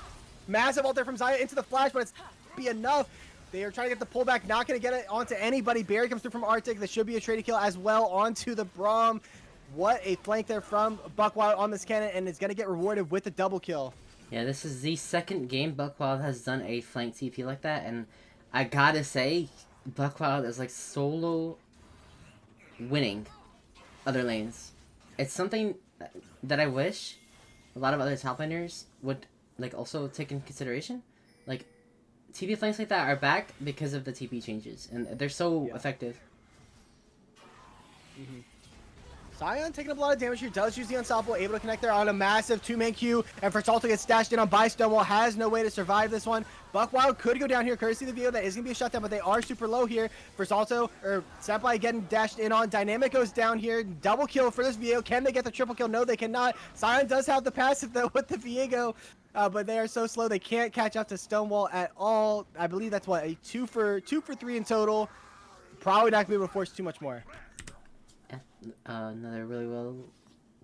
massive ult there from Xayah into the flash, but it's be enough. They are trying to get the pullback, not going to get it onto anybody. Barry comes through from Arctic. That should be a trade kill as well onto the Braum. What a flank there from Buckwild on this cannon, and it's going to get rewarded with a double kill. Yeah, this is the second game Buckwild has done a flank TP like that, and I gotta say, Buckwild is like solo winning other lanes. It's something that I wish a lot of other top laners would like also take in consideration. Like, TP flanks like that are back because of the TP changes, and they're so effective. Sion taking up a lot of damage here, does use the Unstoppable, able to connect there on a massive two-man queue, and for Salto gets stashed in on by Stonewall, has no way to survive this one. Buckwild could go down here, courtesy of the VO, that is going to be a shutdown, but they are super low here. For Salto, or Senpai getting dashed in on, Dynamic goes down here, double kill for this VO. Can they get the triple kill? No, they cannot. Sion does have the passive though with the Viego, but they are so slow, they can't catch up to Stonewall at all. I believe that's what, a 2 for 3 in total. Probably not going to be able to force too much more. Another really well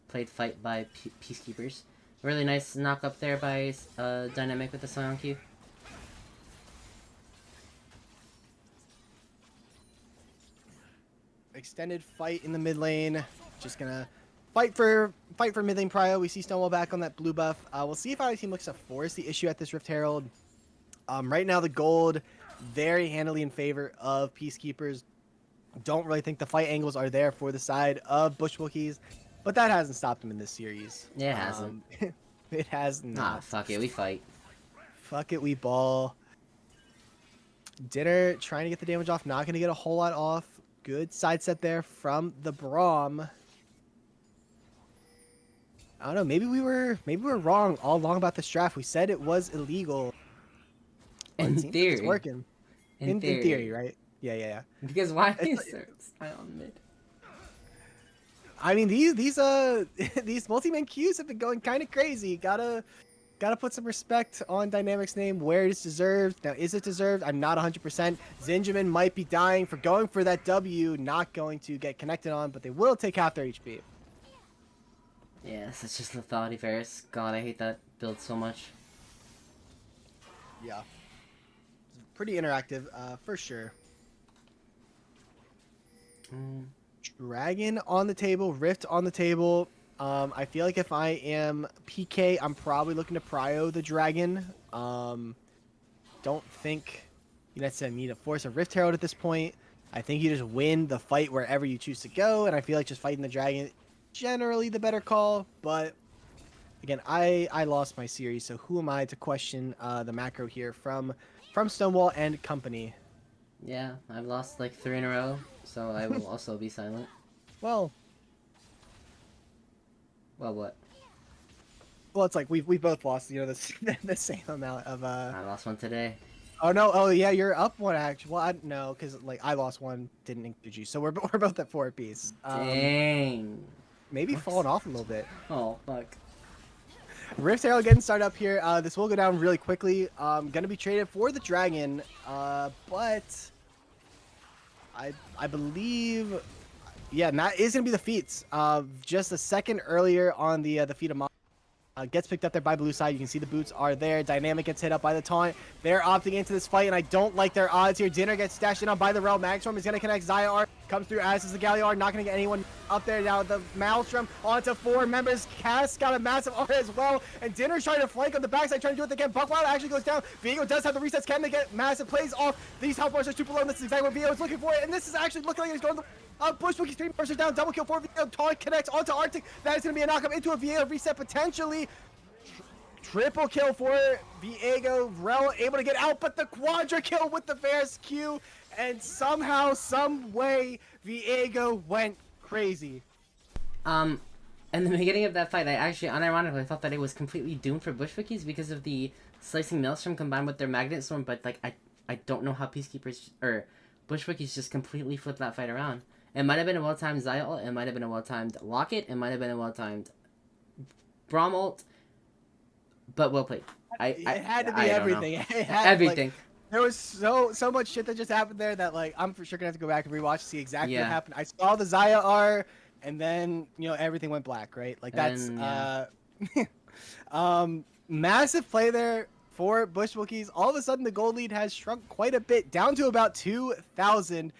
played fight by Peacekeepers. Really nice knock up there by Dynamic with the Scion Q. Extended fight in the mid lane. Just gonna fight for mid lane prio. We see Stonewall back on that blue buff. We'll see if our team looks to force the issue at this Rift Herald. Right now the gold very handily in favor of Peacekeepers. Don't really think the fight angles are there for the side of Bush Wookies, but that hasn't stopped them in this series. Yeah, it hasn't. It has not. Ah, fuck it, we fight. Fuck it, we ball. Dinner trying to get the damage off, not going to get a whole lot off. Good side set there from the Braum. I don't know, maybe we were wrong all along about this draft. We said it was illegal. In theory. It's working. In theory, right? Yeah. Because why is there Scion mid? I mean, these these multi-man queues have been going kind of crazy. Gotta put some respect on Dynamic's name where it is deserved. Now, is it deserved? I'm not 100%. Zinjamin might be dying for going for that W, not going to get connected on, but they will take half their HP. Yeah, it's just lethality Varus. God, I hate that build so much. Yeah. Pretty interactive, for sure. Dragon on the table, Rift on the table. I feel like if I am PK, I'm probably looking to prio the Dragon. Don't think you necessarily need to force a Rift Herald at this point. I think you just win the fight wherever you choose to go, and I feel like just fighting the Dragon generally the better call. But again, I lost my series, so who am I to question the macro here from Stonewall and company? Yeah, I've lost like 3 in a row, so I will also be silent. Well, what? Well, it's like we both lost, the same amount of. I lost one today. Oh no! Oh yeah, you're up one actually. Well, no, because like I lost one, didn't include you, so we're both at 4 apiece. Dang. Maybe falling off a little bit. Oh fuck. Rift Herald getting started up here. This will go down really quickly. Gonna be traded for the Dragon, but I believe, yeah, and that is gonna be the feats. Just a second earlier on the feat of gets picked up there by blue side. You can see the boots are there. Dynamic gets hit up by the taunt. They're opting into this fight, and I don't like their odds here. Dinner gets stashed in on by the Rel. Magstorm is going to connect. Xayah comes through, as is the Galliard. Not going to get anyone up there. Now the Maelstrom onto 4 members. Cass got a massive R as well, and Dinner's trying to flank on the backside, trying to do it again. Buckwild actually goes down. Viego does have the resets. Can they get massive plays off? These health bars are super low, and this is exactly what Viego is looking for, and this is actually looking like it's going to Bush Wookies 3 members down. Double kill for Viego. Taunt connects onto Arctic. That is going to be a knock-up into a Viego reset potentially. Triple kill for Viego. Rel able to get out, but the quadra kill with the Varus Q, and somehow, some way, Viego went crazy. In the beginning of that fight, I actually unironically thought that it was completely doomed for Bush Wookies because of the slicing Maelstrom combined with their Magnet Storm, but like I don't know how Peacekeepers or Bush Wookies just completely flipped that fight around. It might have been a well-timed Xayah ult, it might have been a well-timed Locket, it might have been a well-timed Braum ult. But well played. It had to be everything. Everything. There was so much shit that just happened there that like I'm for sure gonna have to go back and rewatch to see exactly what Yeah. happened. I saw the Zaya R, and then everything went black, right? Like that's And then, massive play there for Bush Wookies. All of a sudden, the gold lead has shrunk quite a bit, down to about 2,000.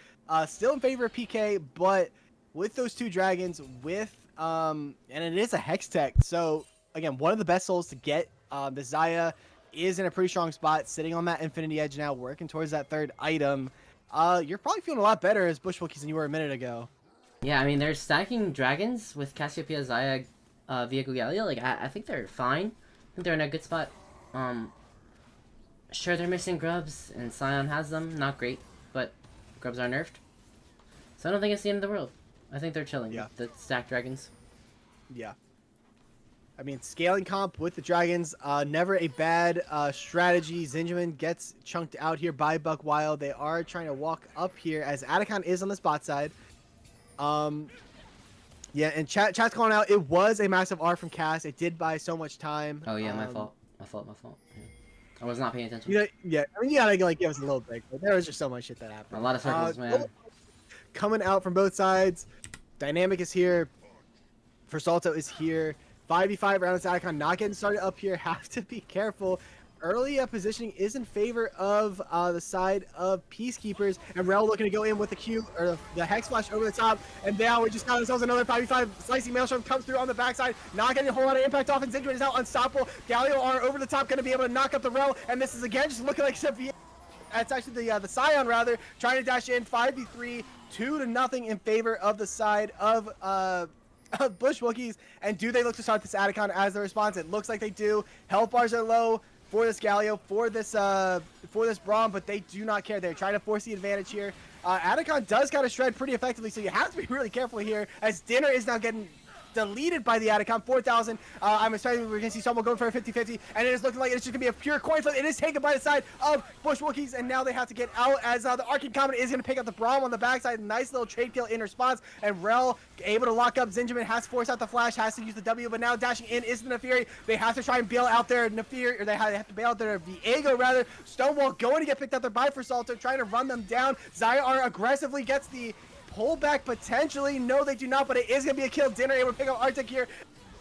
Still in favor of PK, but with those two dragons, and it is a hex tech. So again, one of the best souls to get. The Zaya is in a pretty strong spot, sitting on that Infinity Edge now, working towards that third item. You're probably feeling a lot better as Bush Wookies than you were a minute ago. yeah, I mean, they're stacking dragons with Cassiopeia, Zaya, Viego, Galio. Like, I think they're fine. I think they're in a good spot. Sure, they're missing Grubs, and Scion has them. Not great, but Grubs are nerfed. So I don't think it's the end of the world. I think they're chilling with the stacked dragons. Yeah. I mean, scaling comp with the dragons, never a bad strategy. Zinjamin gets chunked out here by Buck Wild. They are trying to walk up here as Atacon is on the spot side. Yeah, and chat's calling out. It was a massive R from Cass. It did buy so much time. Oh yeah, my fault. My fault. Yeah. I was not paying attention. Yeah. I mean, you gotta like give us a little break. But there was just so much shit that happened. A lot of circles, man. Coming out from both sides. Dynamic is here. Versalto is here. 5v5 around this Atacon, not getting started up here. Have to be careful. Early positioning is in favor of the side of Peacekeepers, and Rel looking to go in with the Q or the Hex Flash over the top, and now we just got ourselves another 5v5. Slicing Maelstrom comes through on the backside, not getting a whole lot of impact off, and Zindred is now unstoppable. Galio are over the top, going to be able to knock up the Rel, and this is again just looking like Sevilla. That's actually the Scion rather, trying to dash in 5v3, 2-0 in favor of the side of Bush Wookies. And do they look to start this Atacon as the response? It looks like they do. Health bars are low for this Galio, for this Braum, but they do not care. They're trying to force the advantage here. Atacon does kind of shred pretty effectively, so you have to be really careful here, as Dinner is now getting deleted by the Atacon. 4,000. I'm expecting we're going to see someone going for a 50-50, and it is looking like it's just going to be a pure coin flip. It is taken by the side of Bush Wookies, and now they have to get out as the Arcane Comet is going to pick up the Braum on the backside. Nice little trade kill in response, and Rel able to lock up. Zinjamin has to force out the flash, has to use the W, but now dashing in is the Nefiri. They have to try and bail out their Nefiri, or they have to bail out their Viego rather. Stonewall going to get picked up there by Versalto, trying to run them down. Zyar aggressively gets the pull back potentially. No, they do not, but it is going to be a kill. Dinner able to pick up Arctic here.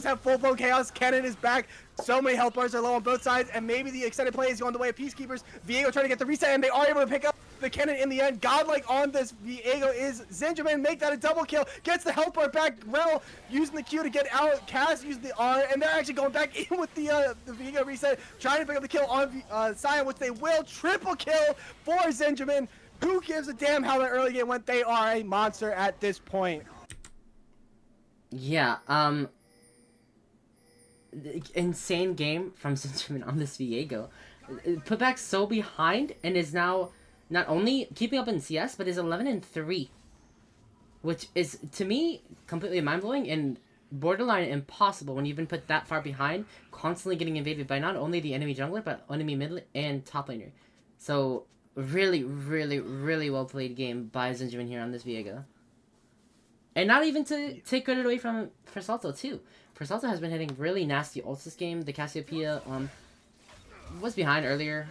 Have full-blown chaos. Cannon is back. So many health bars are low on both sides, and maybe the extended play is going the way of Peacekeepers. Viego trying to get the reset, and they are able to pick up the cannon in the end. Godlike on this Viego is Zinjamin. Make that a double kill. Gets the health bar back. Rel using the Q to get out. Cass using the R, and they're actually going back in with the Viego reset, trying to pick up the kill on Scion, which they will. Triple kill for Zinjamin. Who gives a damn how that early game went? They are a monster at this point. Yeah, insane game from Zinjamin on this Viego. Put back so behind and is now not only keeping up in CS, but is 11-3. Which is, to me, completely mind-blowing and borderline impossible when you've been put that far behind, constantly getting invaded by not only the enemy jungler, but enemy mid and top laner. So, really, really, really well played game by Zinjamin here on this Viego. And not even to take credit away from Versalto too. Versalto has been hitting really nasty ults this game. The Cassiopeia was behind earlier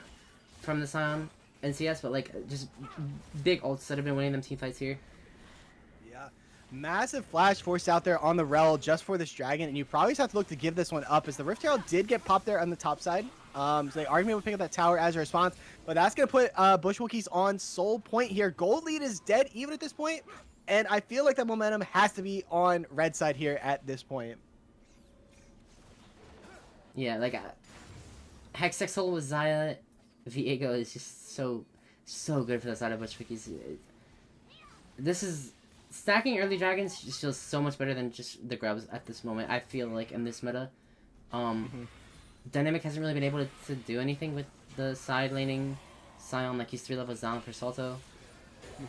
from the Scion and CS, but like just big ults that have been winning them team fights here. Yeah. Massive flash forced out there on the Rel just for this dragon, and you probably just have to look to give this one up as the Rift Herald did get popped there on the top side. So they are going to be able to pick up that tower as a response, but that's going to put Bush Wookies on soul point here. Gold lead is dead even at this point, and I feel like that momentum has to be on red side here at this point. Yeah, like Hextech Soul with Zaya, Viego is just so good for the side of Bush Wookies. This is stacking early dragons just feels so much better than just the grubs at this moment. I feel like in this meta, Dynamic hasn't really been able to do anything with the side laning Scion. Like he's 3 levels down for Salto.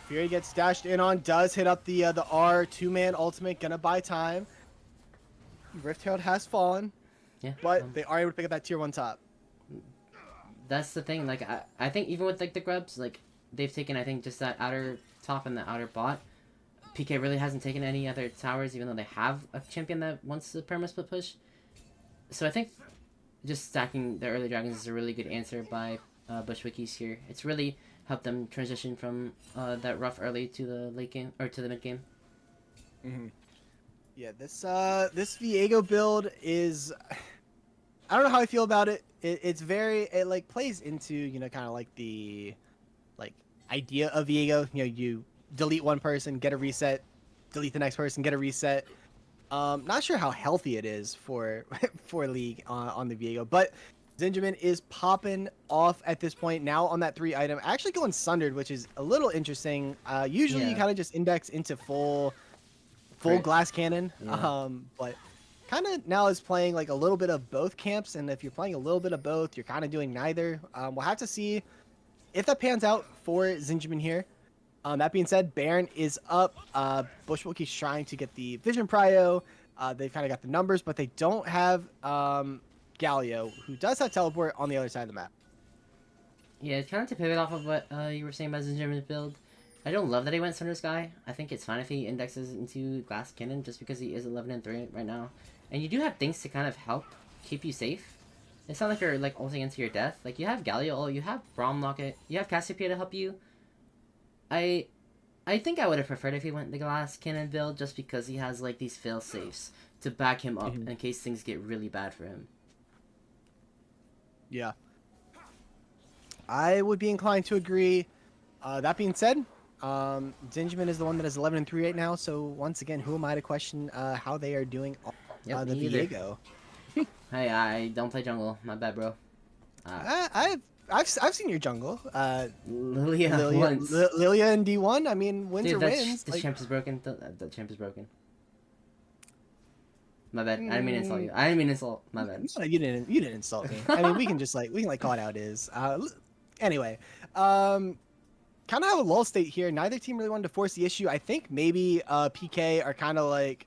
Fury gets dashed in on, does hit up the R 2-man ultimate, gonna buy time. Rift Herald has fallen, Yeah, but they are able to pick up that tier 1 top. That's the thing. Like I think even with like the grubs, like they've taken I think just that outer top and the outer bot. PK really hasn't taken any other towers, even though they have a champion that wants the perma split push. So I think just stacking the early dragons is a really good answer by Bush Wookies here. It's really helped them transition from that rough early to the late game or to the mid game. Mm-hmm. Yeah, this Viego build is, I don't know how I feel about it. It's very, it like plays into, you know, kind of like the like idea of Viego. You know, you delete one person, get a reset, delete the next person, get a reset. Not sure how healthy it is for for League on the Viego, but Zinjamin is popping off at this point now on that 3 item, actually going sundered, which is a little interesting. Usually you kind of just index into full Right. glass cannon, Yeah. but kind of now is playing like a little bit of both camps, and if you're playing a little bit of both, you're kind of doing neither. We'll have to see if that pans out for Zinjamin here. That being said, Baron is up. Bushwookies trying to get the Vision Prio. They've kind of got the numbers, but they don't have Galio, who does have Teleport on the other side of the map. Yeah, it's kind of to pivot off of what you were saying about Zinjamin's build. I don't love that he went Thunder Sky. I think it's fine if he indexes into Glass Cannon just because he is 11-3 right now. And you do have things to kind of help keep you safe. It's not like you're like ulting into your death. Like you have Galio, you have Braum Locket, you have Cassiopeia to help you. I think I would have preferred if he went the Glass Cannon build just because he has like these fail safes to back him up in case things get really bad for him. Yeah. I would be inclined to agree. That being said, Zinjamin is the one that is 11-3 right now. So once again, who am I to question how they are doing on the me either. Viego? Hey, I don't play jungle. My bad, bro. I've seen your jungle. Lilia once. Lilia in D1. I mean, wins Dude, or wins. the champ is broken. The champ is broken. My bad. I didn't mean to insult you. I didn't mean to insult. My bad. No, you didn't insult me. I mean, we can call it how it is. Anyway, kind of have a lull state here. Neither team really wanted to force the issue. I think maybe PK are kind of like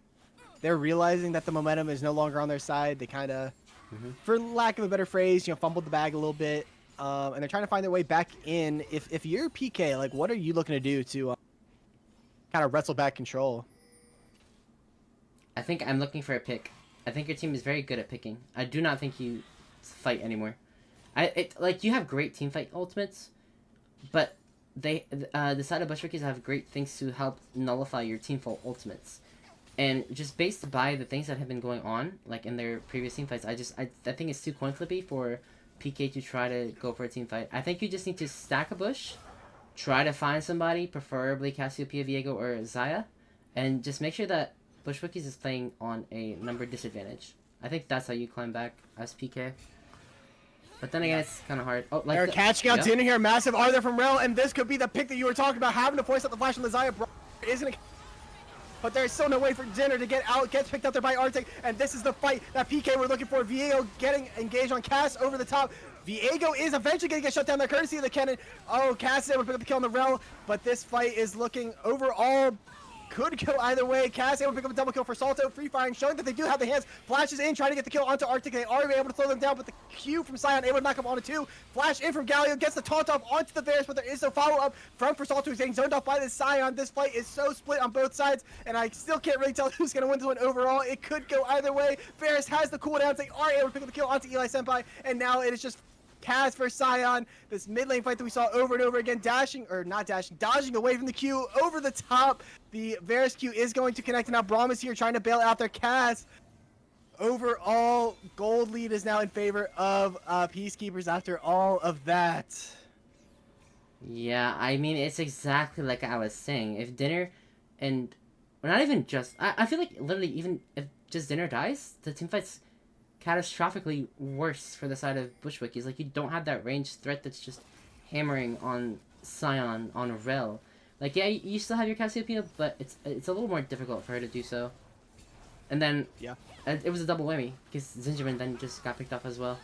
they're realizing that the momentum is no longer on their side. They kind of, for lack of a better phrase, fumbled the bag a little bit, and they're trying to find their way back in. If you're PK, like, what are you looking to do to kind of wrestle back control? I think I'm looking for a pick. I think your team is very good at picking. I do not think you fight anymore. You have great team fight ultimates, but the side of Bush Rookies have great things to help nullify your team fight ultimates. And just based by the things that have been going on, like in their previous team fights, I think it's too coin flippy for PK to try to go for a team fight. I think you just need to stack a bush, try to find somebody, preferably Cassiopeia, Viego, or Zaya, and just make sure that Bush Wookies is playing on a number disadvantage. I think that's how you climb back as PK. But then again, it's kind of hard. Oh, like they're catching out Dinner here. Massive are there from Rel, and this could be the pick that you were talking about, having to force out the flash on the Zaya. Isn't it? But there's still no way for Dinner to get out. Gets picked up there by Arctic, and this is the fight that PK were looking for. Viego getting engaged on Cass over the top. Viego is eventually going to get shut down there, courtesy of the cannon. Oh, Cass is able to pick up the kill on the Rel, but this fight is looking overall could go either way. Cass able to pick up a double kill for Salto. Free firing, showing that they do have the hands. Flashes in, trying to get the kill onto Arctic. They are able to throw them down, but the Q from Sion able to knock him onto 2. Flash in from Galio, gets the taunt off onto the Varus, but there is no follow-up from Salto, who's getting zoned off by this Sion. This fight is so split on both sides, and I still can't really tell who's going to win this one overall. It could go either way. Varus has the cooldowns. They are able to pick up the kill onto Eli Senpai, and now it is just Kaz versus Sion, this mid lane fight that we saw over and over again, dodging away from the Q, over the top. The Varus Q is going to connect, and now Braum is here trying to bail out their Kaz. Overall, gold lead is now in favor of Peacekeepers after all of that. Yeah, I mean, it's exactly like I was saying. If Dinner and... Well, not even just... I feel like literally even if just Dinner dies, the teamfight's catastrophically worse for the side of Bushwickies. Like, you don't have that ranged threat that's just hammering on Sion, on Rel. Like, yeah, you still have your Cassiopeia, but it's a little more difficult for her to do so. And then, yeah, it was a double whammy, because Zinjamin then just got picked up as well.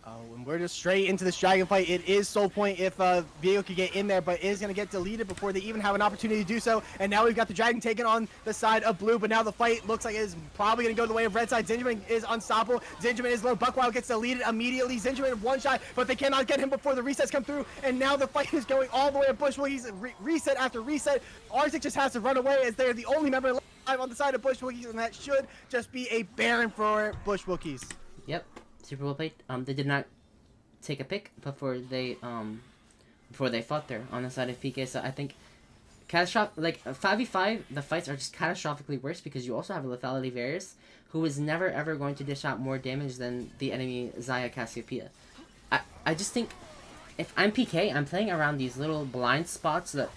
Oh, and we're just straight into this dragon fight. It is soul point if Viego could get in there, but it is going to get deleted before they even have an opportunity to do so. And now we've got the dragon taken on the side of blue, but now the fight looks like it is probably going to go the way of red side. Zinjamin is unstoppable. Zinjamin is low. Buckwild gets deleted immediately. Zinjamin one shot, but they cannot get him before the resets come through. And now the fight is going all the way to Bush. He's reset after reset. Arctic just has to run away as they're the only member alive on the side of Bush Wookiees, and that should just be a Baron for Bush Wookiees. Yep, super well played. They did not take a pick before they fought there on the side of PK. So I think catastrophic, like 5v5, the fights are just catastrophically worse because you also have a lethality Varus who is never ever going to dish out more damage than the enemy Xayah Cassiopeia. I just think if I'm PK, I'm playing around these little blind spots that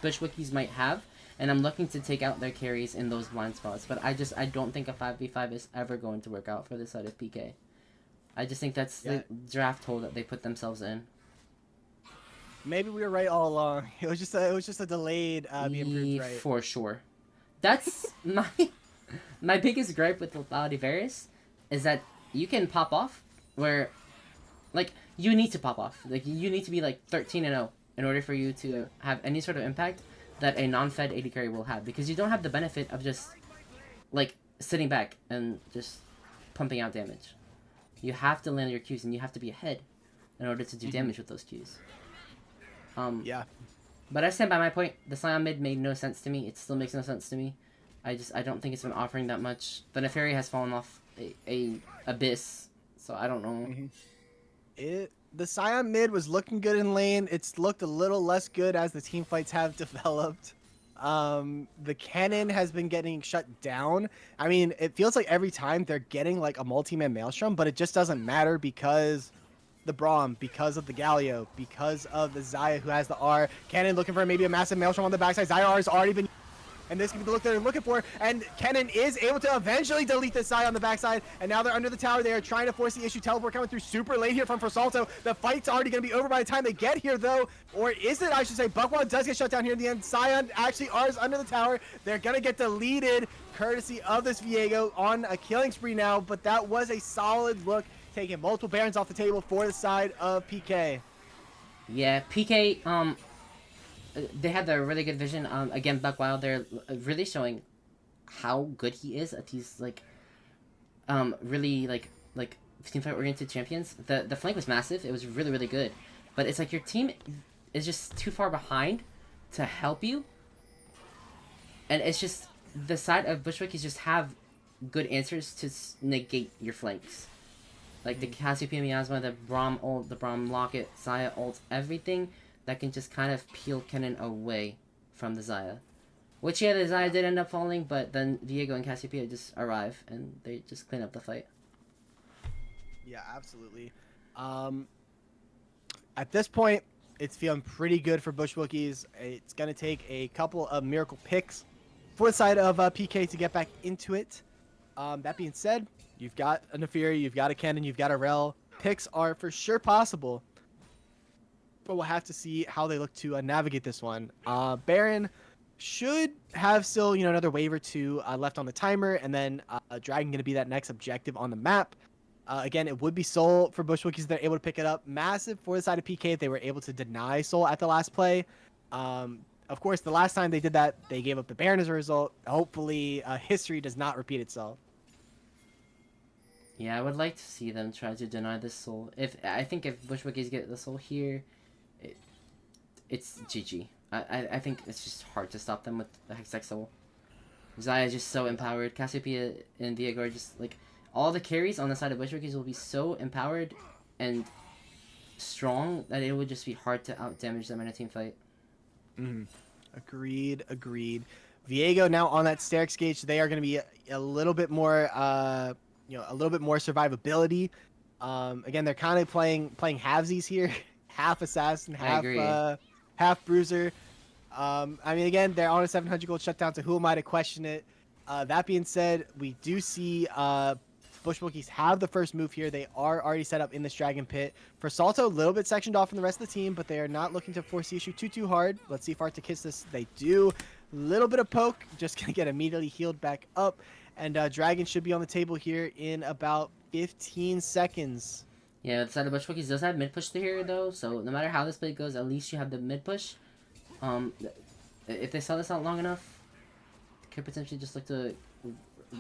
Bush Wookies might have, and I'm looking to take out their carries in those blind spots. But I don't think a 5v5 is ever going to work out for this side of PK. I just think that's the draft hole that they put themselves in. Maybe we were right all along. It was just a delayed being proved right. For sure. That's my biggest gripe with lethality Varus is that you can pop off where, like, you need to pop off. Like, you need to be like 13-0 in order for you to have any sort of impact that a non-fed AD carry will have, because you don't have the benefit of just like sitting back and just pumping out damage. You have to land your Qs and you have to be ahead in order to do damage with those Qs. Yeah. But I stand by my point. The Scion mid made no sense to me. It still makes no sense to me. I don't think it's been offering that much. The Neferi has fallen off a abyss, so I don't know. The Scion mid was looking good in lane. It's looked a little less good as the team fights have developed. The cannon has been getting shut down. I mean, it feels like every time they're getting like a multi-man Maelstrom, but it just doesn't matter because the Braum, because of the Galio, because of the Xayah who has the R. Cannon looking for maybe a massive Maelstrom on the backside. Xayah R has already been... And this can be the look they're looking for. And Kennen is able to eventually delete the Xayah on the backside. And now they're under the tower. They are trying to force the issue. Teleport coming through super late here from Salto. The fight's already going to be over by the time they get here, though. Or is it? I should say. Buckwild does get shut down here in the end. Scion actually R's under the tower. They're going to get deleted courtesy of this Viego on a killing spree now. But that was a solid look, taking multiple Barons off the table for the side of PK. Yeah, PK, they had the really good vision. Again, Buckwild, they're really showing how good he is at these, like, really, like teamfight oriented champions. The flank was massive. It was really, really good. But it's like your team is just too far behind to help you. And it's just, the side of Bushwickies just have good answers to negate your flanks. Like the Cassiopeia Miasma, the Braum ult, the Braum Locket, Xayah ult, everything that can just kind of peel Kennen away from the Xayah. Which, yeah, the Xayah did end up falling, but then Viego and Cassiopeia just arrive, and they just clean up the fight. Yeah, absolutely. At this point, it's feeling pretty good for Bushwookies. It's going to take a couple of miracle picks for the side of PK to get back into it. That being said, you've got a Neferi, you've got a Kennen, you've got a Rel. Picks are for sure possible. But we'll have to see how they look to navigate this one. Baron should have still, another wave or two left on the timer, and then Dragon going to be that next objective on the map. Again, it would be Soul for Bushwookies. They're able to pick it up. Massive for the side of PK if they were able to deny Soul at the last play. Of course, the last time they did that, they gave up the Baron as a result. Hopefully, history does not repeat itself. Yeah, I would like to see them try to deny this Soul. I think if Bushwookies get the Soul here, it's GG. I think it's just hard to stop them with the Hextech Soul. Xayah is just so empowered. Cassiopeia and Viego are just, like, all the carries on the side of Bushwookies will be so empowered and strong that it would just be hard to out-damage them in a team fight. Agreed. Viego now on that Sterix gauge. They are going to be a little bit more, a little bit more survivability. Again, they're kind of playing halvesies here. Half assassin, half bruiser. I mean, again, they're on a 700 gold shutdown, so who am I to question it? That being said, we do see Bushwookies have the first move here. They are already set up in this Dragon Pit. For Salto, a little bit sectioned off from the rest of the team, but they are not looking to force the issue too hard. Let's see if Art to kiss this. They do. Little bit of poke, just going to get immediately healed back up. And Dragon should be on the table here in about 15 seconds. Yeah, the side of Bushwookies does have mid push here though, so no matter how this play goes, at least you have the mid push. If they sell this out long enough, they could potentially just look to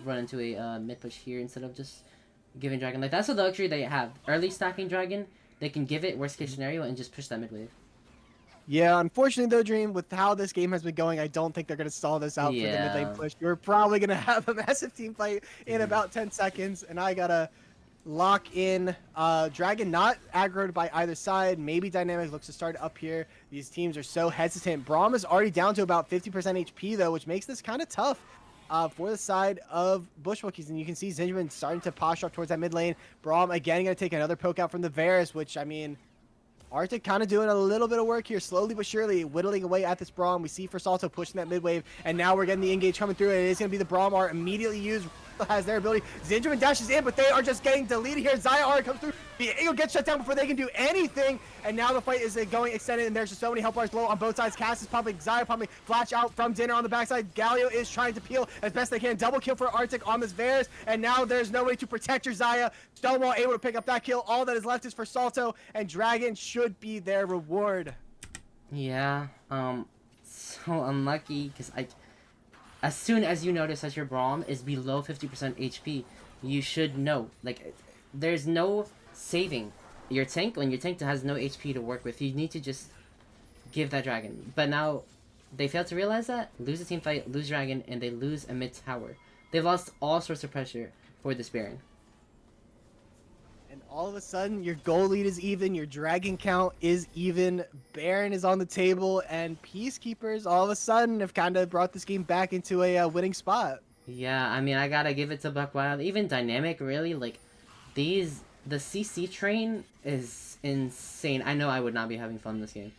run into a mid push here instead of just giving Dragon. Like, that's the luxury they have. Early stacking Dragon, they can give it worst case scenario and just push that mid wave. Yeah, unfortunately though, Dream, with how this game has been going, I don't think they're going to stall this out for the mid lane push. We're probably going to have a massive team fight in about 10 seconds, and I gotta lock in. Dragon not aggroed by either side. Maybe Dynamic looks to start up here. These teams are so hesitant. Braum is already down to about 50% HP though, which makes this kind of tough for the side of Bushwookies. And you can see Zinjamin starting to posture up towards that mid lane. Braum again going to take another poke out from the Varus, which, I mean, Arctic kind of doing a little bit of work here, slowly but surely, whittling away at this Braum. We see for Salto pushing that mid wave, and now we're getting the engage coming through, and it is going to be the Braum R immediately used. Has their ability. Zinjamin dashes in, but they are just getting deleted here. Xayah R comes through. Viego gets shut down before they can do anything, and now the fight is going extended, and there's just so many help bars low on both sides. Cass is pumping, Xayah pumping, flash out from Dinner on the backside. Galio is trying to peel as best they can. Double kill for Arctic on this Varus, and now there's no way to protect your Xayah. Stonewall able to pick up that kill. All that is left is for Salto, and Dragon should be their reward. Yeah, so unlucky, because as soon as you notice that your Braum is below 50% HP, you should know. Like, there's no saving your tank when your tank has no HP to work with. You need to just give that Dragon. But now, they fail to realize that, lose a team fight, lose Dragon, and they lose a mid tower. They've lost all sorts of pressure for this Baron. And all of a sudden, your gold lead is even, your Dragon count is even, Baron is on the table, and Peacekeepers all of a sudden have kind of brought this game back into a winning spot. Yeah, I mean, I gotta give it to Buck Wild. Even Dynamic, really, like, the CC train is insane. I know I would not be having fun this game.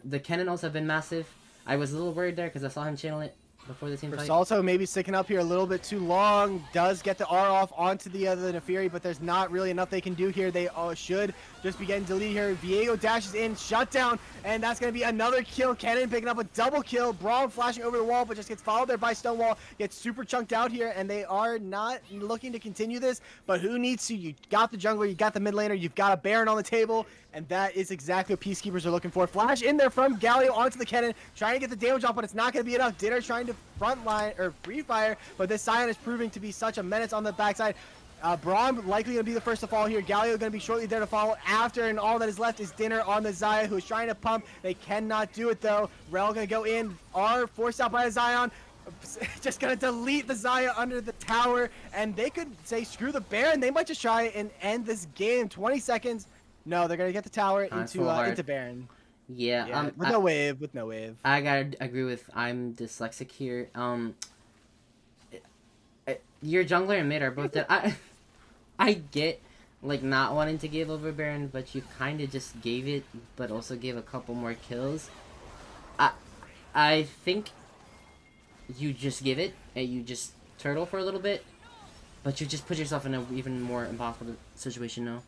The cannonals have been massive. I was a little worried there because I saw him channel it before the team fight. Salto maybe sticking up here a little bit too long. Does get the R off onto the Neferi, but there's not really enough they can do here. They should just be getting deleted here. Viego dashes in, shut down, and that's going to be another kill. Cannon picking up a double kill. Braum flashing over the wall, but just gets followed there by Stonewall. Gets super chunked out here, and they are not looking to continue this. But who needs to? You got the jungler, you got the mid laner, you've got a Baron on the table, and that is exactly what Peacekeepers are looking for. Flash in there from Galio onto the cannon, trying to get the damage off, but it's not going to be enough. Dinner trying to front line or free fire, but this Scion is proving to be such a menace on the backside. Braum likely going to be the first to fall here. Galio going to be shortly there to follow after, and all that is left is Dinner on the Xayah, who is trying to pump. They cannot do it though. Rel going to go in, are forced out by the Zion. Just going to delete the Xayah under the tower, and they could say screw the Baron. They might just try and end this game. 20 seconds. No, they're going to get the tower into Baron. Yeah, with no wave. I gotta agree with, I'm dyslexic here. Your jungler and mid are both dead. I get, like, not wanting to give over Baron, but you kind of just gave it, but also gave a couple more kills. I think you just give it, and you just turtle for a little bit, but you just put yourself in an even more impossible situation now.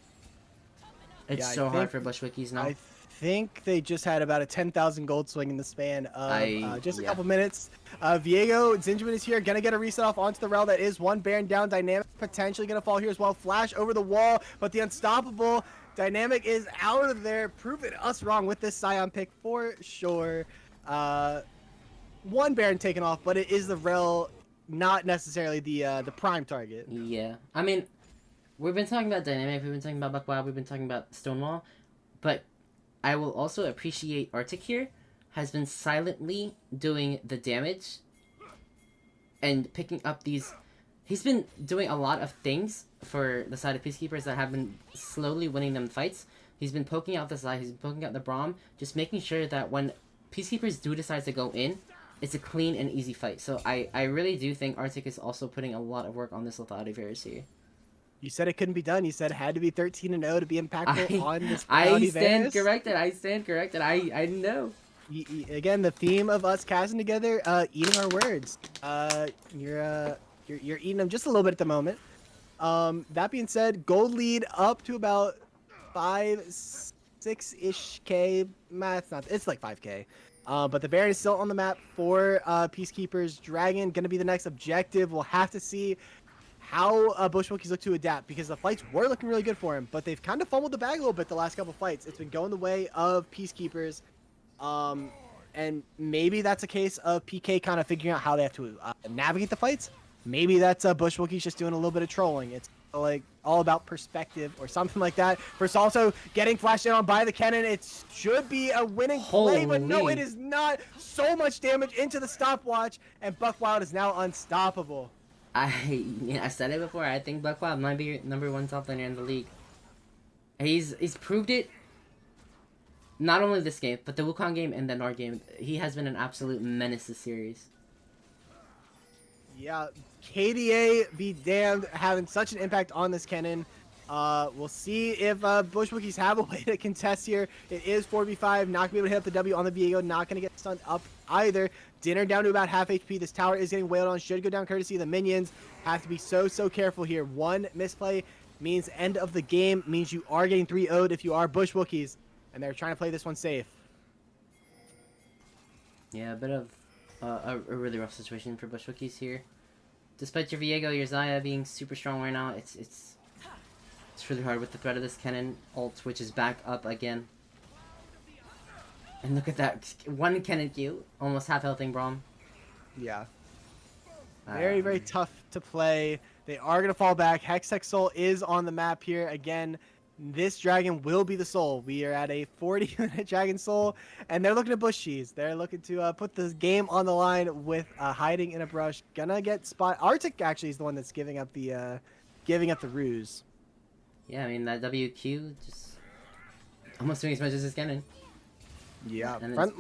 It's so hard for Bushwookies now. I think they just had about a 10,000 gold swing in the span of just a couple minutes. Viego, Zinjamin is here, gonna get a reset off onto the Rel. That is one Baron down. Dynamic potentially gonna fall here as well. Flash over the wall, but the unstoppable Dynamic is out of there, proving us wrong with this Scion pick for sure. One Baron taken off, but it is the Rel, not necessarily the prime target. Yeah, I mean, we've been talking about Dynamic, we've been talking about Buck Wild, we've been talking about Stonewall, but I will also appreciate Arctic here has been silently doing the damage and picking up these. He's been doing a lot of things for the side of Peacekeepers that have been slowly winning them fights. He's been poking out the side, he's been poking out the Braum, just making sure that when Peacekeepers do decide to go in, it's a clean and easy fight. So I really do think Arctic is also putting a lot of work on this Lethality Varus here. You said it couldn't be done. You said it had to be 13-0 to be impactful on this. I stand corrected. I know. Again, the theme of us casting together, eating our words. You're eating them just a little bit at the moment. That being said, gold lead up to about 6-ish K. It's like 5K. But the Baron is still on the map for Peacekeepers. Dragon gonna be the next objective. We'll have to see how Bushwookies look to adapt, because the fights were looking really good for him, but they've kind of fumbled the bag a little bit the last couple fights. It's been going the way of Peacekeepers, and maybe that's a case of PK kind of figuring out how they have to navigate the fights. Maybe that's Bushwookies just doing a little bit of trolling. It's like all about perspective or something like that. First, also getting flashed in on by the cannon. It should be a winning play, but no, it is not. So much damage into the stopwatch, and Buck Wild is now unstoppable. I said it before. I think Buckwild might be number one top laner in the league. He's proved it. Not only this game, but the Wukong game and the Nord game. He has been an absolute menace this series. Yeah, KDA be damned, having such an impact on this Kennen. We'll see if Bush Wookies have a way to contest here. It is 4v5, not going to be able to hit up the W on the Viego, not going to get stunned up either. Dinner down to about half HP. This tower is getting wailed on, should go down courtesy of the minions. Have to be so careful here. One misplay means end of the game, means you are getting 3-0'd if you are Bush Wookiees, and they're trying to play this one safe. Yeah, a bit of a really rough situation for Bush Wookies here. Despite your Viego, your Xayah being super strong right now, it's really hard with the threat of this Kennen ult, which is back up again. And look at that, one Kennen Q, almost half healthing Braum. Yeah. Very tough to play. They are going to fall back. Hextech Soul is on the map here. Again, this dragon will be the soul. We are at a 40-minute dragon soul, and they're looking to bush cheese. They're looking to put this game on the line with hiding in a brush. Gonna get spot. Arctic actually is the one that's giving up the ruse. Yeah, I mean, that WQ just almost doing as much as his Kennen. Yeah, And it's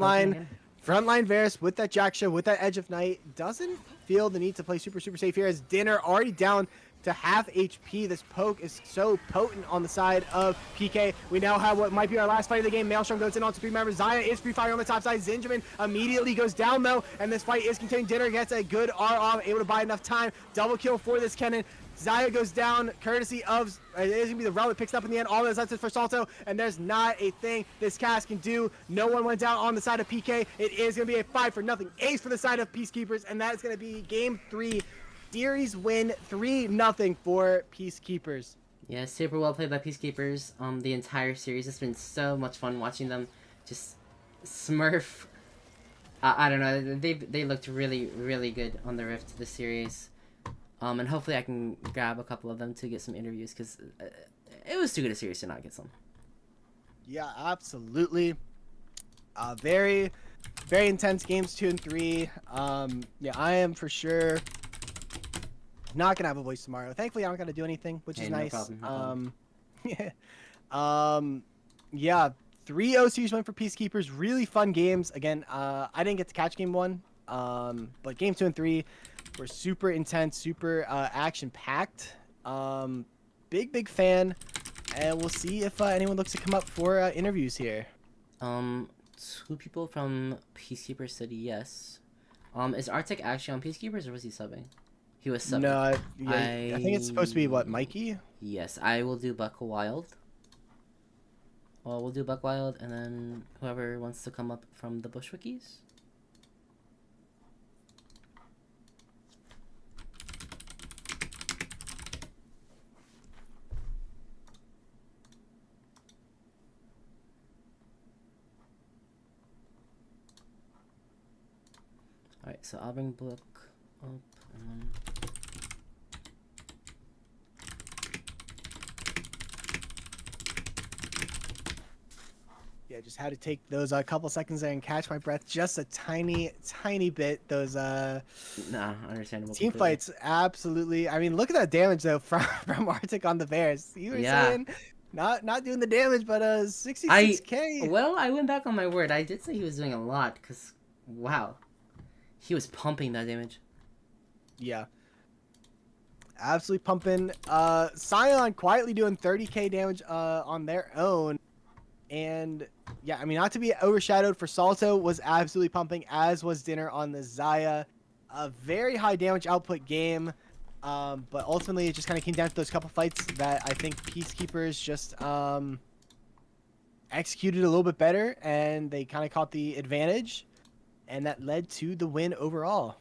frontline Varus with that Jacksha, with that Edge of Night, doesn't feel the need to play super safe here as Dinner already down to half HP. This poke is so potent on the side of PK. We now have what might be our last fight of the game. Maelstrom goes in onto 3 members. Xayah is free fire on the top side. Zinjamin immediately goes down though, and this fight is continuing. Dinner gets a good R off, able to buy enough time. Double kill for this Kennen. Xayah goes down, courtesy of, it is going to be the realm that picks up in the end. All those that's for Salto, and there's not a thing this cast can do. No one went down on the side of PK. It is going to be a 5-0 ace for the side of Peacekeepers, and that is going to be game 3. Series win 3-0 for Peacekeepers. Yeah, super well played by Peacekeepers. The entire series. It's been so much fun watching them just smurf. I don't know. They looked really good on the Rift this series. And hopefully I can grab a couple of them to get some interviews, because it was too good a series to not get some. Yeah, absolutely. Very intense games 2 and 3. Yeah, I am for sure not gonna have a voice tomorrow. Thankfully, I don't gotta do anything, which is nice. No problem. Yeah. Yeah, 3-0 series win for Peacekeepers. Really fun games. Again, I didn't get to catch game 1, but game 2 and 3 were super intense, super action packed. Big fan, and we'll see if anyone looks to come up for interviews here. 2 people from Peacekeepers said yes. Is Arctic actually on Peacekeepers, or was he subbing? He was subbing. No, I think it's supposed to be what, Mikey? Yes, I will do Buck Wild. Well, we'll do Buck Wild, and then whoever wants to come up from the Bush Wookies. Alright, so I'll bring Buck up, and then... Yeah, just had to take those couple seconds there and catch my breath just a tiny bit. Those understandable. team fights, absolutely. I mean, look at that damage though from Arctic on the Bears. You were saying not doing the damage, but 66k. Well, I went back on my word. I did say he was doing a lot, because wow, he was pumping that damage. Yeah. Absolutely pumping. Scion quietly doing 30k damage on their own. And yeah, I mean, not to be overshadowed, for Salto was absolutely pumping, as was Dinner on the Xayah. A very high damage output game. But ultimately it just kind of came down to those couple fights that I think Peacekeepers just executed a little bit better, and they kind of caught the advantage, and that led to the win overall.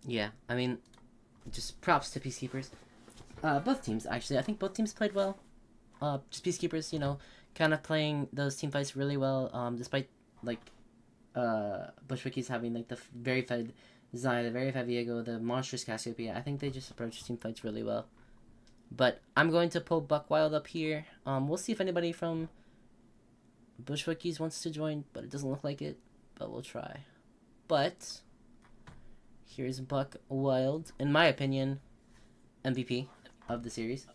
Yeah, I mean, just props to Peacekeepers. Both teams, actually. I think both teams played well. Just Peacekeepers, you know, kind of playing those team fights really well, despite, like, Bush Wookies having, like, the very fed Xayah, the very fed Viego, the monstrous Cassiopeia. I think they just approached team fights really well. But I'm going to pull Buck Wild up here. We'll see if anybody from Bush Wookies wants to join, but it doesn't look like it. But we'll try. But Here's Buck Wild, in my opinion, MVP of the series.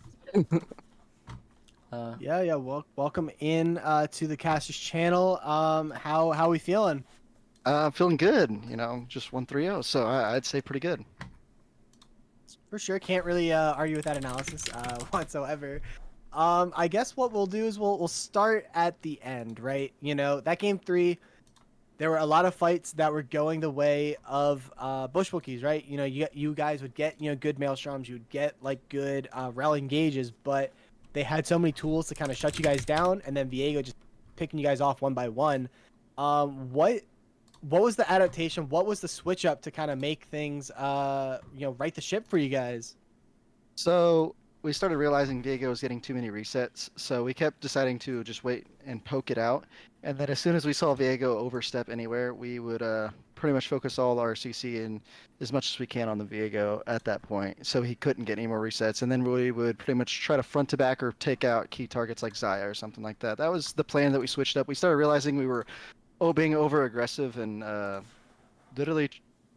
Yeah. Welcome in to the Casters channel. How we feeling? Feeling good, just won 3-0, so I'd say pretty good. For sure, can't really argue with that analysis whatsoever. I guess what we'll do is we'll start at the end, right? That game 3, there were a lot of fights that were going the way of Bushwookies, right? You guys would get good maelstroms, you would get like good rel engages, but they had so many tools to kind of shut you guys down, and then Viego just picking you guys off one by one. What was the adaptation? What was the switch up to kind of make things right the ship for you guys? So we started realizing Diego was getting too many resets, so we kept deciding to just wait and poke it out. And then as soon as we saw Viego overstep anywhere, we would pretty much focus all our CC and as much as we can on the Viego at that point, so he couldn't get any more resets. And then we would pretty much try to front to back or take out key targets like Zaya or something like that. That was the plan that we switched up. We started realizing we were being over aggressive and literally,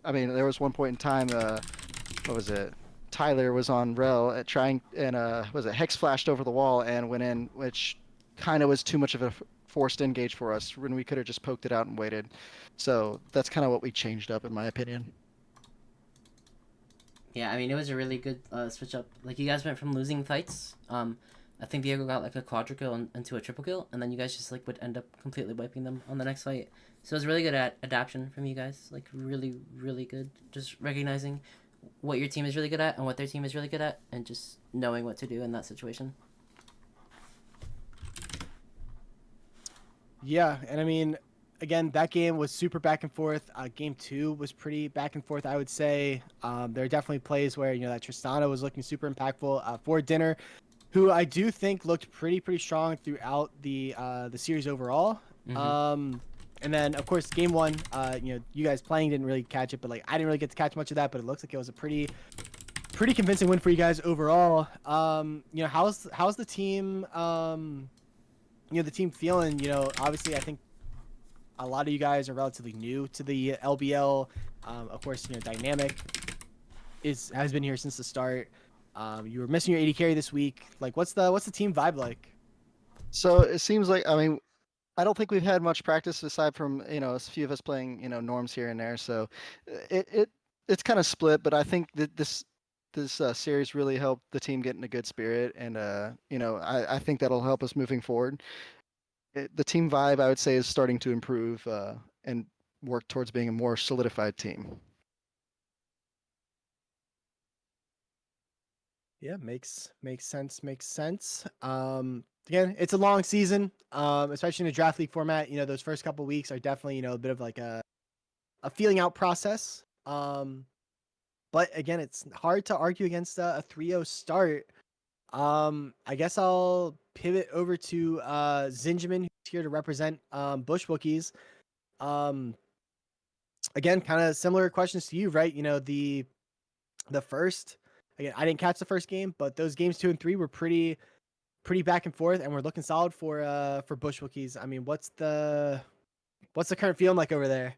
I mean, there was one point in time, what was it? Tyler was on Rel at trying and was it Hex flashed over the wall and went in, which kind of was too much of a forced engage for us when we could have just poked it out and waited. So that's kind of what we changed up, in my opinion. Yeah, I mean, it was a really good switch up. Like, you guys went from losing fights. I think Diego got like a quadra kill into a triple kill, and then you guys just like would end up completely wiping them on the next fight. So it was really good at adaptation from you guys. Like, really, really good. Just recognizing what your team is really good at and what their team is really good at, and just knowing what to do in that situation. Yeah, and I mean, again, that game was super back and forth. Game 2 was pretty back and forth, I would say. There are definitely plays where that Tristana was looking super impactful for Dinner, who I do think looked pretty strong throughout the series overall. Mm-hmm. And then of course game 1, you guys playing didn't really catch it, but like I didn't really get to catch much of that, but it looks like it was a pretty convincing win for you guys overall. How's the team the team feeling? Obviously I think a lot of you guys are relatively new to the LBL. Of course, Dynamic has been here since the start. You were missing your AD carry this week. Like, what's the team vibe like? So it seems like, I mean, I don't think we've had much practice aside from a few of us playing norms here and there. So it's kind of split, but I think that this series really helped the team get in a good spirit, and I think that'll help us moving forward. The team vibe, I would say, is starting to improve and work towards being a more solidified team. Yeah, makes sense. Again, it's a long season, especially in a draft league format. Those first couple weeks are definitely a bit of like a feeling out process. But again, it's hard to argue against a 3-0 start. I guess I'll pivot over to Zinjamin, who's here to represent Bushwookies. Again, kind of similar questions to you, right? The first, again, I didn't catch the first game, but those games 2 and 3 were pretty back and forth, and we're looking solid for Bushwookies. I mean, what's the current feeling like over there?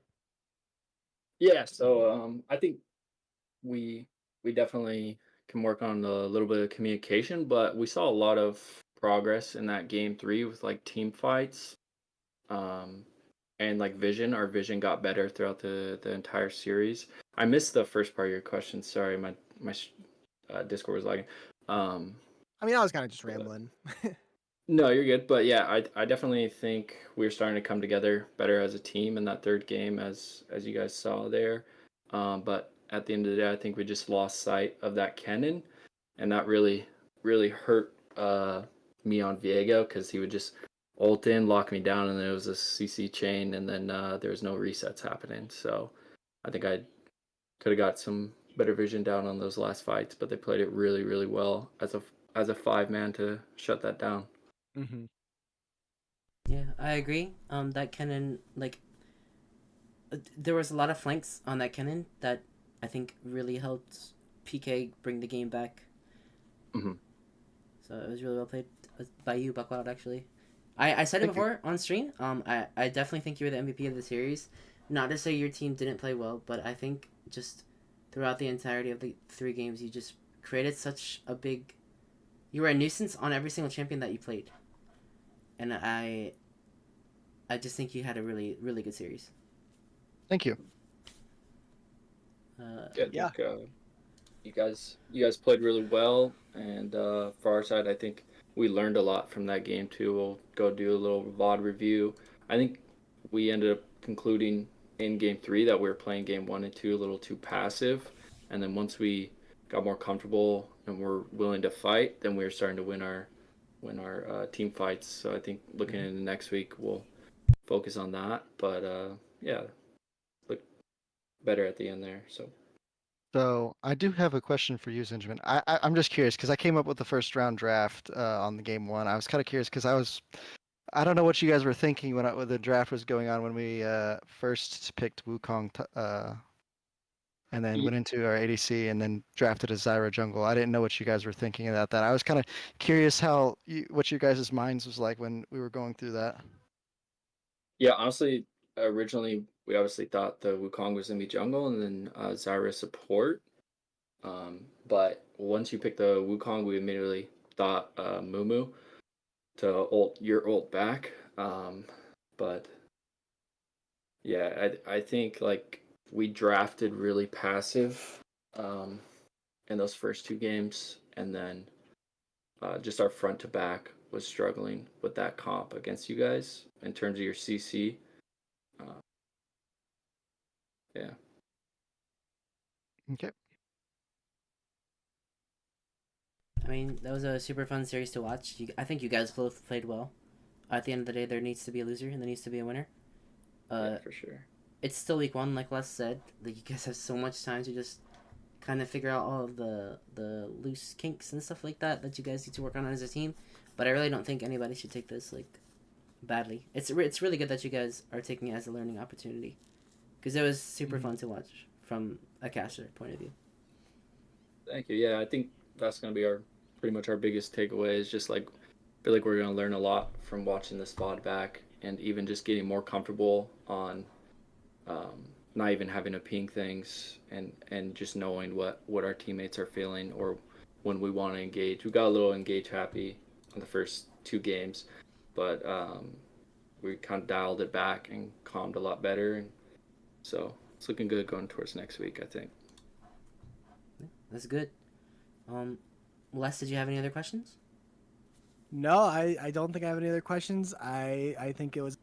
Yeah, so I think we definitely can work on a little bit of communication, but we saw a lot of progress in that game 3 with like team fights, and like vision. Our vision got better throughout the entire series. I missed the first part of your question. Sorry, my Discord was lagging. I mean, I was kind of just rambling. No, you're good. But yeah, I definitely think we're starting to come together better as a team in that third game, as you guys saw there. But at the end of the day, I think we just lost sight of that cannon, and that really hurt me on Viego, because he would just ult in, lock me down, and then it was a CC chain, and then there was no resets happening. So I think I could have got some better vision down on those last fights, but they played it really well as a 5-man to shut that down. Mm-hmm. Yeah, I agree. That cannon, like, there was a lot of flanks on that cannon that I think really helped PK bring the game back. Mm-hmm. So it was really well played by you, Buckwild, actually. I said it Thank you. before on stream. I definitely think you were the MVP of the series. Not to say your team didn't play well, but I think just throughout the entirety of the 3 games, you just created such a big. You were a nuisance on every single champion that you played, and I just think you had a really really good series. Thank you. Yeah, I Yeah. think you guys played really well, and for our side, I think we learned a lot from that game too. We'll go do a little VOD review. I think we ended up concluding in game 3 that we were playing game 1 and 2 a little too passive, and then once we got more comfortable and were willing to fight, then we were starting to win our team fights. So I think looking into next week, we'll focus on that. But yeah, look better at the end there. So I do have a question for you, Benjamin. I'm just curious because I came up with the first round draft on the game 1. I was kind of curious because I don't know what you guys were thinking when the draft was going on when we first picked Wukong and then went into our ADC and then drafted a Zyra jungle. I didn't know what you guys were thinking about that. I was kind of curious what your guys' minds was like when we were going through that. Yeah, honestly, originally we obviously thought the Wukong was gonna be jungle and then Zyra support. But once you pick the Wukong, we immediately thought Mumu to ult your ult back. But yeah, I think like we drafted really passive in those first 2 games, and then just our front to back was struggling with that comp against you guys in terms of your CC. Yeah. Okay. I mean, that was a super fun series to watch. I think you guys both played well. At the end of the day, there needs to be a loser and there needs to be a winner. Yeah, for sure. It's still week 1, like Les said. Like, you guys have so much time to just kind of figure out all of the loose kinks and stuff like that you guys need to work on as a team. But I really don't think anybody should take this like badly. It's really good that you guys are taking it as a learning opportunity, because it was super fun to watch from a caster point of view. Thank you. Yeah, I think that's gonna be pretty much our biggest takeaway is just like I feel like we're gonna learn a lot from watching this VOD back and even just getting more comfortable on not even having to ping things and just knowing what our teammates are feeling or when we want to engage. We got a little engage happy on the first 2 games, but we kind of dialed it back and calmed a lot better, and so it's looking good going towards next week, I think. That's good. Les, did you have any other questions? No, I don't think I have any other questions. I think it was a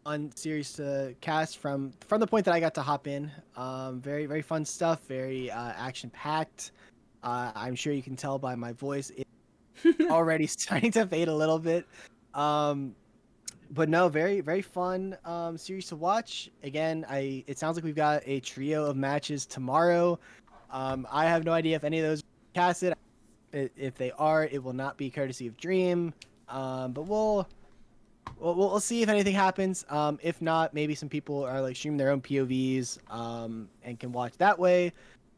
fun series to cast from the point that I got to hop in. Very very fun stuff. Very action packed. I'm sure you can tell by my voice it's already starting to fade a little bit. But no, very very fun series to watch. Again, it sounds like we've got a trio of matches tomorrow. I have no idea if any of those are casted. If they are, it will not be courtesy of Dream. But we'll see if anything happens. If not, maybe some people are like streaming their own POVs and can watch that way.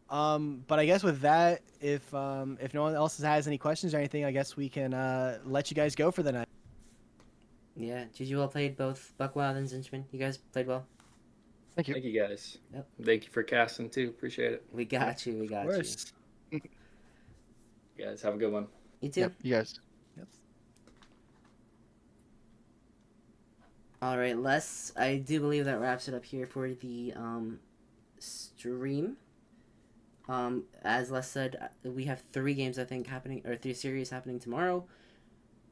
But I guess with that, if no one else has any questions or anything, I guess we can let you guys go for the night. Yeah, GG well played, both Buckwild and Zinchman. You guys played well. Thank you. Thank you guys. Yep. Thank you for casting too. Appreciate it. We got you. We got Of course. You guys have a good one. you. You too. Yep. You guys. Yep. All right, Les. I do believe that wraps it up here for the stream. As Les said, we have 3 games I think happening, or 3 series happening tomorrow.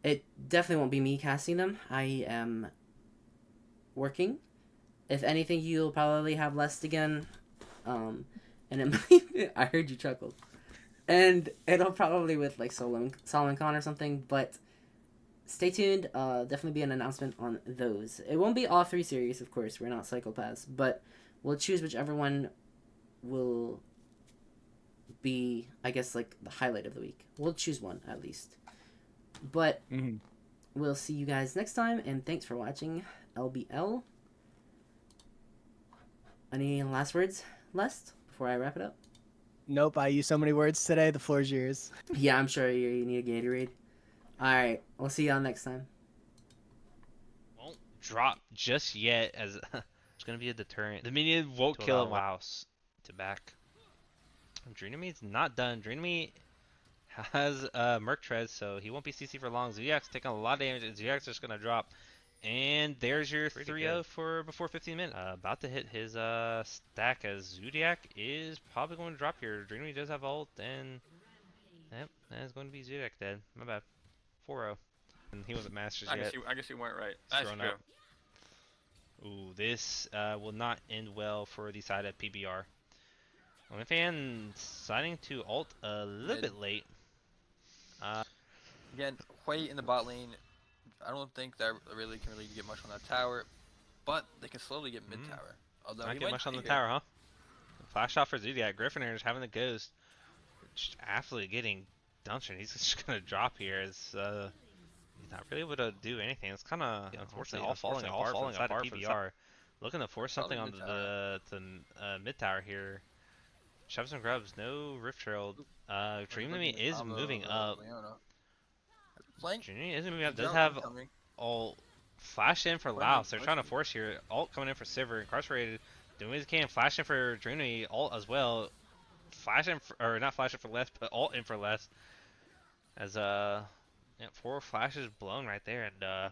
It definitely won't be me casting them. I am working. If anything, you'll probably have Les again. And it might, I heard you chuckle. And it'll probably with like Solomon Con or something, but stay tuned. Definitely be an announcement on those. It won't be all 3 series, of course. We're not psychopaths, but we'll choose whichever one will be, I guess, like the highlight of the week. We'll choose one at least. But we'll see you guys next time, and thanks for watching LBL. Any last words, Les, before I wrap it up? Nope, I used so many words today. The floor is yours. Yeah, I'm sure you need a Gatorade. Alright, we'll see y'all next time. Won't drop just yet as it's gonna be a deterrent. The minion won't to kill allow him. Laos to back. Dreamy's not done. Dreamy has Merc Treads, so he won't be CC for long. Zodiac's taking a lot of damage, and Zodiac's just gonna drop. And there's your 3-0 for before 15 minutes. About to hit his stack as Zodiac is probably going to drop here. Dreamy does have ult, and yep, that is going to be Zodiac dead. My bad. 4-0. And he wasn't Masters yet. I guess you weren't right. He's That's thrown true. up. Ooh, this will not end well for the side of PBR. OnlyFan deciding to ult a little bit late. Again, Hui in the bot lane. I don't think that really can get much on that tower, but they can slowly get mid tower. Although Not he get might much on the here. tower, huh? Flash shot for Zodiac. Griffiners having the ghost. Just absolutely getting dumped. He's just gonna drop here. He's not really able to do anything. It's kind of unfortunately all falling apart from the side of PBR. Looking to force something on the mid tower here. Shove some grubs. No Rift Trail. Dreamy is moving up. Flank. Dreamy is moving up. Does have ult flash in for Laos. They're trying to force here. Ult coming in for Sivir. Incarcerated. Doing what he can. Flash in for Dreamy. Ult as well. Flash in for, or not flash in for less, but ult in for less. As yeah, 4 flashes blown right there, and